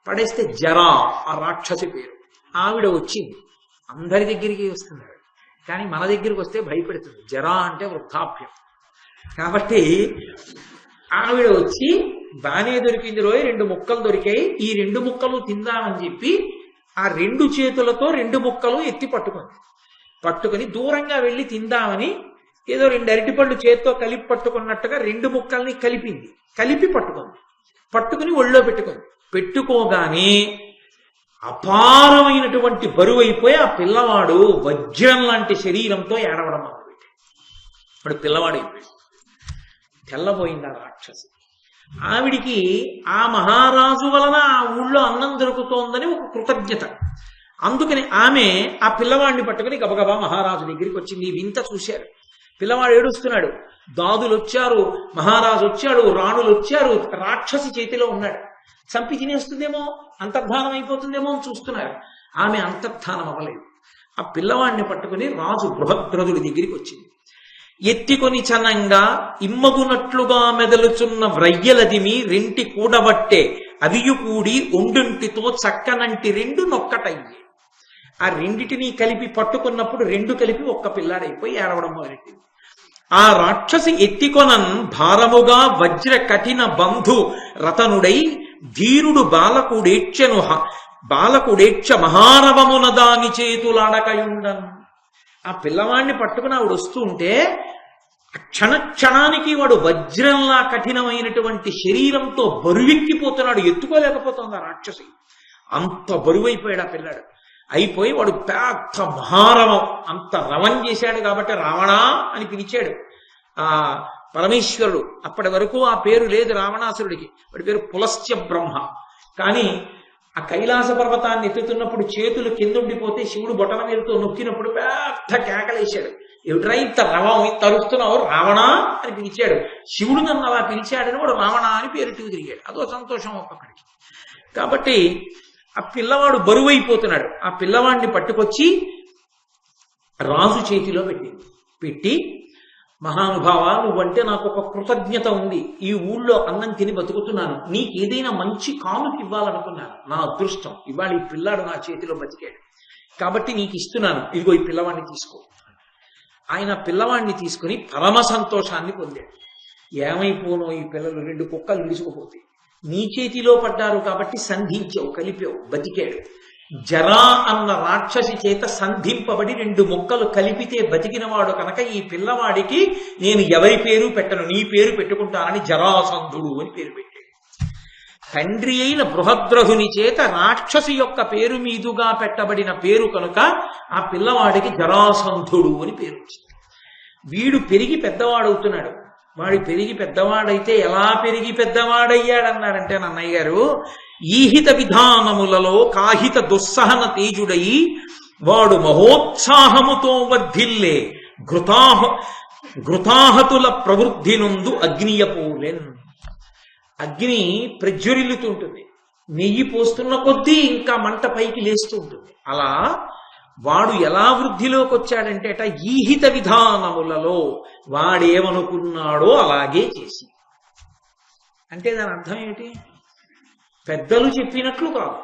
పడేస్తే జరా ఆ రాక్షసి పేరు. ఆవిడ వచ్చింది, అందరి దగ్గరికి వస్తుంది ఆవిడ, కానీ మన దగ్గరికి వస్తే భయపెడుతుంది. జరా అంటే వృద్ధాప్యం. కాబట్టి ఆవిడ వచ్చి బానే దొరికింది రోయ్, 2 ముక్కలు దొరికాయి, ఈ 2 ముక్కలు తిందామని చెప్పి ఆ 2 చేతులతో 2 ముక్కలు ఎత్తి పట్టుకుని దూరంగా వెళ్ళి తిందామని ఏదో 2 అరటిపళ్ళు చేత్తో కలిపి పట్టుకున్నట్టుగా 2 ముక్కల్ని కలిపి పట్టుకుని ఒళ్ళో పెట్టుకోగానే అపారమైనటువంటి బరువు అయిపోయి ఆ పిల్లవాడు వజ్రం లాంటి శరీరంతో ఏడవడం మొదలుపెట్టాడు. ఇప్పుడు పిల్లవాడు అయిపోయాడు. తెల్లబోయింది ఆ రాక్షసి. ఆవిడికి ఆ మహారాజు వలన ఆ ఊళ్ళో అన్నం దొరుకుతోందని ఒక కృతజ్ఞత. అందుకని ఆమె ఆ పిల్లవాడిని పట్టుకుని గబగబా మహారాజు దగ్గరికి వచ్చింది. వింత చూశారు. పిల్లవాడు ఏడుస్తున్నాడు. దాదులు వచ్చారు, మహారాజు వచ్చాడు, రాణులు వచ్చారు. రాక్షసి చేతిలో ఉన్నాడు. చంపి తినేస్తుందేమో, అంతర్ధానం అయిపోతుందేమో అని చూస్తున్నారు. ఆమె అంతర్ధానం అవ్వలేదు. ఆ పిల్లవాడిని పట్టుకుని రాజు బృహద్రథుడి దగ్గరికి వచ్చింది. ఎత్తికొని చనంగా ఇమ్మగునట్లుగా మెదలుచున్న వ్రయ్యలదిమి 2 కూడబట్టే అవియు కూడి ఒండుంటితో చక్కనంటి 2 నొక్కటయ్యే. ఆ 2 కలిపి పట్టుకున్నప్పుడు 2 కలిపి ఒక్క పిల్లాడైపోయి ఏడవడం మొదలెట్టింది. ఆ రాక్షసి ఎత్తికొనన్ భారముగా వజ్ర కఠిన బంధు రతనుడై ధీరుడు బాలకుడేక్ష మహారవమున దాని చేతులాడకయుండన్. ఆ పిల్లవాడిని పట్టుకుని ఆవిడ వస్తూ ఉంటే క్షణానికి వాడు వజ్రంలా కఠినమైనటువంటి శరీరంతో బరువెక్కిపోతున్నాడు. ఎత్తుకోలేకపోతుంది ఆ రాక్షసి. అంత బరువైపోయాడు ఆ పిల్లాడు. అయిపోయి వాడు పెద్ద మహారవం, అంత రవం చేశాడు. కాబట్టి రావణా అని పిలిచాడు ఆ పరమేశ్వరుడు. అప్పటి వరకు ఆ పేరు లేదు రావణాసురుడికి. వాడి పేరు పులస్త్య బ్రహ్మ. కానీ ఆ కైలాస పర్వతాన్ని ఎత్తుతున్నప్పుడు చేతులు కిందుండిపోతే శివుడు బొటన వేలుతో నొక్కినప్పుడు పెద్ద కేకలేశాడు. ఎవడ్రా ఇంత రవం తరుస్తున్నావు, రావణా అని పిలిచాడు. శివుడు నన్ను అలా పిలిచాడని వాడు రావణా అని పేరుకు తిరిగాడు. అదో సంతోషం ఒక్కొక్కడికి. కాబట్టి ఆ పిల్లవాడు బరువైపోతున్నాడు. ఆ పిల్లవాడిని పట్టుకొచ్చి రాజు చేతిలో పెట్టి మహానుభావ, నువ్వంటే నాకు ఒక కృతజ్ఞత ఉంది. ఈ ఊళ్ళో అన్నం తిని బతుకుతున్నాను. నీకు ఏదైనా మంచి కానుక ఇవ్వాలనుకున్నాను. నా అదృష్టం ఇవాళ ఈ పిల్లాడు నా చేతిలో బతికాడు. కాబట్టి నీకు ఇస్తున్నాను. ఇదిగో ఈ పిల్లవాడిని తీసుకో. ఆయన పిల్లవాడిని తీసుకుని పరమ సంతోషాన్ని పొందాడు. ఏమైపోనో ఈ పిల్లలు 2 కుక్కలు విడుచుకుపోతాయి. నీ చేతిలో పడ్డారు కాబట్టి సంధించావు, కలిపావు, బతికాడు. జరా అన్న రాక్షసి చేత సంధింపబడి 2 ముక్కలు కలిపితే బతికినవాడు కనుక ఈ పిల్లవాడికి నేను ఎవరి పేరు పెట్టను, నీ పేరు పెట్టుకుంటానని జరాసంధుడు అని పేరు పెట్టాడు. తండ్రి అయిన బృహద్రథుని చేత రాక్షసు యొక్క పేరు మీదుగా పెట్టబడిన పేరు కనుక ఆ పిల్లవాడికి జరాసంధుడు అని పేరు వచ్చింది. వీడు పెరిగి పెద్దవాడవుతున్నాడు. వాడు పెరిగి పెద్దవాడైతే ఎలా పెరిగి పెద్దవాడయ్యాడన్నారంటే నన్నయ్య గారు, ఈహిత విధానములలో కాహిత దుస్సహన తేజుడై వాడు మహోత్సాహముతో వర్ధిల్లే ఘృతాహతుల ప్రవృద్ధి నందు అగ్నియపోలెన్. అగ్ని ప్రజ్వరిల్లుతుంటుంది, నెయ్యి పోస్తున్న కొద్దీ ఇంకా మంట పైకి లేస్తూ ఉంటుంది. అలా వాడు ఎలా వృద్ధిలోకి వచ్చాడంటే ఈహిత విధానములలో వాడేమనుకున్నాడో అలాగే చేసి. అంటే దాని అర్థం ఏమిటి? పెద్దలు చెప్పినట్లు కాదు,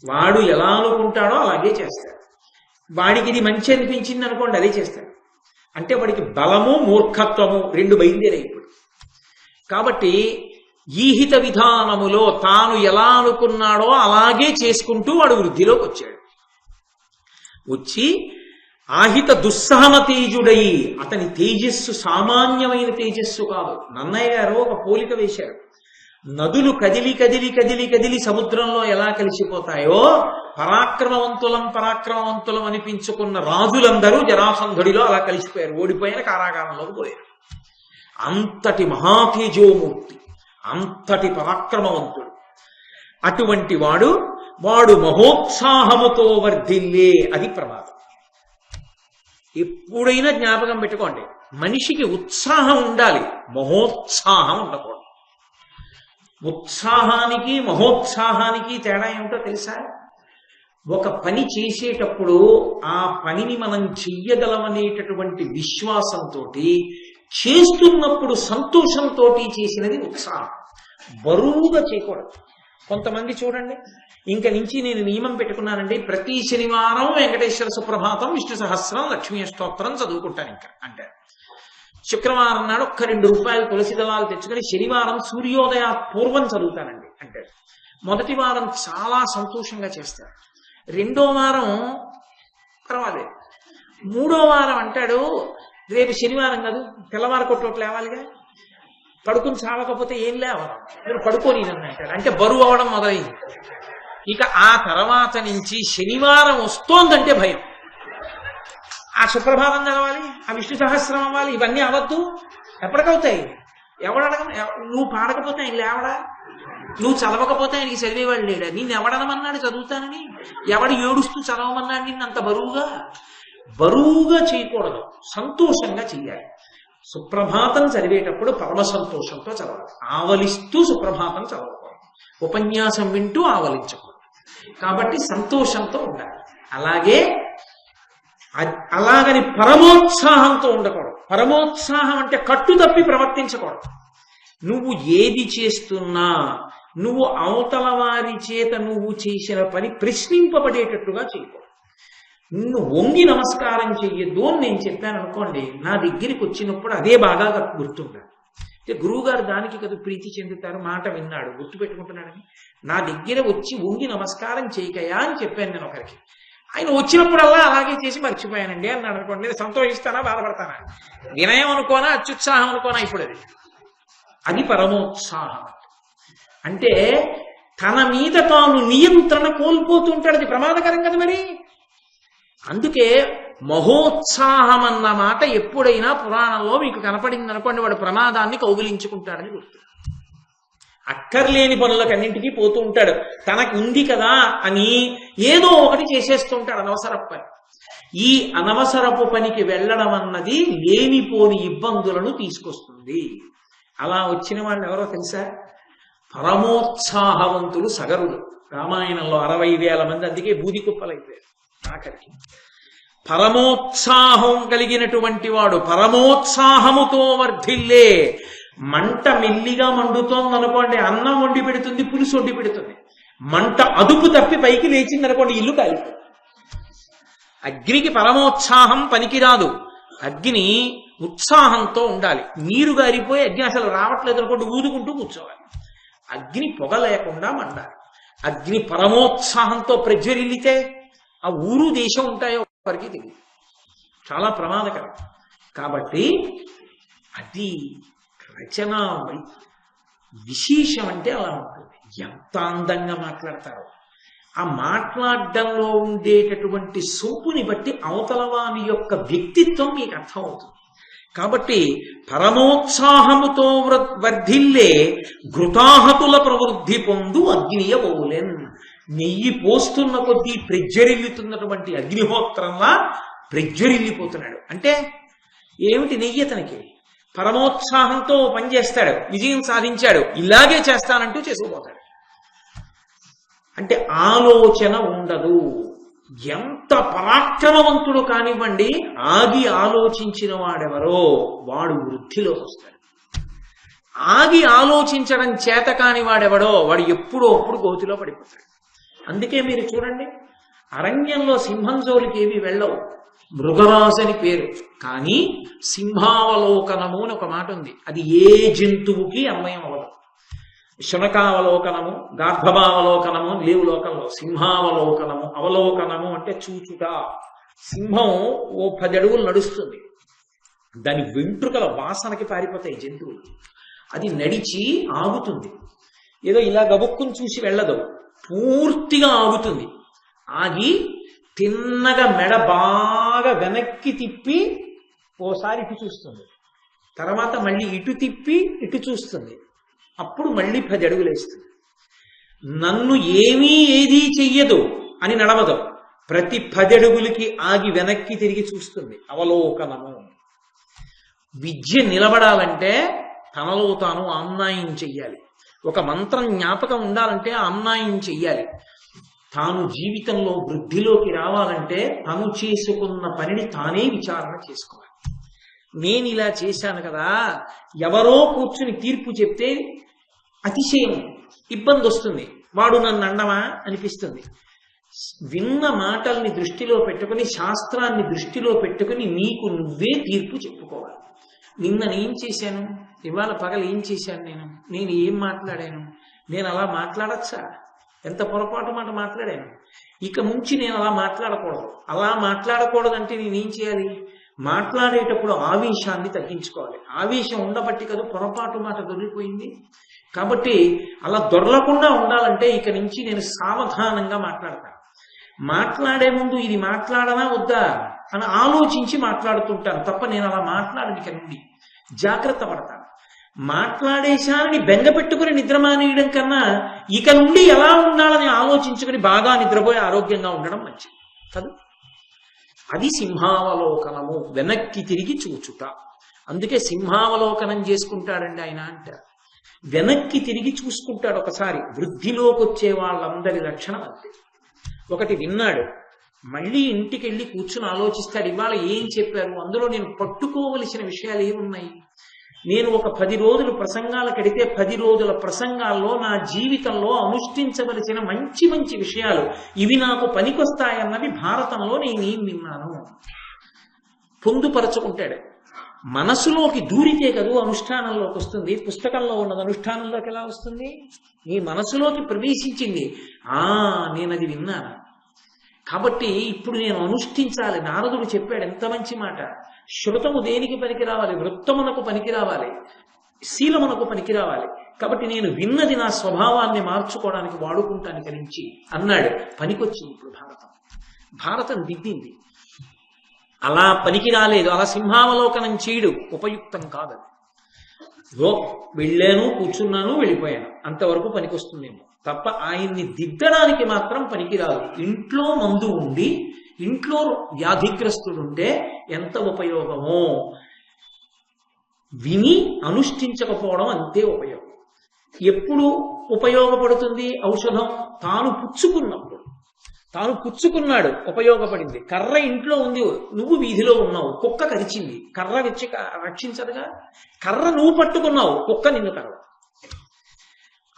వాడు ఎలా అనుకుంటాడో అలాగే చేస్తాడు. వాడికి ఇది మంచి అనిపించింది అనుకోండి, అదే చేస్తాడు. అంటే వాడికి బలము మూర్ఖత్వము రెండు బయలుదేరాయి ఇప్పుడు. కాబట్టి ఈహిత విధానములో తాను ఎలా అనుకున్నాడో అలాగే చేసుకుంటూ వాడు వృద్ధిలోకి వచ్చాడు. వచ్చి ఆహిత దుస్సహన తేజుడై, అతని తేజస్సు సామాన్యమైన తేజస్సు కాదు. నన్నయ్య గారు ఒక పోలిక వేశారు. నదులు కదిలి కదిలి కదిలి కదిలి సముద్రంలో ఎలా కలిసిపోతాయో పరాక్రమవంతులం అనిపించుకున్న రాజులందరూ జరాసంధుడిలో అలా కలిసిపోయారు, ఓడిపోయిన కారాగారంలోకి పోయారు. అంతటి మహాతేజోమూర్తి, అంతటి పరాక్రమవంతుడు. అటువంటి వాడు మహోత్సాహముతో వర్ధిల్లే. అది ప్రమాదం. ఎప్పుడైనా జ్ఞాపకం పెట్టుకోండి, మనిషికి ఉత్సాహం ఉండాలి, మహోత్సాహం ఉండకూడదు. ఉత్సాహానికి మహోత్సాహానికి తేడా ఏమిటో తెలుసా? ఒక పని చేసేటప్పుడు ఆ పనిని మనం చెయ్యగలమనేటటువంటి విశ్వాసంతో చేస్తున్నప్పుడు సంతోషంతో చేసినది ఉత్సాహం. బరువుగా చేయకూడదు. కొంతమంది చూడండి, ఇంక నుంచి నేను నియమం పెట్టుకున్నానండి, ప్రతి శనివారం వెంకటేశ్వర సుప్రభాతం, విష్ణు సహస్రం, లక్ష్మీ స్తోత్రం చదువుకుంటాను ఇంకా అంటే. శుక్రవారం నాడు ఒక్క 2 రూపాయలు తులసి దళాలు తెచ్చుకొని శనివారం సూర్యోదయ పూర్వం చదువుతానండి అంటే. మొదటి వారం చాలా సంతోషంగా చేస్తాడు, 2వ వారం పర్వాలేదు, 3వ వారం అంటాడు రేపు శనివారం కాదు, తెల్లవారు కొట్టోట్లు లేవాలిగా, పడుకుని చావకపోతే ఏం లేవాలి, మీరు పడుకోని అంటాడు. అంటే బరువు అవడం మొదలైంది. ఇక ఆ తర్వాత నుంచి శనివారం వస్తోందంటే భయం. ఆ సుప్రభాతం చదవాలి, ఆ విష్ణు సహస్రం అవ్వాలి, ఇవన్నీ అవద్దు. ఎప్పటికవుతాయి? ఎవడడగ, నువ్వు పాడకపోతే ఆయన లేవడా, నువ్వు చదవకపోతే ఆయనకి చదివేవాడు లేడా, నిన్ను ఎవడనమన్నాడు చదువుతానని, ఎవడు ఏడుస్తూ చదవమన్నాడు నిన్ను అంత బరువుగా చేయకూడదు, సంతోషంగా చెయ్యాలి. సుప్రభాతం చదివేటప్పుడు పరమ సంతోషంతో చదవాలి, ఆవలిస్తూ సుప్రభాతం చదవకూడదు, ఉపన్యాసం వింటూ ఆవలించకూడదు. కాబట్టి సంతోషంతో ఉండాలి. అలాగని పరమోత్సాహంతో ఉండకూడదు. పరమోత్సాహం అంటే కట్టు తప్పి ప్రవర్తించకూడదు. నువ్వు ఏది చేస్తున్నా నువ్వు అవతల వారి చేత నువ్వు చేసిన పని ప్రశ్నింపబడేటట్టుగా చేయకూడదు. నిన్ను వంగి నమస్కారం చెయ్యొద్దు అని నేను చెప్పాను అనుకోండి, నా దగ్గరికి వచ్చినప్పుడు అదే బాగా గుర్తుండాలి. గురువు గారు దానికి కదా ప్రీతి చెందుతారు, మాట విన్నాడు, గుర్తు పెట్టుకుంటున్నాడని. నా దగ్గర వచ్చి వంగి నమస్కారం చేయకయా అని చెప్పాను నేను ఒకరికి. ఆయన వచ్చినప్పుడల్లా అలాగే చేసి మర్చిపోయానండి అన్నాడు అనుకోండి, నేను సంతోషిస్తానా బాధపడతానా, వినయం అనుకోనా అత్యుత్సాహం అనుకోనా? ఇప్పుడు అది పరమోత్సాహం. అంటే తన మీద తాను నియంత్రణ కోల్పోతుంటాడు, అది ప్రమాదకరం కదా మరి. అందుకే మహోత్సాహం అన్న మాట ఎప్పుడైనా పురాణంలో మీకు కనపడింది అనుకోండి, వాడు ప్రమాదాన్ని కౌగిలించుకుంటాడని గుర్తు. అక్కర్లేని పనులకన్నింటికీ పోతూ ఉంటాడు, తనకు ఉంది కదా అని ఏదో ఒకటి చేసేస్తూ ఉంటాడు, అనవసరపు పని. ఈ అనవసరపు పనికి వెళ్ళడం అన్నది లేనిపోని ఇబ్బందులను తీసుకొస్తుంది. అలా వచ్చిన వాళ్ళు ఎవరో తెలుసా? పరమోత్సాహవంతులు సగరులు. రామాయణంలో 60,000 మంది అందుకే బూది కుప్పలైపోయారు ఆఖరికి. పరమోత్సాహం కలిగినటువంటి వాడు పరమోత్సాహముతో వర్ధిల్లే. మంట మెల్లిగా మండుతోంది అనుకోండి, అన్నం వండి పెడుతుంది, పులుసు వండి పెడుతుంది. మంట అదుపు తప్పి పైకి లేచింది అనుకోండి, ఇల్లు కాలిపోతుంది. అగ్నికి పరమోత్సాహం పనికిరాదు, అగ్ని ఉత్సాహంతో ఉండాలి. నీరు గారిపోయి అగ్ని అసలు రావట్లేదు అనుకోండి, ఊదుకుంటూ కూర్చోవాలి. అగ్ని పొగ లేకుండా మండాలి. అగ్ని పరమోత్సాహంతో ప్రజ్వరిల్లితే ఆ ఊరు దేశం ఉంటాయో వారికి తెలియదు, చాలా ప్రమాదకరం. కాబట్టి అది రచన విశేషం అంటే అలా ఉంటుంది. ఎంత అందంగా మాట్లాడతారో, ఆ మాట్లాడడంలో ఉండేటటువంటి సొంపుని బట్టి అవతల వాని యొక్క వ్యక్తిత్వం మీకు అర్థమవుతుంది. కాబట్టి పరమోత్సాహముతో వర్ధిల్లే ఘృతాహతుల ప్రవృద్ధి పొందు అగ్నియబోలెన్. నెయ్యి పోస్తున్న కొద్దీ ప్రజ్వరిల్లుతున్నటువంటి అగ్నిహోత్రంలా ప్రజ్వరిల్లిపోతున్నాడు. అంటే ఏమిటి నెయ్యి అతనికి? పరమోత్సాహంతో పనిచేస్తాడు, విజయం సాధించాడు, ఇలాగే చేస్తానంటూ చేసుకుపోతాడు. అంటే ఆలోచన ఉండదు. ఎంత పరాక్రమవంతుడు కానివ్వండి, ఆగి ఆలోచించిన వాడెవరో వాడు వృద్ధిలోకి వస్తాడు. ఆగి ఆలోచించడం చేత కాని వాడెవడో వాడు ఎప్పుడో అప్పుడు గోతిలో పడిపోతాడు. అందుకే మీరు చూడండి, అరణ్యంలో సింహం జోలికి ఏవి వెళ్ళవు. మృగరాజు అని పేరు, కానీ సింహావలోకనము అని ఒక మాట ఉంది. అది ఏ జంతువుకి అన్వయం అవ్వదు. శునకావలోకనము, గార్ధవావలోకనము లేవు లోకంలో. సింహావలోకనము, అవలోకనము అంటే చూచుట. సింహం ఓ 10 అడుగులు నడుస్తుంది, దాని వెంట్రుకల వాసనకి పారిపోతాయి జంతువులు. అది నడిచి ఆగుతుంది, ఏదో ఇలా గబుక్కుని చూసి వెళ్ళదు, పూర్తిగా ఆగుతుంది. ఆగి తిన్నగా మెడ బాగా వెనక్కి తిప్పి ఓసారి ఇటు చూస్తుంది, తర్వాత మళ్ళీ ఇటు తిప్పి ఇటు చూస్తుంది, అప్పుడు మళ్ళీ 10 అడుగులు వేస్తుంది. నన్ను ఏమీ ఏదీ చెయ్యదు అని నడవదు, ప్రతి 10 అడుగులకి ఆగి వెనక్కి తిరిగి చూస్తుంది. అవలోకనము. విద్య నిలబడాలంటే తనలో తాను ఆమ్నాయం చెయ్యాలి. ఒక మంత్రం జ్ఞాపకం ఉండాలంటే ఆమ్నాయం చెయ్యాలి. తాను జీవితంలో వృద్ధిలోకి రావాలంటే తను చేసుకున్న పనిని తానే విచారణ చేసుకోవాలి. నేను ఇలా చేశాను కదా, ఎవరో కూర్చుని తీర్పు చెప్తే అతిశయం, ఇబ్బంది వస్తుంది, వాడు నన్ను అండమా అనిపిస్తుంది. విన్న మాటల్ని దృష్టిలో పెట్టుకుని, శాస్త్రాన్ని దృష్టిలో పెట్టుకుని నీకు నువ్వే తీర్పు చెప్పుకోవాలి. నిన్న ఏం చేశాను, ఇవాళ పగలు ఏం చేశాను, నేను ఏం మాట్లాడాను, నేను అలా మాట్లాడచ్చా, ఎంత పొరపాటు మాట మాట్లాడాను, ఇక నుంచి నేను అలా మాట్లాడకూడదు. అలా మాట్లాడకూడదంటే నేనేం చేయాలి? మాట్లాడేటప్పుడు ఆవేశాన్ని తగ్గించుకోవాలి. ఆవేశం ఉండబట్టి కదా పొరపాటు మాట దొరికిపోయింది. కాబట్టి అలా దొరలకుండా ఉండాలంటే ఇక నుంచి నేను సావధానంగా మాట్లాడతాను. మాట్లాడే ముందు ఇది మాట్లాడనా వద్దా అని ఆలోచించి మాట్లాడుతుంటాను తప్ప నేను అలా మాట్లాడని ఇక నుండి జాగ్రత్త పడతాను. మాట్లాడేశానని బెంగ పెట్టుకుని నిద్ర మానేయడం కన్నా ఇక నుండి ఎలా ఉండాలని ఆలోచించుకుని బాగా నిద్రపోయి ఆరోగ్యంగా ఉండడం మంచిది కదా. అది సింహావలోకనము, వెనక్కి తిరిగి చూచుట. అందుకే సింహావలోకనం చేసుకుంటాడండి ఆయన అంటారు. వెనక్కి తిరిగి చూసుకుంటాడు ఒకసారి. వృద్ధిలోకి వచ్చే వాళ్ళందరి లక్షణం అంతే. ఒకటి విన్నాడు, మళ్ళీ ఇంటికి వెళ్ళి కూర్చుని ఆలోచిస్తాడు, ఇవాళ ఏం చెప్పారు, అందులో నేను పట్టుకోవలసిన విషయాలు ఏమున్నాయి. నేను ఒక 10 రోజులు ప్రసంగాలు కడితే 10 రోజుల ప్రసంగాల్లో నా జీవితంలో అనుష్ఠించవలసిన మంచి మంచి విషయాలు ఇవి నాకు పనికొస్తాయన్నది భారతంలో నేనేం విన్నాను పొందుపరచుకుంటాడు. మనసులోకి దూరితే కదూ అనుష్ఠానంలోకి వస్తుంది. పుస్తకంలో ఉన్నది అనుష్ఠానంలోకి ఎలా వస్తుంది? నీ మనసులోకి ప్రవేశించింది. నేనది విన్నాను కాబట్టి ఇప్పుడు నేను అనుష్ఠించాలి. నారదుడు చెప్పాడు, ఎంత మంచి మాట. శృతము దేనికి పనికి రావాలి? వృత్తమునకు పనికి రావాలి, శీలమునకు పనికి రావాలి. కాబట్టి నేను విన్నది నా స్వభావాన్ని మార్చుకోవడానికి వాడుకుంటాను కలించి అన్నాడు. పనికొచ్చింది. ఇప్పుడు భారతం దిద్దింది. అలా పనికి రాలేదు, అలా సింహావలోకనం చేయడు ఉపయుక్తం కాదు. వెళ్ళాను, కూర్చున్నాను, వెళ్ళిపోయాను, అంతవరకు పనికొస్తుందేమో తప్ప ఆయన్ని దిద్దడానికి మాత్రం పనికిరాదు. ఇంట్లో మందు ఉండి ఇంట్లో వ్యాధిగ్రస్తుడుంటే ఎంత ఉపయోగమో విని అనుష్ఠించకపోవడం అంతే ఉపయోగం. ఎప్పుడు ఉపయోగపడుతుంది ఔషధం? తాను పుచ్చుకున్నప్పుడు. తాను పుచ్చుకున్నాడు, ఉపయోగపడింది. కర్ర ఇంట్లో ఉంది, నువ్వు వీధిలో ఉన్నావు, కుక్క కరిచింది, కర్ర వచ్చి రక్షించదుగా. కర్ర నువ్వు పట్టుకున్నావు, కుక్క నిన్ను కర్ర.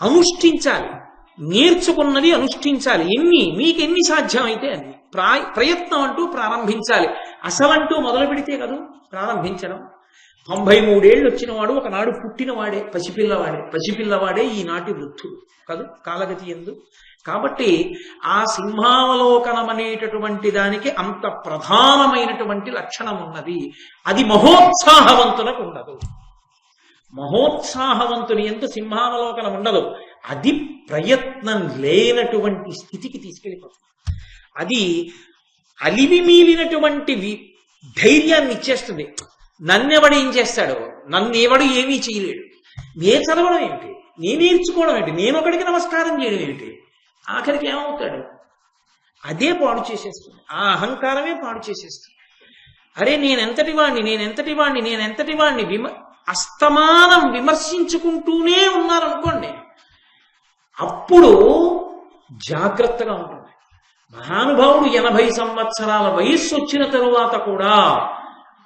అనుష్ఠించాలి, నేర్చుకున్నది అనుష్ఠించాలి. మీకెన్ని సాధ్యమైతే అన్ని. ప్రయత్నం అంటూ ప్రారంభించాలి. అసలంటూ మొదలు పెడితే కదూ ప్రారంభించడం. 93 ఏళ్ళు వచ్చిన వాడు ఒకనాడు పుట్టినవాడే, పసిపిల్లవాడే ఈనాటి వృద్ధుడు కాదు కాలగతి ఎందు. కాబట్టి ఆ సింహావలోకనం అనేటటువంటి దానికి అంత ప్రధానమైనటువంటి లక్షణం ఉన్నది. అది మహోత్సాహవంతులకు ఉండదు. మహోత్సాహవంతుని యందు సింహావలోకనం ఉండదు. అది ప్రయత్నం లేనటువంటి స్థితికి తీసుకెళ్ళిపోతుంది. అది అలివి మీలినటువంటి ధైర్యాన్ని ఇచ్చేస్తుంది. నన్నెవడు ఏం చేస్తాడు, నన్నెవడు ఏమీ చేయలేడు, నే చదవడం ఏమిటి, నే నేర్చుకోవడం ఏంటి, నేను ఒకడికి నమస్కారం చేయడం ఏమిటి, ఆఖరికి ఏమవుతాడు? అదే పాడు చేసేస్తుంది. ఆ అహంకారమే పాడు చేసేస్తుంది. అరే నేనెంతటి వాణ్ణి అస్తమానం విమర్శించుకుంటూనే ఉన్నారనుకోండి, అప్పుడు జాగ్రత్తగా ఉంటుంది. మహానుభావుడు 80 సంవత్సరాల వయస్సు వచ్చిన తరువాత కూడా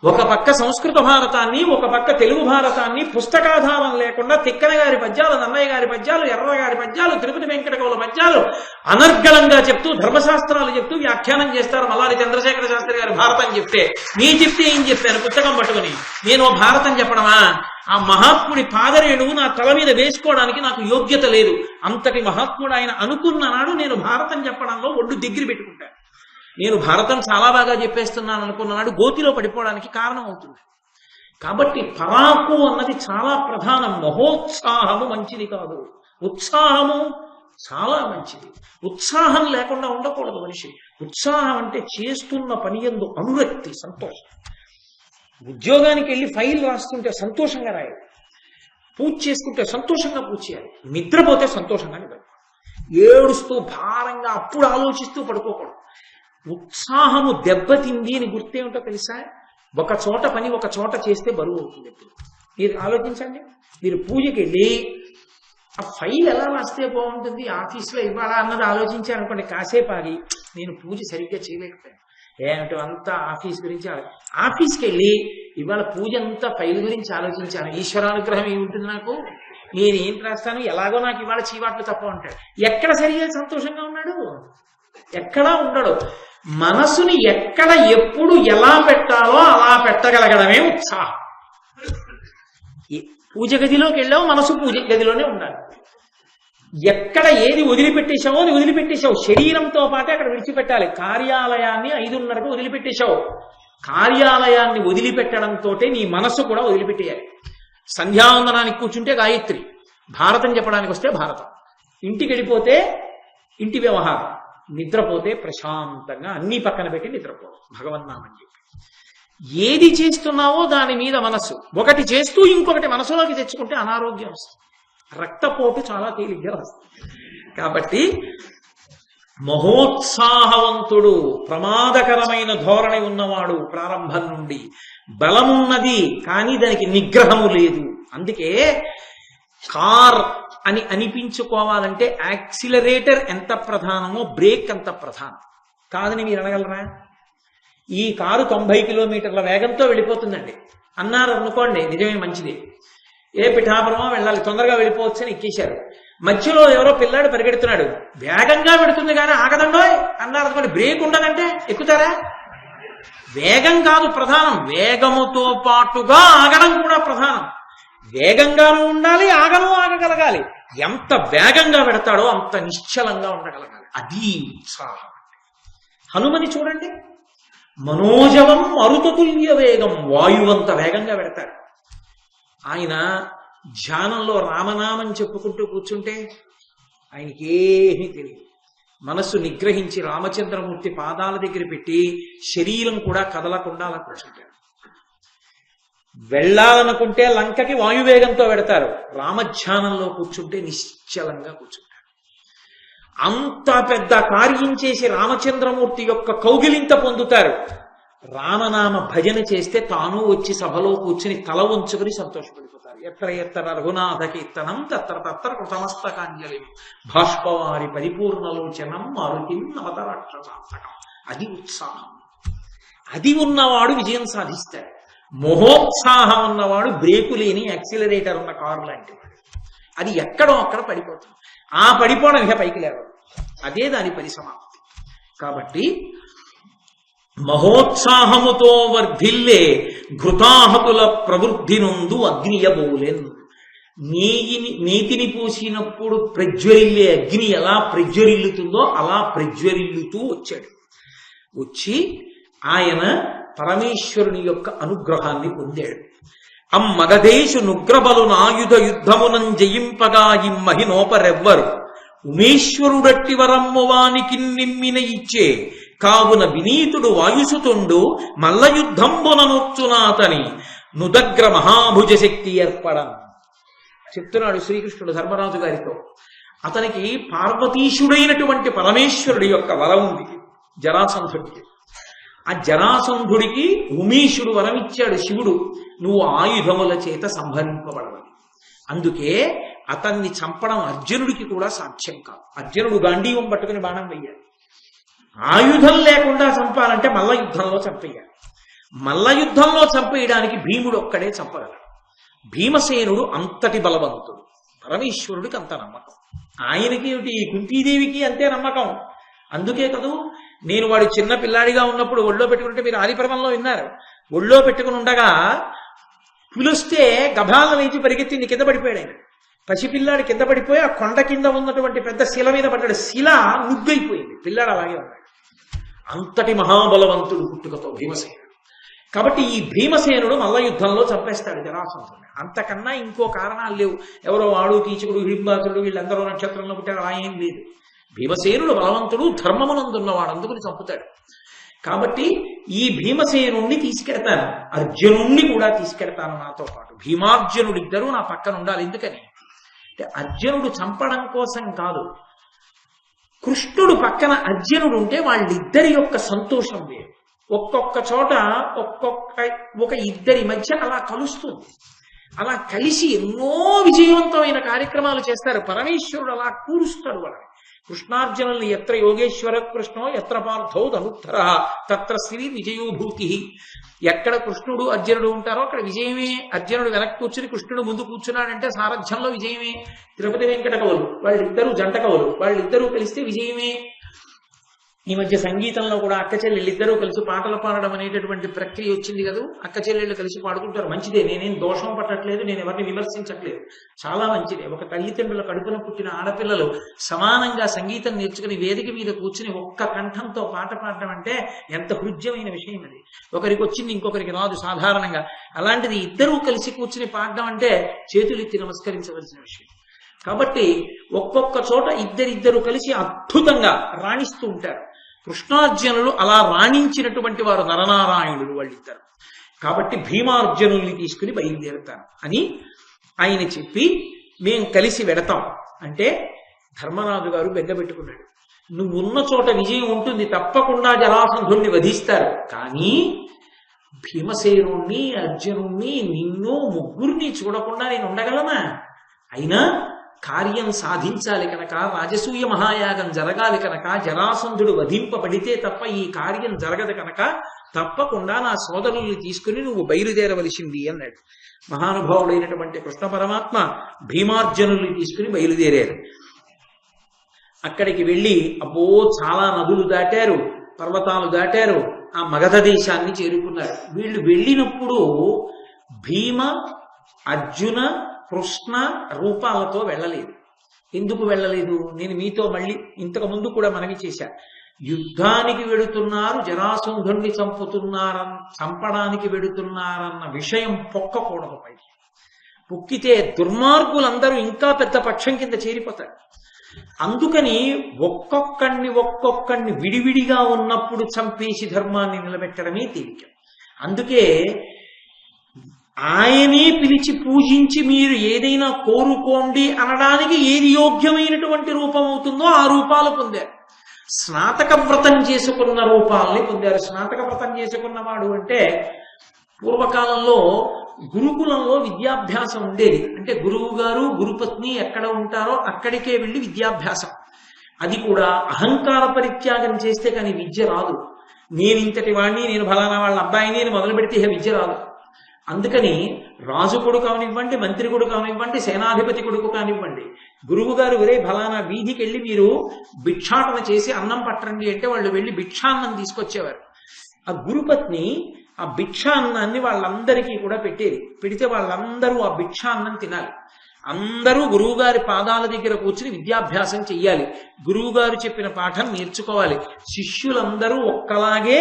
ఒక పక్క సంస్కృత భారతాన్ని, ఒక పక్క తెలుగు భారతాన్ని పుస్తకాధారం లేకుండా తిక్కన గారి పద్యాలు, నన్నయ్య గారి పద్యాలు, ఎర్ర గారి పద్యాలు, తిరుపతి వెంకటకవుల పద్యాలు అనర్గళంగా చెప్తూ ధర్మశాస్త్రాలు చెప్తూ వ్యాఖ్యానం చేస్తారు. మల్లారి చంద్రశేఖర శాస్త్రి గారి భారతం చెప్తే ఏం చెప్పారు పుస్తకం పట్టుకుని, నేను భారతం చెప్పడమా? ఆ మహాత్ముడి పాదరేణువు నా తల మీద వేసుకోవడానికి నాకు యోగ్యత లేదు. అంతటి మహాత్ముడు ఆయన అనుకున్న నాడు నేను భారతం చెప్పడంలో ఒడ్డు దగ్గర పెట్టుకుంటాను. నేను భారతం చాలా బాగా చెప్పేస్తున్నాను అనుకున్నాడు గోతిలో పడిపోవడానికి కారణం అవుతుంది. కాబట్టి పరాకు అన్నది చాలా ప్రధానం. మహోత్సాహము మంచిది కాదు, ఉత్సాహము చాలా మంచిది. ఉత్సాహం లేకుండా ఉండకూడదు మనిషి. ఉత్సాహం అంటే చేస్తున్న పని యందు అనురక్తి, సంతోషం. ఉద్యోగానికి వెళ్ళి ఫైల్ రాస్తుంటే సంతోషంగా రాయాలి, పూజ చేసుకుంటే సంతోషంగా పూజ చేయాలి, నిద్రపోతే సంతోషంగా నిద్రపోవాలి, ఏడుస్తూ భారంగా అప్పుడు ఆలోచిస్తూ పడుకోకూడదు. ఉత్సాహము దెబ్బతింది అని గుర్తేమిటో తెలుసా? ఒక చోట పని ఒక చోట చేస్తే బరువు అవుతుంది. మీరు ఆలోచించండి, మీరు పూజకి వెళ్ళి ఆ ఫైల్ ఎలా రాస్తే బాగుంటుంది, ఆఫీస్లో ఇవ్వాలా అన్నది ఆలోచించారనుకోండి, కాసేపు ఆగి నేను పూజ సరిగ్గా చేయలేకపోయాను, ఏమిటో అంతా ఆఫీస్ గురించి ఆఫీస్కి వెళ్ళి ఇవాళ పూజ అంతా ఫైల్ గురించి ఆలోచించాను, ఈశ్వరానుగ్రహం ఏముంటుంది నాకు, నేను ఏం రాస్తాను, ఎలాగో నాకు ఇవాళ చీవాట్లు తప్ప ఉంటాడు. ఎక్కడ సరిగ్గా సంతోషంగా ఉన్నాడు? ఎక్కడా ఉండడు. మనసుని ఎక్కడ ఎప్పుడు ఎలా పెట్టాలో అలా పెట్టగలగడమే ఉత్సాహం. పూజ గదిలోకి వెళ్ళావు, మనసు పూజ గదిలోనే ఉండాలి. ఎక్కడ ఏది వదిలిపెట్టేశావో అది వదిలిపెట్టేశావు, శరీరంతో పాటే అక్కడ విడిచిపెట్టాలి. కార్యాలయాన్ని 5:30కు వదిలిపెట్టేశావు, కార్యాలయాన్ని వదిలిపెట్టడంతో నీ మనస్సు కూడా వదిలిపెట్టేయాలి. సంధ్యావందనానికి కూర్చుంటే గాయత్రి, భారతం చెప్పడానికి వస్తే భారతం, ఇంటికి వెళ్ళిపోతే ఇంటి వ్యవహారం, నిద్రపోతే ప్రశాంతంగా అన్ని పక్కన పెట్టి నిద్రపోవడం, భగవన్నామని చెప్పి. ఏది చేస్తున్నావో దాని మీద మనసు, ఒకటి చేస్తూ ఇంకొకటి మనసులోకి తెచ్చుకుంటే అనారోగ్యం వస్తుంది, రక్తపోటు చాలా తేలిగ్గా వస్తుంది. కాబట్టి మహోత్సాహవంతుడు, ప్రమాదకరమైన ధోరణి ఉన్నవాడు ప్రారంభం నుండి. బలమున్నది కానీ దానికి నిగ్రహము లేదు. అందుకే కార్ అని అనిపించుకోవాలంటే యాక్సిలరేటర్ ఎంత ప్రధానమో బ్రేక్ అంత ప్రధానం. కాదని మీరు అనగలరా? ఈ కారు 90 కిలోమీటర్ల వేగంతో వెళ్ళిపోతుందండి అన్నారు అనుకోండి, నిజమే, మంచిది. ఏ పిఠాపురమో వెళ్ళాలి, తొందరగా వెళ్ళిపోవచ్చు అని ఎక్కేశారు. మధ్యలో ఎవరో పిల్లాడు పరిగెడుతున్నాడు, వేగంగా పెడుతుంది కానీ ఆగదండో అన్నారు అనుకోండి, బ్రేక్ ఉండదంటే ఎక్కుతారా? వేగం కాదు ప్రధానం, వేగముతో పాటుగా ఆగడం కూడా ప్రధానం. వేగంగానూ ఉండాలి, ఆగగలగాలి. ఎంత వేగంగా పెడతాడో అంత నిశ్చలంగా ఉండగలగాలి. అది ఉత్సాహం. హనుమని చూడండి, మనోజవం మరుతతుల్య వేగం, వాయువంత వేగంగా పెడతాడు. ఆయన ధ్యానంలో రామనామం చెప్పుకుంటూ కూర్చుంటే ఆయనకి ఏమీ తెలియదు. మనస్సు నిగ్రహించి రామచంద్రమూర్తి పాదాల దగ్గర పెట్టి శరీరం కూడా కదలకుండా అలా కూర్చుంటాడు. వెళ్ళాలనుకుంటే లంకకి వాయువేగంతో పెడతారు, రామధ్యానంలో కూర్చుంటే నిశ్చలంగా కూర్చుంటాడు. అంత పెద్ద కార్యం చేసి రామచంద్రమూర్తి యొక్క కౌగిలింత పొందుతారు. రామనామ భజన చేస్తే తాను వచ్చి సభలో కూర్చుని తల ఉంచుకుని సంతోషపడిపోతారు. ఎత్ర ఎత్తర రఘునాథ కీర్తనం తత్ర తత్ర కృతమస్తకాంజలి బాష్పవారి పరిపూర్ణలోచనం మారుతిం నవతరాక్షసాంతకం. అది ఉత్సాహం. అది ఉన్నవాడు విజయం సాధిస్తాడు. మహోత్సాహం ఉన్నవాడు బ్రేకు లేని యాక్సిలరేటర్ ఉన్న కారు లాంటి వాడు. అది ఎక్కడో అక్కడ పడిపోతుంది. ఆ పడిపోవడం ఇక పైకి లేవదు, అదే దాని పరిసమాప్తి. కాబట్టి మహోత్సాహముతో వర్ధిల్లే ఘృతాహతుల ప్రవృద్ధి నందు అగ్నియబోలెన్. నీతిని పూసినప్పుడు ప్రజ్వరిల్లే అగ్ని ఎలా ప్రజ్వరిల్లుతుందో అలా ప్రజ్వరిల్లుతూ వచ్చాడు. వచ్చి ఆయన పరమేశ్వరుని యొక్క అనుగ్రహాన్ని పొందాడు. అమ్మగదేశు నుగ్రబలు నాయుధ యుద్ధమునం జయింపగా ఇమ్మహినోపరెవ్వరు ఉమేశ్వరుడట్టి వరమ్ము వానికి నిమ్మిన ఇచ్చే కావున వినీతుడు వాయుసుతుండు మల్ల యుద్ధంబుననొచ్చునాతని నుదగ్ర మహాభుజ శక్తి ఏర్పడం చెప్తున్నాడు శ్రీకృష్ణుడు ధర్మరాజు గారితో. అతనికి పార్వతీశుడైనటువంటి పరమేశ్వరుడి యొక్క వరం ఉంది జరాసంధుడికి. ఆ జరాసంధుడికి ఉమేశుడు వరం ఇచ్చాడు శివుడు, నువ్వు ఆయుధముల చేత సంహరింపబడవాలి. అందుకే అతన్ని చంపడం అర్జునుడికి కూడా సాధ్యం కాదు. అర్జునుడు గాంధీవం పట్టుకుని బాణం వెయ్యాలి. ఆయుధం లేకుండా చంపాలంటే మల్ల యుద్ధంలో చంపేయాలి. మల్ల యుద్ధంలో చంపేయడానికి భీముడు ఒక్కడే చంపగలడు. భీమసేనుడు అంతటి బలవంతుడు, పరమేశ్వరుడికి అంత నమ్మకం. ఆయనకి ఏమిటి, కుంతీదేవికి అంతే నమ్మకం. అందుకే కదూ నేను వాడు చిన్న పిల్లాడిగా ఉన్నప్పుడు ఒళ్ళో పెట్టుకుంటే మీరు ఆదిపర్వంలో విన్నారు. ఒళ్ళో పెట్టుకుని ఉండగా పిలుస్తే గభాలను లేచి పరిగెత్తి కింద పడిపోయాడు ఆయన. పసిపిల్లాడు కింద పడిపోయి ఆ కొండ కింద ఉన్నటువంటి పెద్ద శిల మీద పడ్డాడు. శిల నుగ్గైపోయింది, పిల్లాడు అలాగే ఉన్నాడు. అంతటి మహాబలవంతుడు పుట్టుకతో భీమసేనుడు. కాబట్టి ఈ భీమసేనుడు మల్ల యుద్ధంలో చంపేస్తాడు జరాసంధుడిని. అంతకన్నా ఇంకో కారణాలు లేవు. ఎవరో వాడు కీచకుడు హిడింబాసుడు వీళ్ళందరూ నక్షత్రంలో పుట్టారు అలా ఏం లేదు. భీమసేనుడు బలవంతుడు, ధర్మమునందున్నవాడు, అందుకుని చంపుతాడు. కాబట్టి ఈ భీమసేనుణ్ణి తీసుకెడతాను, అర్జునుణ్ణి కూడా తీసుకెడతాను నాతో పాటు. భీమార్జునుడిద్దరూ నా పక్కన ఉండాలి. ఎందుకని అంటే అర్జునుడు చంపడం కోసం కాదు, కృష్ణుడు పక్కన అర్జునుడు ఉంటే వాళ్ళిద్దరి యొక్క సంతోషం వేరు. ఒక్కొక్క చోట ఒక ఇద్దరి మధ్య అలా కలుస్తుంది. అలా కలిసి ఎన్నో విజయవంతమైన కార్యక్రమాలు చేస్తారు. పరమేశ్వరుడు అలా కూరుస్తాడు వాళ్ళని. కృష్ణార్జునుల్ని ఎత్ర యోగేశ్వర కృష్ణో ఎత్ర పార్థో ధనుత్తర తత్ర శ్రీ విజయోభూతి. ఎక్కడ కృష్ణుడు అర్జునుడు ఉంటారో అక్కడ విజయమే. అర్జునుడు వెనక్కి కూర్చుని కృష్ణుడు ముందు కూర్చున్నాడంటే సారథ్యంలో విజయమే. తిరుపతి వెంకట కవులు వాళ్ళిద్దరూ జంట కవులు, వాళ్ళిద్దరూ కలిస్తే విజయమే. ఈ మధ్య సంగీతంలో కూడా అక్క చెల్లెళ్ళిద్దరూ కలిసి పాటలు పాడడం అనేటటువంటి ప్రక్రియ వచ్చింది కదా. అక్క చెల్లెళ్ళు కలిసి పాడుకుంటారు, మంచిదే. నేనేం దోషం పట్టట్లేదు, నేను ఎవరిని విమర్శించట్లేదు, చాలా మంచిదే. ఒక తల్లిదండ్రుల కడుపున పుట్టిన ఆడపిల్లలు సమానంగా సంగీతం నేర్చుకుని వేదిక మీద కూర్చుని ఒక్క కంఠంతో పాట పాడడం అంటే ఎంత హృద్యమైన విషయం అది. ఒకరికి వచ్చింది ఇంకొకరికి రాదు సాధారణంగా. అలాంటిది ఇద్దరూ కలిసి కూర్చుని పాడడం అంటే చేతులెత్తి నమస్కరించవలసిన విషయం. కాబట్టి ఒక్కొక్క చోట ఇద్దరిద్దరు కలిసి అద్భుతంగా రాణిస్తూ ఉంటారు. కృష్ణార్జునులు అలా రాణించినటువంటి వారు నరనారాయణులు వాళ్ళిద్దరు. కాబట్టి భీమార్జునుల్ని తీసుకుని బయలుదేరుతాను అని ఆయన చెప్పి మేం కలిసి వెడతాం అంటే ధర్మరాజు గారు బెంగపెట్టుకున్నాడు. నువ్వు ఉన్న చోట విజయం ఉంటుంది, తప్పకుండా జరాసంధుణ్ణి వధిస్తారు. కానీ భీమసేనుణ్ణి, అర్జునుణ్ణి, నిన్ను ముగ్గురిని చూడకుండా నేను ఉండగలనా? అయినా కార్యం సాధించాలి కనుక, రాజసూయ మహాయాగం జరగాలి కనుక, జరాసంధుడు వధింపబడితే తప్ప ఈ కార్యం జరగదు కనుక తప్పకుండా నా సోదరుల్ని తీసుకుని నువ్వు బయలుదేరవలసింది అన్నాడు. మహానుభావుడైనటువంటి కృష్ణ పరమాత్మ భీమార్జునుల్ని తీసుకుని బయలుదేరారు. అక్కడికి వెళ్ళి అబ్బో చాలా నదులు దాటారు, పర్వతాలు దాటారు, ఆ మగధ దేశాన్ని చేరుకున్నారు. వీళ్ళు వెళ్ళినప్పుడు భీమ, అర్జున, కృష్ణ రూపాలతో వెళ్ళలేదు. ఎందుకు వెళ్ళలేదు? నేను మీతో మళ్ళీ ఇంతకు ముందు కూడా మనవి చేశా. యుద్ధానికి వెడుతున్నారు, జరాసంధుణ్ణి చంపడానికి వెడుతున్నారన్న విషయం పొక్కకూడదు. పైకి పొక్కితే దుర్మార్గులందరూ ఇంకా పెద్ద పక్షం కింద చేరిపోతారు. అందుకని ఒక్కొక్కడిని విడివిడిగా ఉన్నప్పుడు చంపేసి ధర్మాన్ని నిలబెట్టడమే తేలిక. అందుకే ఆయనే పిలిచి పూజించి మీరు ఏదైనా కోరుకోండి అనడానికి ఏది యోగ్యమైనటువంటి రూపం అవుతుందో ఆ రూపాలు పొందారు. స్నాతక వ్రతం చేసుకున్న రూపాలని పొందారు. స్నాతక వ్రతం చేసుకున్నవాడు అంటే పూర్వకాలంలో గురుకులంలో విద్యాభ్యాసం ఉండేది. అంటే గురువు గారు గురుపత్ని ఎక్కడ ఉంటారో అక్కడికే వెళ్ళి విద్యాభ్యాసం. అది కూడా అహంకార పరిత్యాగం చేస్తే కానీ విద్య రాదు. నేను ఇంతటి వాడిని, నేను ఫలానా వాళ్ళ అబ్బాయిని నేను మొదలు పెడితే విద్య రాదు. అందుకని రాజు కొడుకు కానివ్వండి, మంత్రి కొడుకు కానివ్వండి, సేనాధిపతి కొడుకు కానివ్వండి, గురువు గారు ఒరే ఫలానా వీధికి వెళ్ళి మీరు భిక్షాటన చేసి అన్నం పట్టండి అంటే వాళ్ళు వెళ్ళి భిక్షాన్నం తీసుకొచ్చేవారు. ఆ గురుపత్ని ఆ భిక్షాన్నాన్ని వాళ్ళందరికీ కూడా పెట్టేది. పెడితే వాళ్ళందరూ ఆ భిక్షాన్నం తినాలి. అందరూ గురువుగారి పాదాల దగ్గర కూర్చుని విద్యాభ్యాసం చెయ్యాలి. గురువుగారు చెప్పిన పాఠం నేర్చుకోవాలి. శిష్యులందరూ ఒక్కలాగే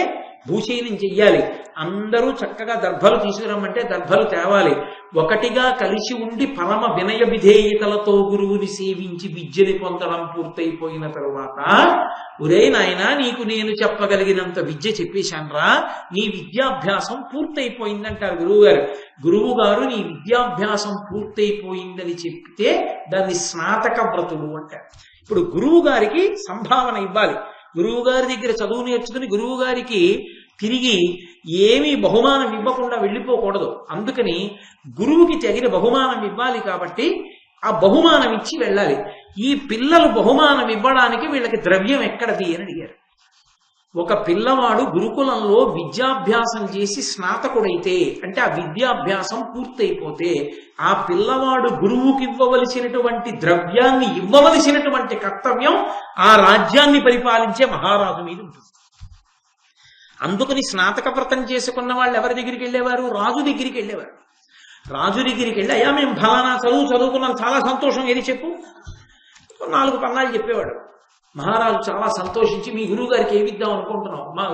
భూశయనం చెయ్యాలి. అందరూ చక్కగా దర్భలు తీసుకురమ్మంటే దర్భలు తేవాలి. ఒకటిగా కలిసి ఉండి పరమ వినయ విధేయతలతో గురువుని సేవించి విద్యని పొందడం పూర్తయిపోయిన తరువాత, ఒరే నాయనా, నీకు నేను చెప్పగలిగినంత విద్య చెప్పేశాన్రా, నీ విద్యాభ్యాసం పూర్తయిపోయిందంటారు గురువుగారు. గురువుగారు నీ విద్యాభ్యాసం పూర్తయిపోయిందని చెప్తే దాన్ని స్నాతక వ్రతుడు అంటారు. ఇప్పుడు గురువు గారికి సంభావన ఇవ్వాలి. గురువు గారి దగ్గర చదువు నేర్చుకుని గురువు గారికి తిరిగి ఏమీ బహుమానం ఇవ్వకుండా వెళ్ళిపోకూడదు. అందుకని గురువుకి తగిన బహుమానం ఇవ్వాలి. కాబట్టి ఆ బహుమానం ఇచ్చి వెళ్ళాలి. ఈ పిల్లలు బహుమానం ఇవ్వడానికి వీళ్ళకి ద్రవ్యం ఎక్కడది అని అడిగారు. ఒక పిల్లవాడు గురుకులంలో విద్యాభ్యాసం చేసి స్నాతకుడైతే, అంటే ఆ విద్యాభ్యాసం పూర్తయిపోతే, ఆ పిల్లవాడు గురువుకి ఇవ్వవలసినటువంటి ద్రవ్యాన్ని ఇవ్వవలసినటువంటి కర్తవ్యం ఆ రాజ్యాన్ని పరిపాలించే మహారాజు మీద ఉంటుంది. అందుకని స్నాతక వ్రతం చేసుకున్న వాళ్ళు ఎవరి దగ్గరికి వెళ్ళేవారు? రాజు దగ్గరికి వెళ్ళేవారు. రాజు దగ్గరికి వెళ్ళి, అయ్యా మేము ఫలానా చదువుకున్నాం, చాలా సంతోషం, ఏది చెప్పు, 4 పన్నాలు చెప్పేవాడు. మహారాజు చాలా సంతోషించి, మీ గురువు గారికి ఏమి ఇద్దాం అనుకుంటున్నావు? మా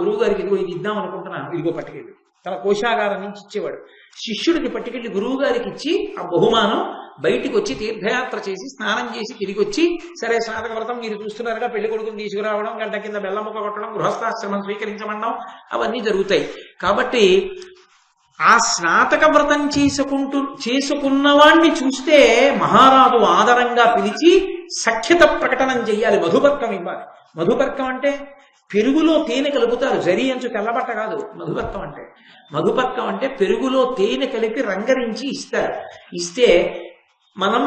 గురువు గారికి ఇదిగో ఇది ఇద్దాం అనుకుంటున్నాను, ఇదిగో పట్టుకెళ్ళి తన కోశాగారం నుంచి ఇచ్చేవాడు. శిష్యుడికి పట్టుకెళ్ళి గురువు గారికి ఇచ్చి ఆ బహుమానం బయటికి వచ్చి తీర్థయాత్ర చేసి స్నానం చేసి తిరిగి వచ్చి, సరే స్నాతక వ్రతం మీరు చూస్తున్నారుగా, పెళ్లి కొడుకుని తీసుకురావడం, గంట కింద బెల్లం ముక్క కొట్టడం, గృహస్థాశ్రమం స్వీకరించమనడం, అవన్నీ జరుగుతాయి. కాబట్టి ఆ స్నాతక వ్రతం చేసుకున్నవాణ్ణి చూస్తే మహారాజు ఆదరంగా పిలిచి సఖ్యత ప్రకటనం చెయ్యాలి, మధుపర్కం ఇవ్వాలి. మధుపర్కం అంటే పెరుగులో తేనె కలుపుతారు, జరి అంచు తెల్లబట్ట కాదు మధుపర్కం అంటే. మధుపర్కం అంటే పెరుగులో తేనె కలిపి రంగరించి ఇస్తారు. ఇస్తే మనం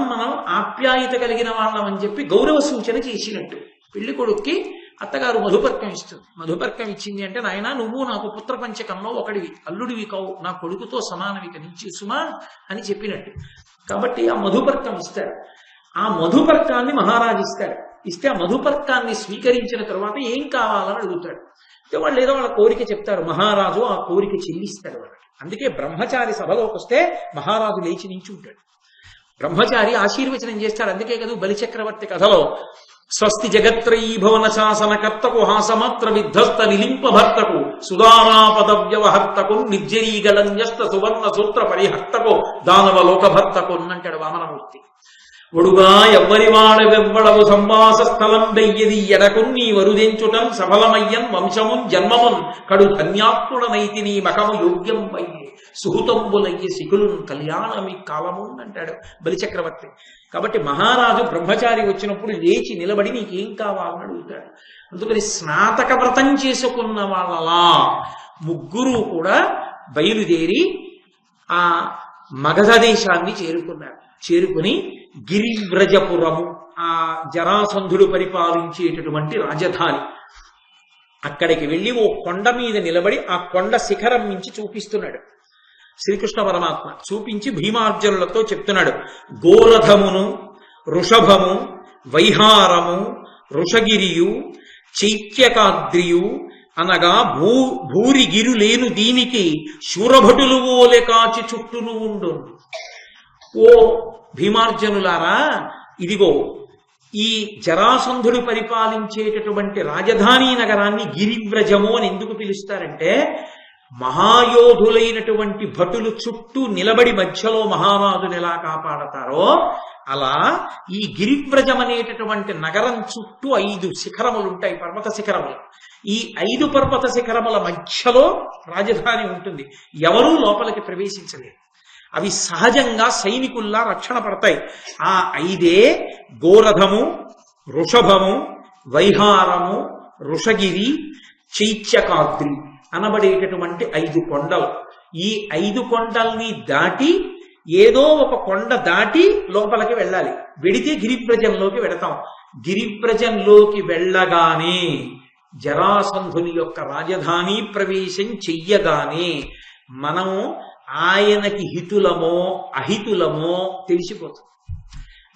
ఆప్యాయత కలిగిన వాళ్ళం అని చెప్పి గౌరవ సూచన చేసినట్టు. పెళ్లి కొడుక్కి అత్తగారు మధుపర్కం ఇస్తుంది. మధుపర్కం ఇచ్చింది అంటే, నాయన నువ్వు నాకు పుత్రపంచకంలో ఒకడివి, అల్లుడివి కావు, నా కొడుకుతో సమానవి నుంచి సుమా అని చెప్పినట్టు. కాబట్టి ఆ మధుపర్కం ఇస్తారు. ఆ మధుపర్కాన్ని మహారాజు ఇస్తారు. ఇస్తే ఆ మధుపర్కాన్ని స్వీకరించిన తర్వాత ఏం కావాలని అడుగుతాడు. అంటే వాళ్ళు ఏదో వాళ్ళ కోరిక చెప్తారు, మహారాజు ఆ కోరిక చెల్లిస్తాడు వాళ్ళకి. అందుకే బ్రహ్మచారి సభలోకి వస్తే మహారాజు లేచి నించుంటాడు. బ్రహ్మచారి ఆశీర్వచనం చేస్తాడు. అందుకే కదా బలిచక్రవర్తి కథలో స్వస్తి జగత్రయీ భవన శాసనకర్తకు హాసమాత్ర విధ్వస్త నిలింప భర్తకు సుదానాపద వ్యవహర్తకు నిర్జరీగళంజస్త సువర్ణ సూత్ర పరిహర్తకు దానవ లోకభర్తకు అంటాడు వామనమూర్తి. ఒడుగా ఎవ్వరి వాడవెవ్వడవు సంవాస స్థలం వెయ్యది ఎడకు నీ వరుదెంచుటం సఫలమయ్యన్ వంశమున్ జన్మమున్ కడు ధన్యాత్ముడనైతి నీ మకము యోగ్యం వయ్యే సుహృతంబులయ్యే శిఖులున్ కళ్యాణమి కాలము అంటాడు బలిచక్రవర్తి. కాబట్టి మహారాజు బ్రహ్మచారి వచ్చినప్పుడు లేచి నిలబడి నీకేం కావాలని అడుగుతాడు. అందుకని స్నాతక వ్రతం చేసుకున్న వాళ్ళలా ముగ్గురు కూడా బయలుదేరి ఆ మగధ దేశాన్ని చేరుకున్నారు. చేరుకుని గిరివ్రజపురము, ఆ జరాసంధుడు పరిపాలించేటటువంటి రాజధాని, అక్కడికి వెళ్ళి ఓ కొండ మీద నిలబడి ఆ కొండ శిఖరం నుంచి చూపిస్తున్నాడు శ్రీకృష్ణ పరమాత్మ. చూపించి భీమార్జునులతో చెప్తున్నాడు, గోరథమును వృషభము వైహారము వృషగిరియు చైత్యకాద్రియు అనగా భూరిగిరు లేను దీనికి శూరభటులు ఓలె కాచి చుట్టూను ఉండు. ఓ భీమార్జనులారా, ఇదిగో ఈ జరాసంధుడు పరిపాలించేటటువంటి రాజధాని నగరాన్ని గిరివ్రజము అని ఎందుకు పిలుస్తారంటే, మహాయోధులైనటువంటి భటులు చుట్టూ నిలబడి మధ్యలో మహారాజుని ఎలా కాపాడతారో అలా ఈ గిరివ్రజం అనేటటువంటి నగరం చుట్టూ 5 శిఖరములు ఉంటాయి, పర్వత శిఖరములు. ఈ 5 పర్వత శిఖరముల మధ్యలో రాజధాని ఉంటుంది. ఎవరూ లోపలికి ప్రవేశించలేరు. అవి సహజంగా సైనికుల్లా రక్షణ పడతాయి. ఆ 5 గోరథము వృషభము వైహారము వృషగిరి చైత్యకాద్రి అనబడేటటువంటి 5 కొండలు. ఈ 5 కొండల్ని దాటి ఏదో ఒక కొండ దాటి లోపలికి వెళ్ళాలి. వెడితే గిరివ్రజంలోకి వెడతాం. గిరివ్రజంలోకి వెళ్ళగానే జరాసంధుని యొక్క రాజధాని ప్రవేశం చెయ్యగానే మనం ఆయనకి హితులమో అహితులమో తెలిసిపోతుంది.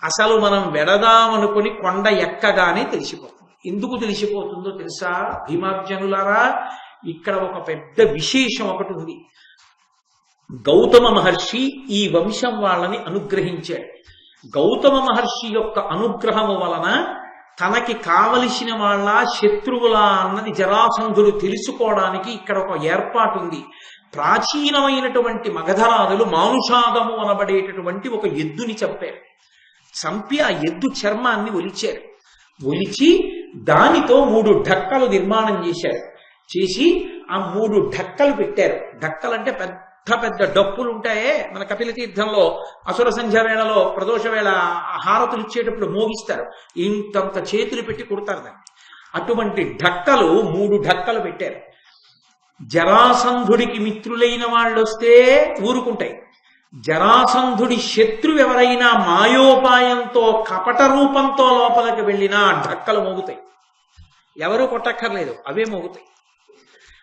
అసలు మనం వెడదామనుకుని కొండ ఎక్కగానే తెలిసిపోతుంది. ఎందుకు తెలిసిపోతుందో తెలుసా భీమార్జనులారా? ఇక్కడ ఒక పెద్ద విశేషం ఒకటి ఉంది. గౌతమ మహర్షి ఈ వంశం వాళ్ళని అనుగ్రహించాడు. గౌతమ మహర్షి యొక్క అనుగ్రహము వలన తనకి కావలసిన వాళ్ళ శత్రువులా అన్నది జరాసంధుడు తెలుసుకోవడానికి ఇక్కడ ఒక ఏర్పాటు ఉంది. ప్రాచీనమైనటువంటి మగధరాదులు మానుషాదము అనబడేటటువంటి ఒక ఎద్దుని చంపారు. చంపి ఆ ఎద్దు చర్మాన్ని ఒలిచారు. ఒలిచి దానితో 3 ఢక్కలు నిర్మాణం చేశారు. చేసి ఆ 3 ఢక్కలు పెట్టారు. ఢక్కలంటే పెద్ద పెద్ద డప్పులు ఉంటాయే, మన కపిల తీర్థంలో అసుర సంధ్య వేళలో ప్రదోష వేళ హారతులు ఇచ్చేటప్పుడు మోగిస్తారు, ఇంతంత చేతులు పెట్టి కుడతారు దాన్ని. అటువంటి ఢక్కలు 3 ఢక్కలు పెట్టారు. జరాసంధుడికి మిత్రులైన వాళ్ళు వస్తే ఊరుకుంటాయి. జరాసంధుడి శత్రువు ఎవరైనా మాయోపాయంతో కపట రూపంతో లోపలికి వెళ్ళినా ఢక్కలు మోగుతాయి. ఎవరూ కొట్టక్కర్లేదు, అవే మోగుతాయి.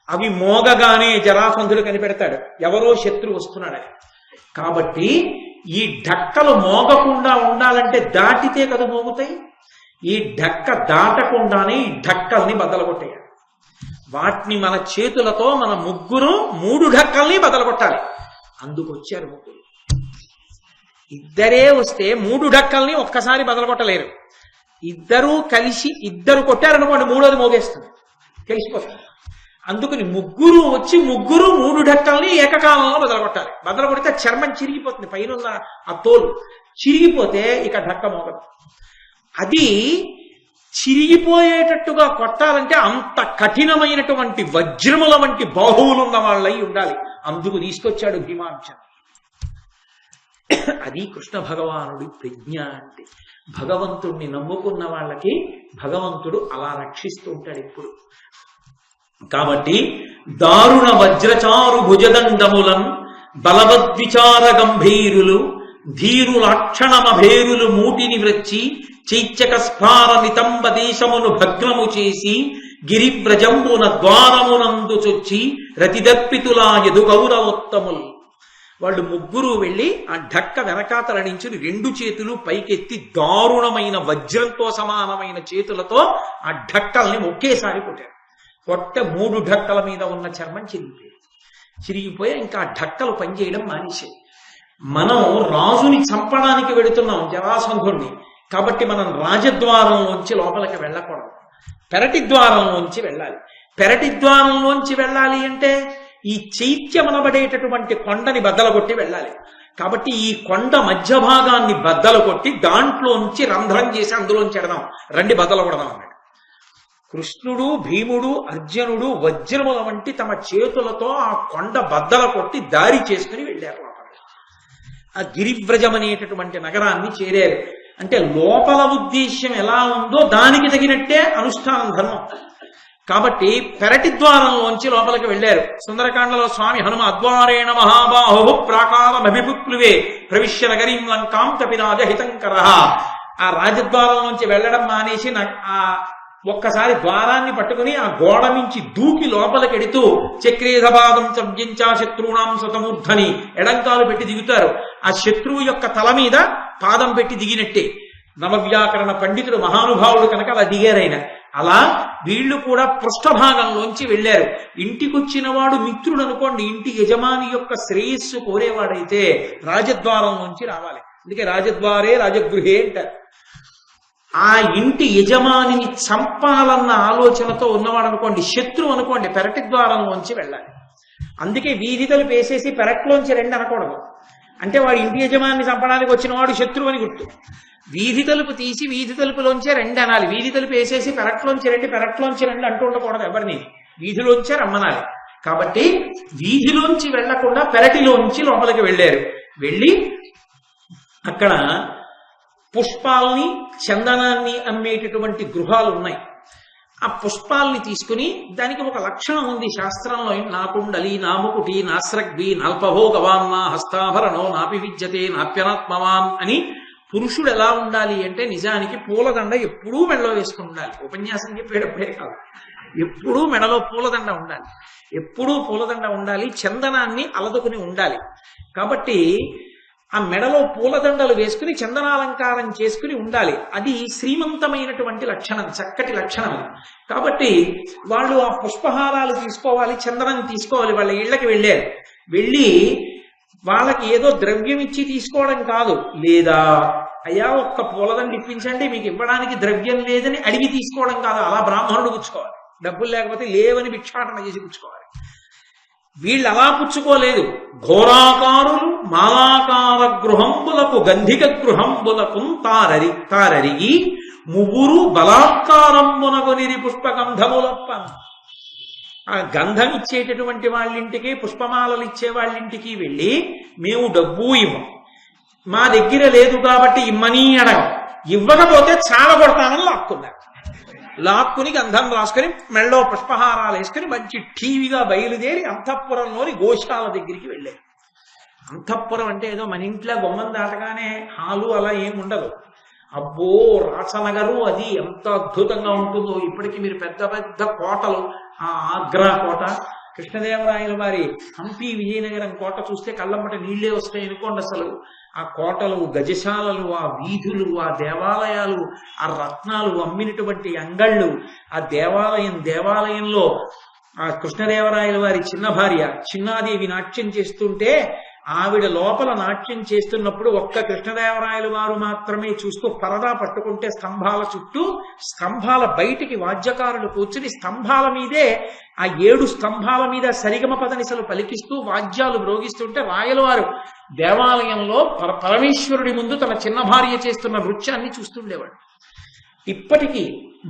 అవి మోగగానే జరాసంధుడు కనిపెడతాడు ఎవరో శత్రువు వస్తున్నాడని. కాబట్టి ఈ ఢక్కలు మోగకుండా ఉండాలంటే దాటితే కదా మోగుతాయి. ఈ ఢక్క దాటకుండానే ఈ ఢక్కల్ని బద్దలగొట్టేయాలి. వాటిని మన చేతులతో మన ముగ్గురు 3 ఢక్కల్ని బద్దలగొట్టాలి. అందుకు వచ్చారు ముగ్గురు. ఇద్దరే వస్తే 3 ఢక్కల్ని ఒక్కసారి బదలగొట్టలేరు. ఇద్దరూ కలిసి ఇద్దరు కొట్టారనుకోండి, 3వది మోగేస్తుంది, తెలిసిపోతుంది. అందుకని ముగ్గురు వచ్చి 3 ఢక్కల్ని ఏకకాలంలో బదలగొట్టాలి. బదలగొడితే చర్మం చిరిగిపోతుంది, పైన ఉన్న ఆ తోలు చిరిగిపోతే ఇక ఢక్క మోగదు. అది చిరిగిపోయేటట్టుగా కొట్టాలంటే అంత కఠినమైనటువంటి వజ్రముల వంటి బాహువులున్న వాళ్ళై ఉండాలి. అందుకు తీసుకొచ్చాడు భీమార్జున. అది కృష్ణ భగవానుడి ప్రజ్ఞ అంటే. భగవంతుణ్ణి నమ్ముకున్న వాళ్ళకి భగవంతుడు అలా రక్షిస్తూ ఉంటాడు ఎప్పుడు. కాబట్టి దారుణ వజ్రచారు భుజదండములం బలవద్విచార గంభీరులు ధీరులాక్షణమభేరులు మూటిని వ్రచ్చి చైత్యక స్ఫార నితంబ దేశమును భగ్నము చేసి గిరివ్రజంబున ద్వారమునందు చొచ్చి రతిదర్పితులా యదు గౌరవోత్తములు. వాళ్ళు ముగ్గురు వెళ్ళి ఆ ఢక్క వెనకాతల నుంచి 2 చేతులు పైకెత్తి దారుణమైన వజ్రంతో సమానమైన చేతులతో ఆ ఢక్కల్ని ఒకేసారి కొట్టారు. కొట్ట 3 ఢక్కల మీద ఉన్న చర్మం చిరిగిపోయి ఇంకా ఆ ఢక్కలు పనిచేయడం మానేశాయి. మనం రాజుని చంపడానికి వెడుతున్నాం జరాసంధుణ్ణి, కాబట్టి మనం రాజద్వారంలోంచి లోపలికి వెళ్ళకూడదు, పెరటి ద్వారంలోంచి వెళ్ళాలి. పెరటి ద్వారంలోంచి వెళ్ళాలి అంటే ఈ చైత్యమనబడేటటువంటి కొండని బద్దలగొట్టి వెళ్ళాలి. కాబట్టి ఈ కొండ మధ్య భాగాన్ని బద్దలు కొట్టి దాంట్లోంచి రంధ్రం చేసి అందులోంచి ఎడదాం, రండి బద్దలు కొడదాం అన్నాడు. కృష్ణుడు, భీముడు, అర్జునుడు వజ్రముల వంటి తమ చేతులతో ఆ కొండ బద్దల కొట్టి దారి చేసుకుని వెళ్ళారు లోపల. ఆ గిరివ్రజం అనేటటువంటి నగరాన్ని చేరారు. అంటే లోపల ఉద్దేశ్యం ఎలా ఉందో దానికి తగినట్టే అనుష్ఠానం ధర్మం. కాబట్టి పెరటి ద్వారంలోంచి లోపలికి వెళ్ళారు. సుందరకాండలో స్వామి హనుమ అద్వారేణ మహాబాహు ప్రాకారమభిపుక్లువే ప్రవిశ్య నగరీం లంకాం కపిరాజ హితంకర. ఆ రాజద్వారంలోంచి వెళ్ళడం మానేసి ఆ ఒక్కసారి ద్వారాన్ని పట్టుకుని ఆ గోడ నుంచి దూకి లోపలికి ఎడుతూ చక్రేధపాదం చవ్యంచా శత్రువునాం సతమూర్ధని ఎడంకాలు పెట్టి దిగుతారు. ఆ శత్రువు యొక్క తల మీద పాదం పెట్టి దిగినట్టే. నవవ్యాకరణ పండితుడు మహానుభావుడు కనుక అలా దిగారైన. అలా వీళ్ళు కూడా పృష్ఠభాగంలోంచి వెళ్ళారు. ఇంటికొచ్చిన వాడు మిత్రుడు అనుకోండి, ఇంటి యజమాని యొక్క శ్రేయస్సు కోరేవాడైతే రాజద్వారంలోంచి రావాలి. అందుకే రాజద్వారే రాజగృహే అంటారు. ఆ ఇంటి యజమానిని చంపాలన్న ఆలోచనతో ఉన్నవాడు అనుకోండి, శత్రువు అనుకోండి, పెరటి ద్వారంలోంచి వెళ్ళాలి. అందుకే వీధి తలుపు వేసేసి పెరట్లోంచి రండి అనకూడదు. అంటే వాడు ఇంటి యజమాని చంపడానికి వచ్చిన వాడు శత్రువు అని గుర్తు. వీధి తలుపు తీసి వీధి తలుపులోంచే రండి అనాలి. వీధి తలుపు వేసేసి పెరట్లోంచి రండి అంటూ ఉండకూడదు ఎవరిని, వీధిలోంచే రమ్మనాలి. కాబట్టి వీధిలోంచి వెళ్లకుండా పెరటిలోంచి లోపలికి వెళ్ళారు. వెళ్ళి అక్కడ పుష్పాల్ని చందనాన్ని అమ్మేటటువంటి గృహాలు ఉన్నాయి. ఆ పుష్పాల్ని తీసుకుని దానికి ఒక లక్షణం ఉంది శాస్త్రంలో. నాకుండలి నాముకుటి నాస్రగ్వి నల్పభోగవాన్ నా హస్తాభరణో నాపి విద్యతే నాప్యనాత్మవాన్ అని. పురుషుడు ఎలా ఉండాలి అంటే నిజానికి పూలదండ ఎప్పుడూ మెడలో వేసుకుని ఉండాలి. ఉపన్యాసం చెప్పేటప్పుడే కాదు, ఎప్పుడూ మెడలో పూలదండ ఉండాలి, ఎప్పుడూ పూలదండ ఉండాలి. చందనాన్ని అలదుకుని ఉండాలి. కాబట్టి ఆ మెడలో పూలదండలు వేసుకుని చందనాలంకారం చేసుకుని ఉండాలి. అది శ్రీమంతమైనటువంటి లక్షణం, చక్కటి లక్షణం. కాబట్టి వాళ్ళు ఆ పుష్పహారాలు తీసుకోవాలి, చందనం తీసుకోవాలి. వాళ్ళ ఇళ్లకి వెళ్ళారు. వెళ్ళి వాళ్ళకి ఏదో ద్రవ్యం ఇచ్చి తీసుకోవడం కాదు, లేదా అయ్యా ఒక్క పూలదండ ఇప్పించండి, మీకు ఇవ్వడానికి ద్రవ్యం లేదని అడిగి తీసుకోవడం కాదు, అలా బ్రాహ్మణుడు పుచ్చుకోవాలి. డబ్బులు లేకపోతే లేవని భిక్షాటన చేసి పుచ్చుకోవాలి. వీళ్ళు అలా పుచ్చుకోలేదు. ఘోరాకారులు మాలాకార గృహంబులకు గంధిక గృహంబులకు తారరిగి ముగ్గురు బలాత్కారంబునగొనిరి పుష్పగంధములప్ప. ఆ గంధం ఇచ్చేటటువంటి వాళ్ళింటికి, పుష్పమాలలు ఇచ్చే వాళ్ళింటికి వెళ్ళి మేము డబ్బు ఇవ్వం, మా దగ్గర లేదు కాబట్టి ఇమ్మని అడగం, ఇవ్వకపోతే చావగొడతామని లాక్కుని గంధం రాసుకొని మెళ్ళో పుష్పహారాలు వేసుకుని మంచి టీవీగా బయలుదేరి అంతఃపురంలోని గోశాల దగ్గరికి వెళ్ళారు. అంతఃపురం అంటే ఏదో మన ఇంట్లో బొమ్మను దాటగానే హాలు అలా ఏముండదు. అబ్బో రాచనగరు అది ఎంత అద్భుతంగా ఉంటుందో. ఇప్పటికీ మీరు పెద్ద పెద్ద కోటలు, ఆ ఆగ్రా కోట, కృష్ణదేవరాయల వారి హంపి విజయనగరం కోట చూస్తే కళ్ళమ్మట నీళ్లే వస్తాయి అనుకోండి. అసలు ఆ కోటలు, గజశాలలు, ఆ వీధులు, ఆ దేవాలయాలు, ఆ రత్నాలు అమ్మినటువంటి అంగళ్ళు, ఆ దేవాలయంలో ఆ కృష్ణదేవరాయల వారి చిన్న భార్య చిన్నాదేవి నాట్యం చేస్తుంటే ఆవిడ లోపల నాట్యం చేస్తున్నప్పుడు ఒక్క కృష్ణదేవరాయల వారు మాత్రమే చూస్తూ పరదా పట్టుకుంటే స్తంభాల చుట్టూ, స్తంభాల బయటికి వాద్యకారులు కూర్చుని స్తంభాల మీదే ఆ 7 స్తంభాల మీద సరిగమ పదనిసలు పలికిస్తూ వాద్యాలు మ్రోగిస్తుంటే రాయల వారు దేవాలయంలో పరమేశ్వరుడి ముందు తన చిన్న భార్య చేస్తున్న నృత్యాన్ని చూస్తుండేవాడు. ఇప్పటికీ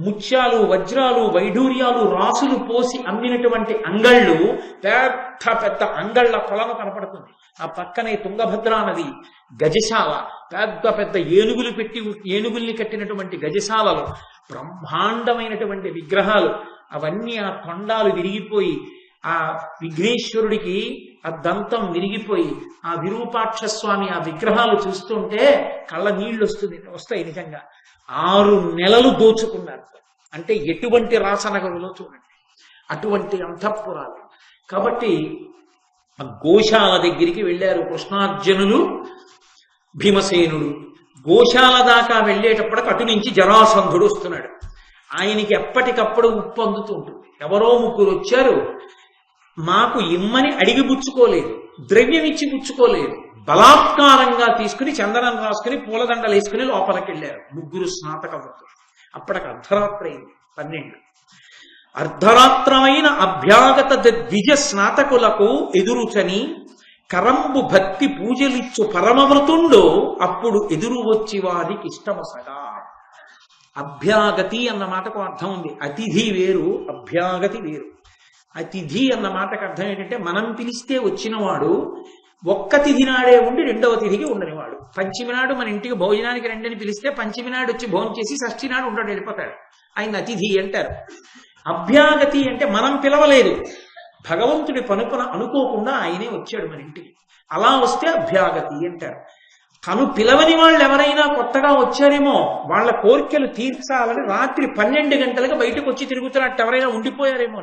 ముత్యాలు, వజ్రాలు, వైఢూర్యాలు, రాసులు పోసి అమ్మినటువంటి అంగళ్ళు, పెద్ద పెద్ద అంగళ్ళ కొలను కనపడుతుంది. ఆ పక్కనే తుంగభద్రా నది, గజశాల, పెద్ద పెద్ద ఏనుగుల్ని కట్టినటువంటి గజశాలలు, బ్రహ్మాండమైనటువంటి విగ్రహాలు, అవన్నీ ఆ తొండాలు విరిగిపోయి, ఆ విఘ్నేశ్వరుడికి ఆ దంతం విరిగిపోయి, ఆ విరూపాక్ష స్వామి ఆ విగ్రహాలు చూస్తుంటే కళ్ళ నీళ్లు వస్తాయి నిజంగా. 6 నెలలు దోచుకున్నారు. అంటే ఎటువంటి రాసనగరులో చూడండి, అటువంటి అంతఃపురాలు. కాబట్టి ఆ గోశాల దగ్గరికి వెళ్ళారు కృష్ణార్జునులు, భీమసేనుడు. గోశాల దాకా వెళ్ళేటప్పటికి అటు నుంచి జరాసంధుడు వస్తున్నాడు. ఆయనకి ఎప్పటికప్పుడు ఉప్పు అందుతూ ఉంటుంది. ఎవరో 3 వచ్చారు, మాకు ఇమ్మని అడిగి పుచ్చుకోలేదు, ద్రవ్యం ఇచ్చి పుచ్చుకోలేదు, బలాత్కారంగా తీసుకుని చందనం రాసుకుని పూలదండలు వేసుకుని లోపలికి వెళ్ళారు 3 స్నాతక వృత్తులు. అప్పటికి అర్ధరాత్రి అయింది, 12. అర్ధరాత్రమైన అభ్యాగత ద్విజ స్నాతకులకు ఎదురుచని కరంబు భక్తి పూజలిచ్చు పరమవ్రతుండో అప్పుడు ఎదురు వచ్చి వారికి ఇష్టమసగా. అభ్యాగతి అన్న మాటకు అర్థం ఉంది. అతిథి వేరు, అభ్యాగతి వేరు. అతిథి అన్న మాటకు అర్థం ఏంటంటే మనం పిలిస్తే వచ్చినవాడు ఒక్క తిథి నాడే ఉండి 2వ తిథికి ఉండనివాడు. పంచమి నాడు మన ఇంటికి భోజనానికి రండి అని పిలిస్తే పంచమి నాడు వచ్చి భోజనం చేసి షష్ఠి నాడు ఉండడు, వెళ్ళిపోతాడు. ఆయన అతిథి అంటారు. అభ్యాగతి అంటే మనం పిలవలేదు, భగవంతుడి పనుపన అనుకోకుండా ఆయనే వచ్చాడు మన ఇంటికి, అలా వస్తే అభ్యాగతి అంటారు. తను పిలవని వాళ్ళు ఎవరైనా కొత్తగా వచ్చారేమో వాళ్ళ కోరికలు తీర్చాలని రాత్రి 12 గంటలకు బయటకు వచ్చి తిరుగుతున్నట్టు ఎవరైనా ఉండిపోయారేమో,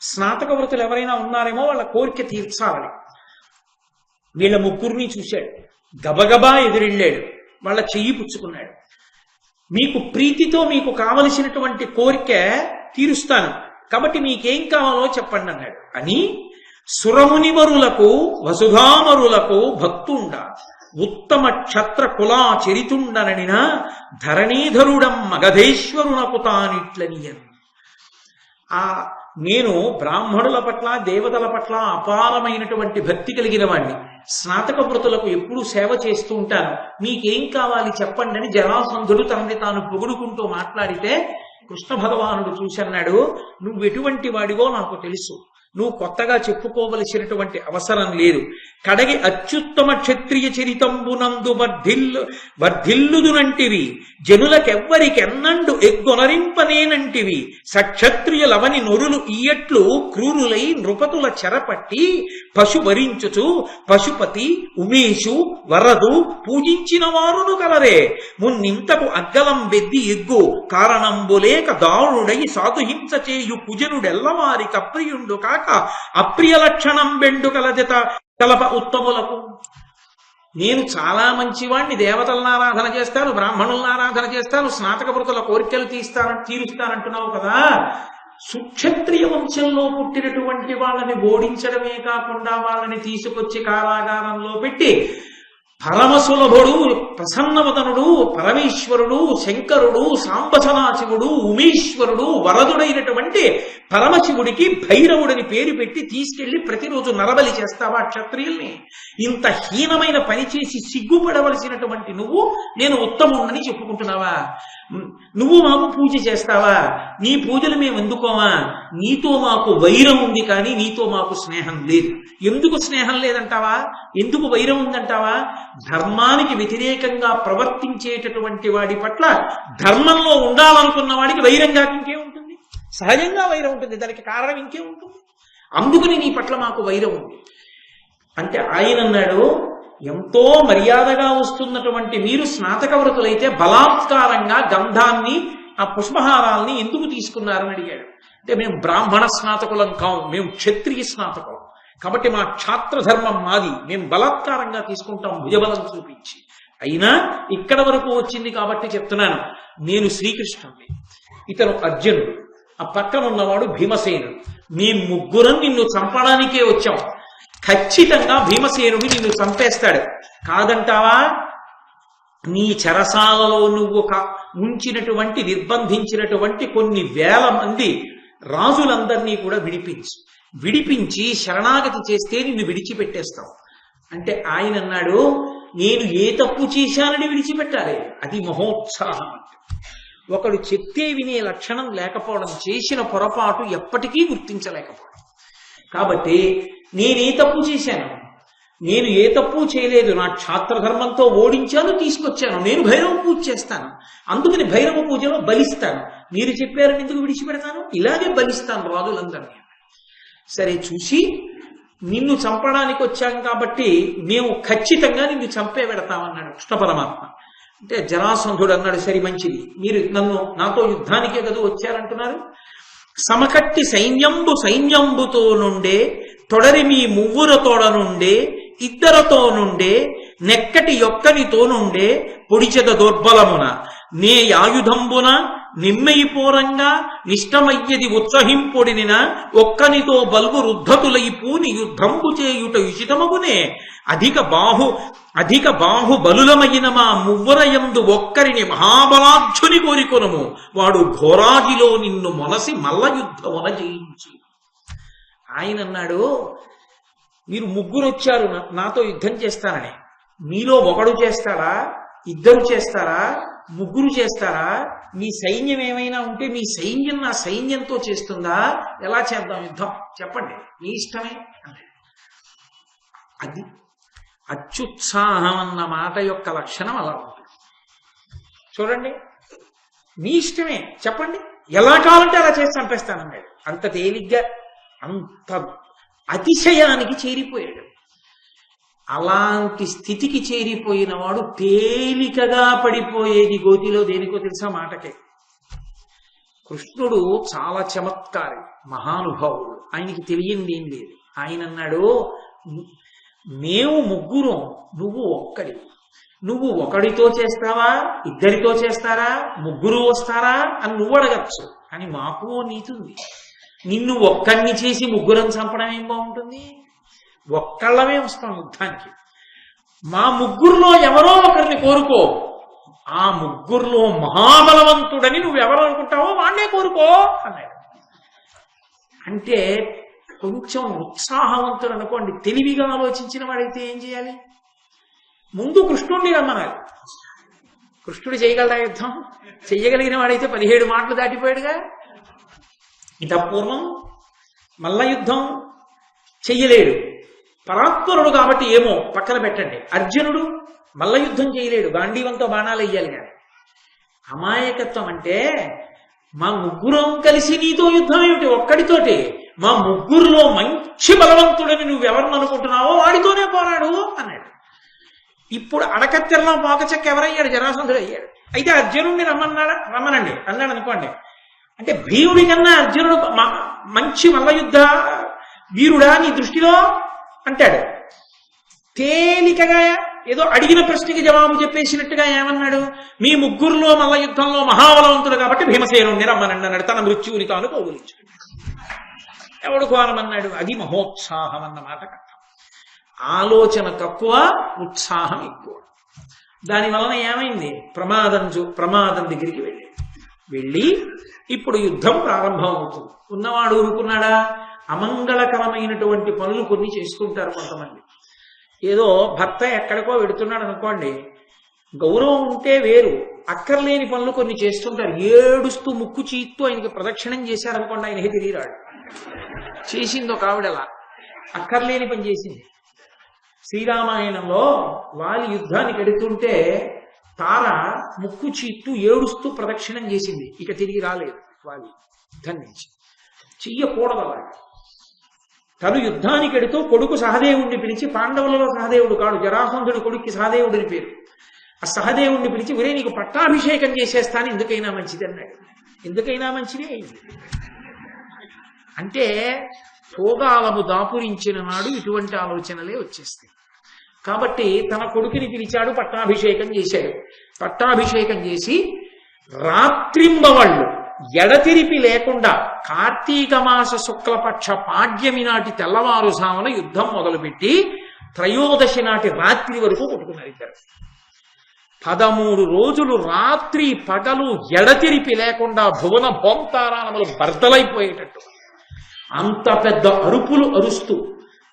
స్నాతక వృత్తులు ఎవరైనా ఉన్నారేమో వాళ్ళ కోరిక తీర్చాలని. వీళ్ళ 3 చూశాడు, గబగబా ఎదురెళ్ళాడు, వాళ్ళ చెయ్యి పుచ్చుకున్నాడు. మీకు ప్రీతితో మీకు కావలసినటువంటి కోరిక తీరుస్తాను, కాబట్టి మీకేం కావాలో చెప్పండి అన్నాడు. అని సురమునివరులకు వసుధామరులకు భక్తుండ ఉత్తమ క్షత్ర కులా చరితుండననిన ధరణీధరుడం మగధేశ్వరునకు తానిట్లనియన్. నేను బ్రాహ్మణుల పట్ల, దేవతల పట్ల అపారమైనటువంటి భక్తి కలిగిన వాడిని, స్నాతక వృత్తులకు ఎప్పుడూ సేవ చేస్తూ ఉంటాను, మీకేం కావాలి చెప్పండి అని జరాసంధుడు తనని తాను పొగుడుకుంటూ మాట్లాడితే కృష్ణ భగవానుడు చూసన్నాడు, నువ్వు ఎటువంటి వాడివో నాకు తెలుసు, నువ్వు కొత్తగా చెప్పుకోవలసినటువంటి అవసరం లేదు. కడగి అత్యుత్తమ క్షత్రియ చరితంబునందు వర్ధిల్లుదునంటివి, జనులకెవ్వరికెన్నండు ఎగ్గొనరింపనేనంటివి, సక్షత్రియులవని నొరులు ఇయ్యట్లు క్రూరులై నృపతుల చెరపట్టి పశువరించుచు పశుపతి ఉమేషు వరదు పూజించిన వారును కలరే. మున్నింతకు అగ్గలం బెద్ది ఎగ్గు కారణంబులేక దారుడై సాధుహింస చేయు కుజనుడెల్లవారి కప్రియుండు కాక అప్రియ లక్షణం బెండు కలజత కలప ఉత్తములకు. నేను చాలా మంచివాణ్ణి, దేవతలను ఆరాధన చేస్తాను, బ్రాహ్మణులను ఆరాధన చేస్తాను, స్నాతక వృత్తుల కోరికలు తీరుస్తానంటున్నావు కదా. సుక్షత్రియ వంశంలో పుట్టినటువంటి వాళ్ళని ఓడించడమే కాకుండా వాళ్ళని తీసుకొచ్చి కారాగారంలో పెట్టి పరమ సులభుడు ప్రసన్నవదనుడు పరమేశ్వరుడు శంకరుడు సాంబసదాశివుడు ఉమేశ్వరుడు వరదుడైనటువంటి పరమశివుడికి భైరవుడిని పేరు పెట్టి తీసుకెళ్లి ప్రతిరోజు నరబలి చేస్తావా క్షత్రియుల్ని? ఇంత హీనమైన పని చేసి సిగ్గుపడవలసినటువంటి నువ్వు నేను ఉత్తముణ్ణని చెప్పుకుంటున్నావా? నువ్వు మాకు పూజ చేస్తావా? నీ పూజలు మేము ఎందుకోమా? నీతో మాకు వైరం ఉంది కానీ నీతో మాకు స్నేహం లేదు. ఎందుకు స్నేహం లేదంటావా? ఎందుకు వైరం ఉందంటావా? ధర్మానికి వ్యతిరేకంగా ప్రవర్తించేటటువంటి వాడి పట్ల ధర్మంలో ఉండాలనుకున్న వాడికి వైరంగా ఇంకేముంటుంది? సహజంగా వైరం ఉంటుంది. దానికి కారణం ఇంకేముంటుంది? అందుకని నీ పట్ల మాకు వైరం ఉంది అంటే ఆయన అన్నాడు, ఎంతో మర్యాదగా వస్తున్నటువంటి మీరు స్నాతక వ్రతులైతే బలాత్కారంగా గంధాన్ని ఆ పుష్పహారాల్ని ఎందుకు తీసుకున్నారని అడిగాడు. అంటే మేము బ్రాహ్మణ స్నాతకులం కావు, మేము క్షత్రియ స్నాతకులం కాబట్టి మా క్షాత్రధర్మం మాది, మేము బలాత్కారంగా తీసుకుంటాం భుజబలం చూపించి. అయినా ఇక్కడ వరకు వచ్చింది కాబట్టి చెప్తున్నాను. నేను శ్రీకృష్ణుడిని, ఇతను అర్జునుడు, ఆ పక్కన ఉన్నవాడు భీమసేనుడు. మీ ముగ్గురం నిన్ను చంపడానికే వచ్చాం. ఖచ్చితంగా భీమసేనుడు నిన్ను చంపేస్తాడు. కాదంటావా? నీ చెరసాలలో నువ్వు ఉంచినటువంటి నిర్బంధించినటువంటి కొన్ని వేల మంది రాజులందరినీ కూడా విడిపించి శరణాగతి చేస్తే నిన్ను విడిచిపెట్టేస్తావు అంటే ఆయన అన్నాడు, నేను ఏ తప్పు చేశానని విడిచిపెట్టాలి? అది మహోత్సాహం అంటే. ఒకడు చెప్తే వినే లక్షణం లేకపోవడం, చేసిన పొరపాటు ఎప్పటికీ గుర్తించలేకపోవడం. కాబట్టి నేనే తప్పు చేశాను? నేను ఏ తప్పు చేయలేదు. నా క్షాత్రధర్మంతో ఓడించాను, తీసుకొచ్చాను. నేను భైరవ పూజ చేస్తాను, అందుకని భైరవ పూజలో బలిస్తాను. మీరు చెప్పారని ఎందుకు విడిచిపెడతాను? ఇలాగే బలిస్తాను రాజులందరినీ. సరే చూసి నిన్ను చంపడానికి వచ్చాం కాబట్టి మేము ఖచ్చితంగా నిన్ను చంపే పెడతామన్నాడు కృష్ణ పరమాత్మ. అంటే జరాసంధుడు అన్నాడు, సరి మంచిది, మీరు నాతో యుద్ధానికే కదా వచ్చారంటున్నారు. సమకట్టి సైన్యంబుతో నుండే తొడరి మీ మువ్వుర తోడ నుండే ఇద్దరతో నుండే నెక్కటి యొక్కనితో నుండే పొడిచెద దుర్బలమున నే ఆయుధంబున నిమ్మెయిపోరంగా నిష్టమయ్యది ఉత్సహింపొడిన ఒక్కనితో బల్గు రుద్ధతులైపూని యుద్ధంబు చేయుట ఉచితమగునే అధిక బాహు బలులమైన మా మువ్వరయందు ఒక్కరిని మహాబలాఢ్యుని కోరికొనము వాడు ఘోరాజిలో నిన్ను మొనసి మల్ల యుద్ధమున జయించి. ఆయన అన్నాడు, మీరు ముగ్గురు వచ్చారు నాతో యుద్ధం చేస్తానని. మీలో ఒకడు చేస్తారా, ఇద్దరు చేస్తారా, ముగ్గురు చేస్తారా? మీ సైన్యం ఏమైనా ఉంటే మీ సైన్యం నా సైన్యంతో చేస్తుందా? ఎలా చేద్దాం యుద్ధం చెప్పండి, మీ ఇష్టమే అంటే. అది అత్యుత్సాహం అన్న మాట యొక్క లక్షణం అలా ఉంటుంది. చూడండి, మీ ఇష్టమే చెప్పండి, ఎలా కావాలంటే అలా చేసి చంపేస్తానన్నాడు. అంత తేలిగ్గా, అంత అతిశయానికి చేరిపోయాడు. అలాంటి స్థితికి చేరిపోయిన వాడు తేలికగా పడిపోయేది గోతిలో దేనికో తెలుసా? మాటకే. కృష్ణుడు చాలా చమత్కారి, మహానుభావుడు, ఆయనకి తెలియంది ఏం లేదు. ఆయన అన్నాడు, మేము ముగ్గురం, నువ్వు ఒక్కడి. నువ్వు ఒకడితో చేస్తావా, ఇద్దరితో చేస్తారా, ముగ్గురు వస్తారా అని నువ్వు అడగచ్చు. కానీ మాకు నీతి ఉంది. నిన్ను ఒక్కడిని చేసి ముగ్గురం చంపడం ఏం బాగుంటుంది? ఒక్కళ్ళమే వస్తాం యుద్ధానికి. మా ముగ్గురులో ఎవరో ఒకరిని కోరుకో, ఆ ముగ్గురులో మహాబలవంతుడని నువ్వెవరు అనుకుంటావో వాణ్ణే కోరుకో అన్నాడు. అంటే కొంచెం ఉత్సాహవంతుడు అనుకోండి, తెలివిగా ఆలోచించిన వాడైతే ఏం చేయాలి? ముందు కృష్ణుడిని రమ్మనాలి. కృష్ణుడు చేయగలరా యుద్ధం? చెయ్యగలిగిన వాడైతే 17 మాటలు దాటిపోయాడుగా. ఇతపూర్వం మల్ల యుద్ధం చెయ్యలేడు, పరాత్పరుడు కాబట్టి ఏమో పక్కన పెట్టండి. అర్జునుడు మల్ల యుద్ధం చేయలేడు, గాంధీవంతో బాణాలు వెయ్యాలి. కానీ అమాయకత్వం అంటే, మా ముగ్గురం కలిసి నీతో యుద్ధం ఏమిటి ఒక్కడితోటి? మా ముగ్గురులో మంచి బలవంతుడని నువ్వెవరిని అనుకుంటున్నావో వాడితోనే పోరాడు అన్నాడు. ఇప్పుడు అడకత్తెరలో పోకచెక్క ఎవరయ్యాడు? జరాసంధుడు అయ్యాడు. అయితే అర్జునుడిని రమ్మనండి అన్నాడు అనుకోండి. అంటే భీముడి కన్నా అర్జునుడు మంచి మల్ల యుద్ధ వీరుడా నీ దృష్టిలో అంటాడు. తేలికగా ఏదో అడిగిన ప్రశ్నకి జవాబు చెప్పేసినట్టుగా ఏమన్నాడు? మీ ముగ్గురులో మల్ల యుద్ధంలో మహాబలవంతుడు కాబట్టి భీమసేనుడిని రమ్మనండి అన్నాడు. తన మృత్యువుని తాను కౌగులించుకున్నాడు. ఎవడు కోరమన్నాడు? అది మహోత్సాహం అన్నమాట. ఆలోచన తక్కువ, ఉత్సాహం ఎక్కువ. దాని వలన ఏమైంది? ప్రమాదం దగ్గరికి వెళ్ళి ఇప్పుడు యుద్ధం ప్రారంభం అవుతుంది. ఉన్నవాడు ఊరుకున్నాడా? అమంగళకరమైనటువంటి పనులు కొన్ని చేసుకుంటారు కొంతమంది. ఏదో భర్త ఎక్కడికో వెడుతున్నాడు అనుకోండి, గౌరవం ఉంటే వేరు, అక్కర్లేని పనులు కొన్ని చేస్తుంటారు. ఏడుస్తూ ముక్కు చీత్తూ ఆయనకి ప్రదక్షిణం చేశారనుకోండి, ఆయనకి తిరిగిరాడు. చేసింది ఒక ఆవిడలా అక్కర్లేని పని చేసింది. శ్రీరామాయణంలో వాలి యుద్ధానికి ఎడుతుంటే తార ముక్కు చీత్తూ ఏడుస్తూ ప్రదక్షిణం చేసింది. ఇక తిరిగి రాలేదు వాలి యుద్ధం నుంచి. చెయ్యకూడదు అలా. తను యుద్ధానికి ఎడుతూ కొడుకు సహదేవుడిని పిలిచి, పాండవులలో సహదేవుడు కాడు, జరాసంధుడి కొడుక్కి సహదేవుడిని పేరు, ఆ సహదేవుడిని పిలిచి, ఒరే నీకు పట్టాభిషేకం చేసేస్తాను, ఎందుకైనా మంచిది అన్నాడు. ఎందుకైనా మంచిదే అయింది. అంటే భోగాలము దాపురించిన నాడు ఇటువంటి ఆలోచనలే వచ్చేస్తాయి. కాబట్టి తన కొడుకుని పిలిచాడు, పట్టాభిషేకం చేశాడు. పట్టాభిషేకం చేసి రాత్రింబవళ్ళు ఎడతెరిపి లేకుండా కార్తీక మాస శుక్లపక్ష పాడ్యమి నాటి తెల్లవారుజామున యుద్ధం మొదలుపెట్టి త్రయోదశి నాటి రాత్రి వరకు కొట్టుకున్నారు ఇద్దరు. 13 రోజులు రాత్రి పగలు ఎడతెరిపి లేకుండా భువన భోంతారానములు బర్దలైపోయేటట్టు అంత పెద్ద అరుపులు అరుస్తూ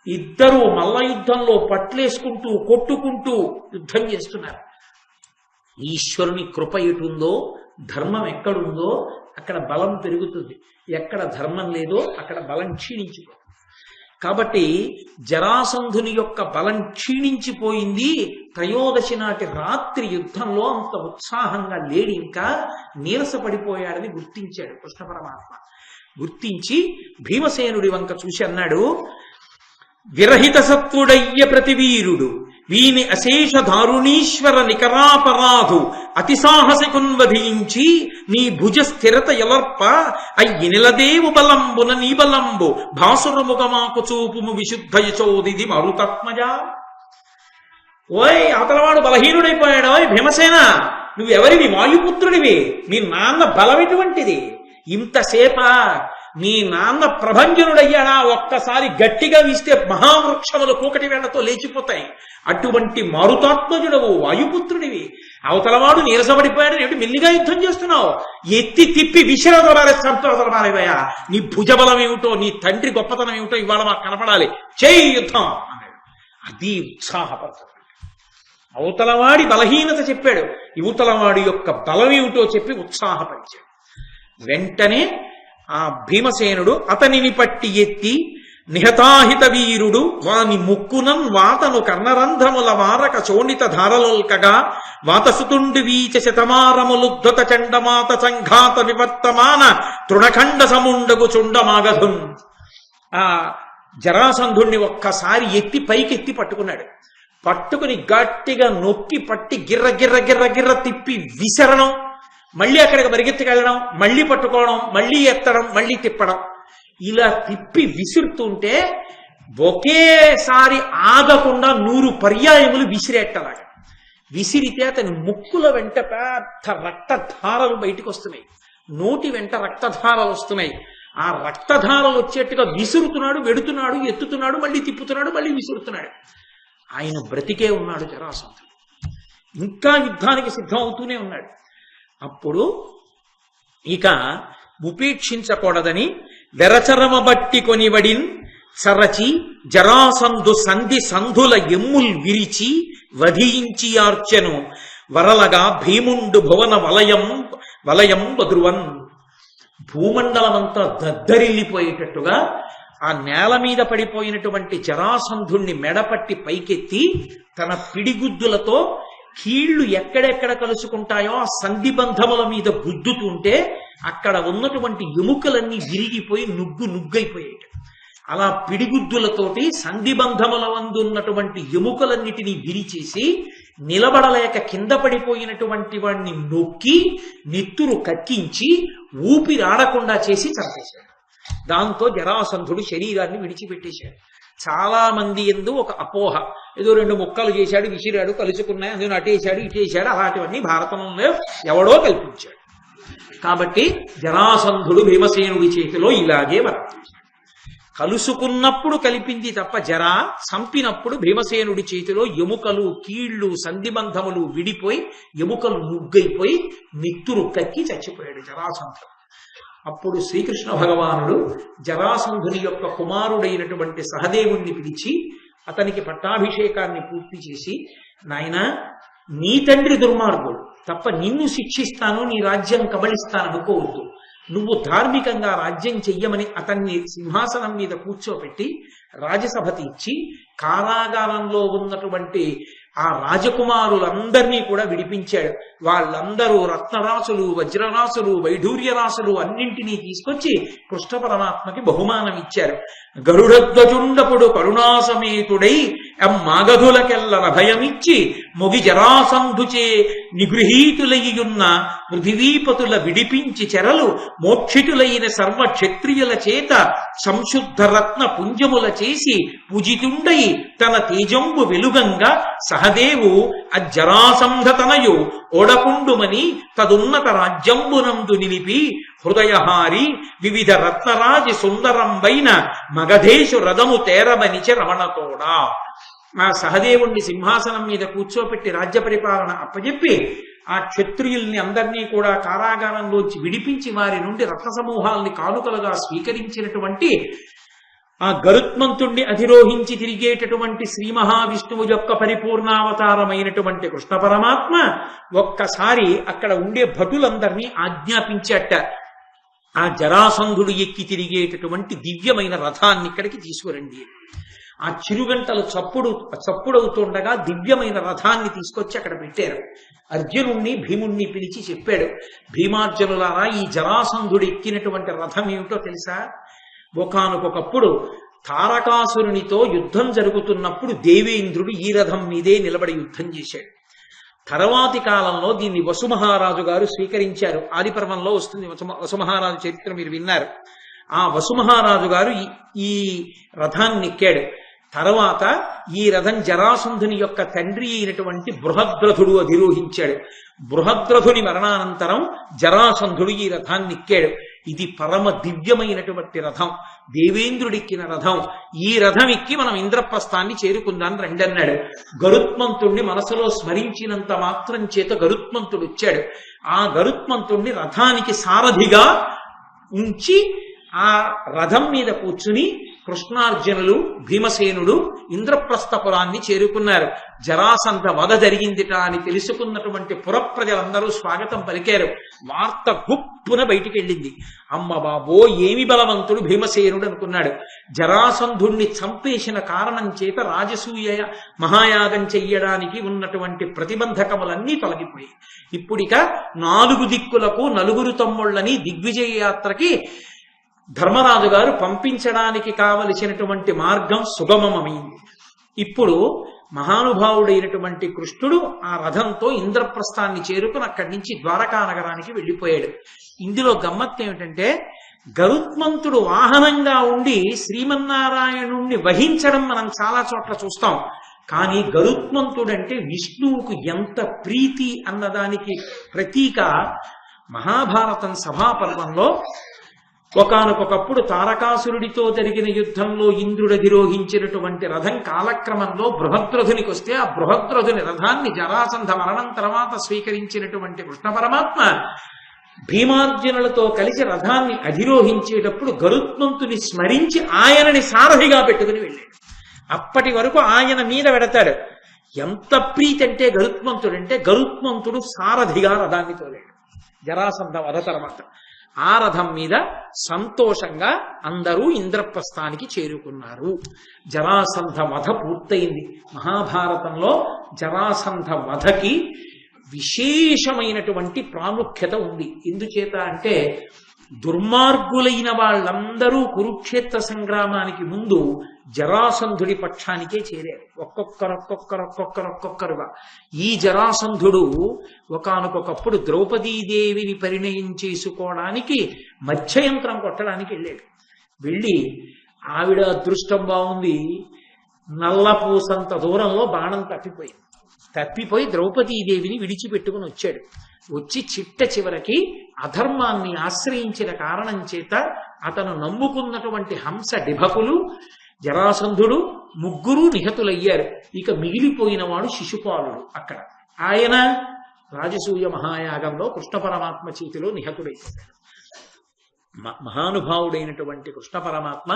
ఇద్దరు మల్ల యుద్ధంలో పట్లేసుకుంటూ కొట్టుకుంటూ యుద్ధం చేస్తున్నారు. ఈశ్వరుని కృప ఎటుందో, ధర్మం ఎక్కడుందో అక్కడ బలం పెరుగుతుంది, ఎక్కడ ధర్మం లేదో అక్కడ బలం క్షీణించిపోతుంది. కాబట్టి జరాసంధుని యొక్క బలం క్షీణించిపోయింది. త్రయోదశి నాటి రాత్రి యుద్ధంలో అంత ఉత్సాహంగా లేడి, ఇంకా నీరసపడిపోయాడని గుర్తించాడు కృష్ణ పరమాత్మ. గుర్తించి భీమసేనుడి వంక చూసి అన్నాడు, విరహిత సత్వుడయ్య ప్రతివీరుడు వీని అశేష దారుణీశ్వర నికరాపరాధు అతి సాహసికున్వధించి నీ భుజ స్థిరత ఎలర్ప అయ్యినిలదేవు బలంబున నీ బలంబు భాసురముగమాకు చూపుము విశుద్ధ యచోదిది మరుతత్మజ. ఓయ్ అవతలవాడు బలహీనుడైపోయాడు. ఓయ్ భీమసేన, నువ్వెవరివి? వాయుపుత్రుడివి. మీ నాన్న బలం ఎటువంటిది? ఇంతసేప మీ నాన్న ప్రభంజనుడయ్యాడా? ఒక్కసారి గట్టిగా వీస్తే మహావృక్షములు కూకటి వేళ్లతో లేచిపోతాయి. అటువంటి మారుతాత్మజుడవు, వాయుపుత్రుడివి. అవతలవాడు నీరసపడిపోయాడు, ఏమిటి మెల్లిగా యుద్ధం చేస్తున్నావు? ఎత్తి తిప్పి విశ్రదమారే సంతోషమారేవయ్యా. నీ భుజబలం ఏమిటో, నీ తండ్రి గొప్పతనం ఏమిటో ఇవాళ మాకు కనపడాలి, చేయి యుద్ధం అన్నాడు. అది ఉత్సాహపరచడం. అవతలవాడి బలహీనత చెప్పాడు, యువతలవాడి యొక్క బలం ఏమిటో చెప్పి ఉత్సాహపరిచాడు. వెంటనే ఆ భీమసేనుడు అతనిని పట్టి ఎత్తి నిహతాహిత వీరుడు వాని ముక్కునన్ వాతను కర్ణరంధ్రముల వారక చోణిత ధారలోల్కగా వాతసుతుండి వీచ శతమారములుద్ధత చండమాత సంఘాత వివర్తమాన తృణఖండ సముండగు చుండమాగధున్. ఆ జరాసంధుణ్ణి ఒక్కసారి ఎత్తి పైకెత్తి పట్టుకున్నాడు. పట్టుకుని గట్టిగా నొక్కి పట్టి గిర్ర గిర్ర గిర్ర గిర్ర తిప్పి విసరణం, మళ్ళీ అక్కడికి పరిగెత్తుకెళ్ళడం, మళ్ళీ పట్టుకోవడం, మళ్ళీ ఎత్తడం, మళ్ళీ తిప్పడం. ఇలా తిప్పి విసురుతుంటే ఒకేసారి ఆగకుండా 100 పర్యాయములు విసిరేట్టలాగా విసిరితే అతని ముక్కుల వెంట పెద్ద రక్తధారలు బయటకు వస్తున్నాయి, నోటి వెంట రక్తధారలు వస్తున్నాయి. ఆ రక్తధారలు వచ్చేట్టుగా విసురుతున్నాడు, వెడుతున్నాడు, ఎత్తుతున్నాడు, మళ్ళీ తిప్పుతున్నాడు, మళ్ళీ విసురుతున్నాడు. ఆయన బ్రతికే ఉన్నాడు జరాసంధుడు. ఇంకా యుద్ధానికి సిద్ధం అవుతూనే ఉన్నాడు. అప్పుడు ఇక ఉపేక్షించకూడదని వెరచరమ బట్టి కొనివడిన్ సరచి జరాసంధు సంధి సంధుల ఎమ్ముల్ విరిచి వధించి ఆర్చెను వరలగా భీముండు భువన వలయం బద్రువన్. భూమండలమంతా దద్దరిల్లిపోయేటట్టుగా ఆ నేల మీద పడిపోయినటువంటి జరాసంధుణ్ణి మెడపట్టి పైకెత్తి తన పిడిగుద్దులతో కీళ్లు ఎక్కడెక్కడ కలుసుకుంటాయో ఆ సంధిబంధముల మీద గుద్దుతుంటే అక్కడ ఉన్నటువంటి ఎముకలన్నీ విరిగిపోయి నుగ్గైపోయాయి. అలా పిడిగుద్దులతోటి సంధిబంధముల వందున్నటువంటి ఎముకలన్నిటినీ విరిచేసి నిలబడలేక కింద పడిపోయినటువంటి వాడిని నొక్కి నెత్తురు కక్కించి ఊపిరాడకుండా చేసి చంపేశాడు. దాంతో జరాసంధుడు శరీరాన్ని విడిచిపెట్టేశాడు. చాలా మంది ఎందు ఒక అపోహ, ఏదో 2 ముక్కలు చేశాడు, విసిరాడు, కలుసుకున్నాయి, అందులో అటేశాడు ఇటేశాడు, అలాంటివన్నీ భారతంలో ఎవడో కల్పించాడు. కాబట్టి జరాసంధుడు భీమసేనుడి చేతిలో ఇలాగే వర్తించాడు. కలుసుకున్నప్పుడు కలిపింది తప్ప జర, చంపినప్పుడు భీమసేనుడి చేతిలో ఎముకలు కీళ్లు సంధిబంధములు విడిపోయి ఎముకలు నుగ్గైపోయి నిత్తురు కక్కి చచ్చిపోయాడు జరాసంధుడు. అప్పుడు శ్రీకృష్ణ భగవానుడు జరాసంధుని యొక్క కుమారుడైనటువంటి సహదేవుణ్ణి పిలిచి అతనికి పట్టాభిషేకాన్ని పూర్తి చేసి, నాయనా, నీ తండ్రి దుర్మార్గుడు తప్ప నిన్ను శిక్షిస్తాను, నీ రాజ్యం కబళిస్తాననుకోవద్దు. నువ్వు ధార్మికంగా రాజ్యం చెయ్యమని అతన్ని సింహాసనం మీద కూర్చోపెట్టి రాజసభ తీర్చి కారాగారంలో ఉన్నటువంటి ఆ రాజకుమారులందరినీ కూడా విడిపించాడు. వాళ్ళందరూ రత్నరాసులు, వజ్రరాసులు, వైఢూర్యరాసులు అన్నింటినీ తీసుకొచ్చి కృష్ణ పరమాత్మకి బహుమానం ఇచ్చారు. గరుడధ్వజుండపుడు కరుణాసమేతుడై మాగధులకెల్లన భయమిచ్చి మొగి జరాసంధుచే నిగృహీతులయ్యున్న పృథివీపతుల విడిపించి చెరలు మోక్షితులైన సర్వ క్షత్రియుల చేత సంశుద్ధ రత్న పుంజముల చేసి పూజితుండై తన తేజంబు వెలుగంగా సహదేవు అజ్జరాసంధతనయు ఓడకుండుమని తదున్నత రాజ్యంబునందు నిలిపి హృదయహారి వివిధ రత్నరాజి సుందరంబైన మగధేశు రథము తేరమనిచ రమణతోడా. ఆ సహదేవుణ్ణి సింహాసనం మీద కూర్చోపెట్టి రాజ్య పరిపాలన అప్పచెప్పి ఆ క్షత్రియుల్ని అందరినీ కూడా కారాగారంలోంచి విడిపించి వారి నుండి రత్న సమూహాల్ని కానుకలుగా స్వీకరించినటువంటి ఆ గరుత్మంతుణ్ణి అధిరోహించి తిరిగేటటువంటి శ్రీ మహావిష్ణువు యొక్క పరిపూర్ణావతారమైనటువంటి కృష్ణ పరమాత్మ ఒక్కసారి అక్కడ ఉండే భటులందరినీ ఆజ్ఞాపించట, ఆ జరాసంధుడు ఎక్కి తిరిగేటటువంటి దివ్యమైన రథాన్ని ఇక్కడికి తీసుకురండి. ఆ చిరుగంటలు చప్పుడవుతుండగా దివ్యమైన రథాన్ని తీసుకొచ్చి అక్కడ పెట్టారు. అర్జునుణ్ణి భీముణ్ణి పిలిచి చెప్పాడు, భీమార్జునులారా, ఈ జరాసంధుడు ఎక్కినటువంటి రథం ఏమిటో తెలుసా? ఒకానొకప్పుడు తారకాసురునితో యుద్ధం జరుగుతున్నప్పుడు దేవేంద్రుడు ఈ రథం మీదే నిలబడి యుద్ధం చేశాడు. తర్వాతి కాలంలో దీన్ని వసుమహారాజు గారు స్వీకరించారు. ఆదిపర్వంలో వస్తుంది వసుమహారాజు చరిత్ర, మీరు విన్నారు. ఆ వసుమహారాజు గారు ఈ రథాన్ని ఎక్కాడు. తర్వాత ఈ రథం జరాసంధుని యొక్క తండ్రి అయినటువంటి బృహద్రథుడు అధిరోహించాడు. బృహద్రథుని మరణానంతరం జరాసంధుడు ఈ రథాన్ని ఎక్కాడు. ఇది పరమ దివ్యమైనటువంటి రథం, దేవేంద్రుడిక్కిన రథం. ఈ రథం ఎక్కి మనం ఇంద్రప్రస్థాన్ని చేరుకుందాం రెండన్నాడు. గరుత్మంతుణ్ణి మనసులో స్మరించినంత మాత్రం చేత గరుత్మంతుడు వచ్చాడు. ఆ గరుత్మంతుణ్ణి రథానికి సారథిగా ఉంచి ఆ రథం మీద కూర్చుని కృష్ణార్జునులు భీమసేనుడు ఇంద్రప్రస్థపురాన్ని చేరుకున్నారు. జరాసంధ వధ జరిగిందిట అని తెలుసుకున్నటువంటి పురప్రజలందరూ స్వాగతం పలికారు. వార్త గుప్పున బయటికి వెళ్ళింది. అమ్మ బాబో, ఏమి బలవంతుడు భీమసేనుడు అనుకున్నాడు. జరాసంధుణ్ణి చంపేసిన కారణం చేత రాజసూయ మహాయాగం చెయ్యడానికి ఉన్నటువంటి ప్రతిబంధకములన్నీ తొలగిపోయాయి. ఇప్పుడిక 4 దిక్కులకు 4 తమ్ముళ్ళని దిగ్విజయ యాత్రకి ధర్మరాజు గారు పంపించడానికి కావలసినటువంటి మార్గం సుగమమైంది. ఇప్పుడు మహానుభావుడైనటువంటి కృష్ణుడు ఆ రథంతో ఇంద్రప్రస్థాన్ని చేరుకుని అక్కడి నుంచి ద్వారకా నగరానికి వెళ్ళిపోయాడు. ఇందులో గమ్మత్తు ఏమిటంటే, గరుత్మంతుడు వాహనంగా ఉండి శ్రీమన్నారాయణుణ్ణి వహించడం మనం చాలా చోట్ల చూస్తాం. కానీ గరుత్మంతుడంటే విష్ణువుకు ఎంత ప్రీతి అన్నదానికి ప్రతీక మహాభారతం సభాపర్వంలో ఒకానొకప్పుడు తారకాసురుడితో జరిగిన యుద్ధంలో ఇంద్రుడధిరోహించినటువంటి రథం కాలక్రమంలో బృహద్రథునికి వస్తే ఆ బృహద్రథుని రథాన్ని జరాసంధ మరణం తర్వాత స్వీకరించినటువంటి కృష్ణ పరమాత్మ భీమార్జునులతో కలిసి రథాన్ని అధిరోహించేటప్పుడు గరుత్మంతుని స్మరించి ఆయనని సారథిగా పెట్టుకుని వెళ్ళాడు. అప్పటి వరకు ఆయన మీద వెడతాడు. ఎంత ప్రీతి అంటే గరుత్మంతుడంటే, గరుత్మంతుడు సారథిగా రథాన్ని తోలాడు జరాసంధ వధ తర్వాత. ఆ రథం మీద సంతోషంగా అందరూ ఇంద్రప్రస్థానికి చేరుకున్నారు. జరాసంధ వధ పూర్తయింది. మహాభారతంలో జరాసంధ వధకి విశేషమైనటువంటి ప్రాముఖ్యత ఉంది. ఎందుచేత అంటే దుర్మార్గులైన వాళ్ళందరూ కురుక్షేత్ర సంగ్రామానికి ముందు జరాసంధుడి పక్షానికే చేరారు. ఒక్కొక్కరుగా. ఈ జరాసంధుడు ఒకానొకప్పుడు ద్రౌపదీదేవిని పరిణయం చేసుకోవడానికి మత్స్యయంత్రం కొట్టడానికి వెళ్ళాడు. వెళ్ళి ఆవిడ అదృష్టం బాగుంది, నల్లపూసంత దూరంలో బాణం తప్పిపోయి ద్రౌపదీదేవిని విడిచిపెట్టుకుని వచ్చాడు. వచ్చి చిట్ట చివరికి అధర్మాన్ని ఆశ్రయించిన కారణం చేత అతను నమ్ముకున్నటువంటి హంస డిభకులు జరాసంధుడు ముగ్గురు నిహతులయ్యారు. ఇక మిగిలిపోయిన వాడు శిశుపాలుడు. అక్కడ ఆయన రాజసూయ మహాయాగంలో కృష్ణ పరమాత్మ చేతిలో నిహతుడైపోయాడు. మహానుభావుడైనటువంటి కృష్ణ పరమాత్మ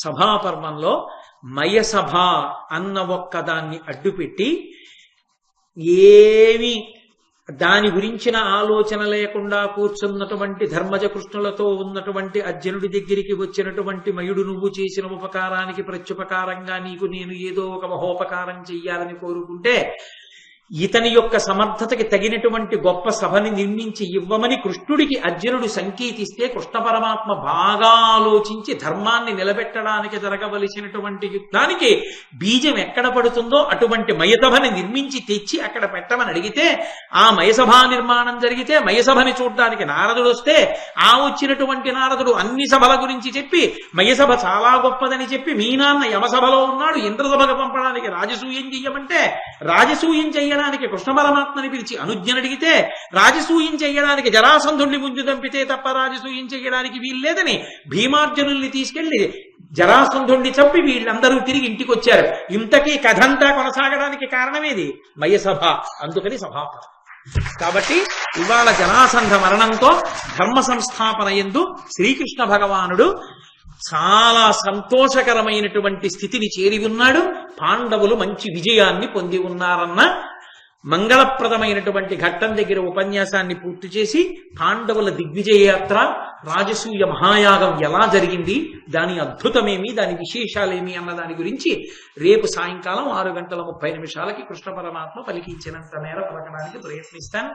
సభాపర్వంలో మయసభ అన్న ఒక్కదాన్ని అడ్డుపెట్టి ఏమి దాని గురించిన ఆలోచన లేకుండా కూర్చున్నటువంటి ధర్మజ కృష్ణులతో ఉన్నటువంటి అర్జునుడి దగ్గరికి వచ్చినటువంటి మయుడు, నువ్వు చేసిన ఉపకారానికి ప్రత్యుపకారంగా నీకు నేను ఏదో ఒక మహోపకారం చెయ్యాలని కోరుకుంటే ఇతని యొక్క సమర్థతకి తగినటువంటి గొప్ప సభని నిర్మించి ఇవ్వమని కృష్ణుడికి అర్జునుడు సంకేతిస్తే కృష్ణ పరమాత్మ బాగా ఆలోచించి ధర్మాన్ని నిలబెట్టడానికి జరగవలసినటువంటి యుద్ధానికి బీజం ఎక్కడ పడుతుందో అటువంటి మయసభని నిర్మించి తెచ్చి అక్కడ పెట్టమని అడిగితే ఆ మయసభా నిర్మాణం జరిగితే మయసభని చూడడానికి నారదుడు వస్తే ఆ వచ్చినటువంటి నారదుడు అన్ని సభల గురించి చెప్పి మయసభ చాలా గొప్పదని చెప్పి మీ నాన్న యమసభలో ఉన్నాడు, ఇంద్రసభకు పంపడానికి రాజసూయం చెయ్యమంటే రాజసూయం చెయ్యడానికి కృష్ణ పరమాత్మని పిలిచి అనుజ్ఞను అడిగితే రాజసూయం చెయ్యడానికి జరాసంధుణ్ణి ముందు దంపితే తప్ప రాజసూయం చెయ్యడానికి వీల్లేదని భీమార్జునుల్ని తీసుకెళ్లి జరాసంధుణ్ణి చంపి వీళ్ళందరూ తిరిగి ఇంటికి వచ్చారు. ఇంతకీ కథంతా కొనసాగడానికి కారణమేది మయసభ, అందుకని సభాపతి. కాబట్టి ఇవాళ జరాసంధ మరణంతో ధర్మ సంస్థాపన యందు శ్రీకృష్ణ భగవానుడు చాలా సంతోషకరమైనటువంటి స్థితిని చేరి ఉన్నాడు. పాండవులు మంచి విజయాన్ని పొంది ఉన్నారన్న మంగళప్రదమైనటువంటి ఘట్టం దగ్గర ఉపన్యాసాన్ని పూర్తి చేసి పాండవుల దిగ్విజయ యాత్ర, రాజసూయ మహాయాగం ఎలా జరిగింది, దాని అద్భుతమేమి, దాని విశేషాలేమి అన్న దాని గురించి రేపు సాయంకాలం 6:30 కృష్ణ పరమాత్మ పలికించినంత మేర పలకడానికి ప్రయత్నిస్తాను.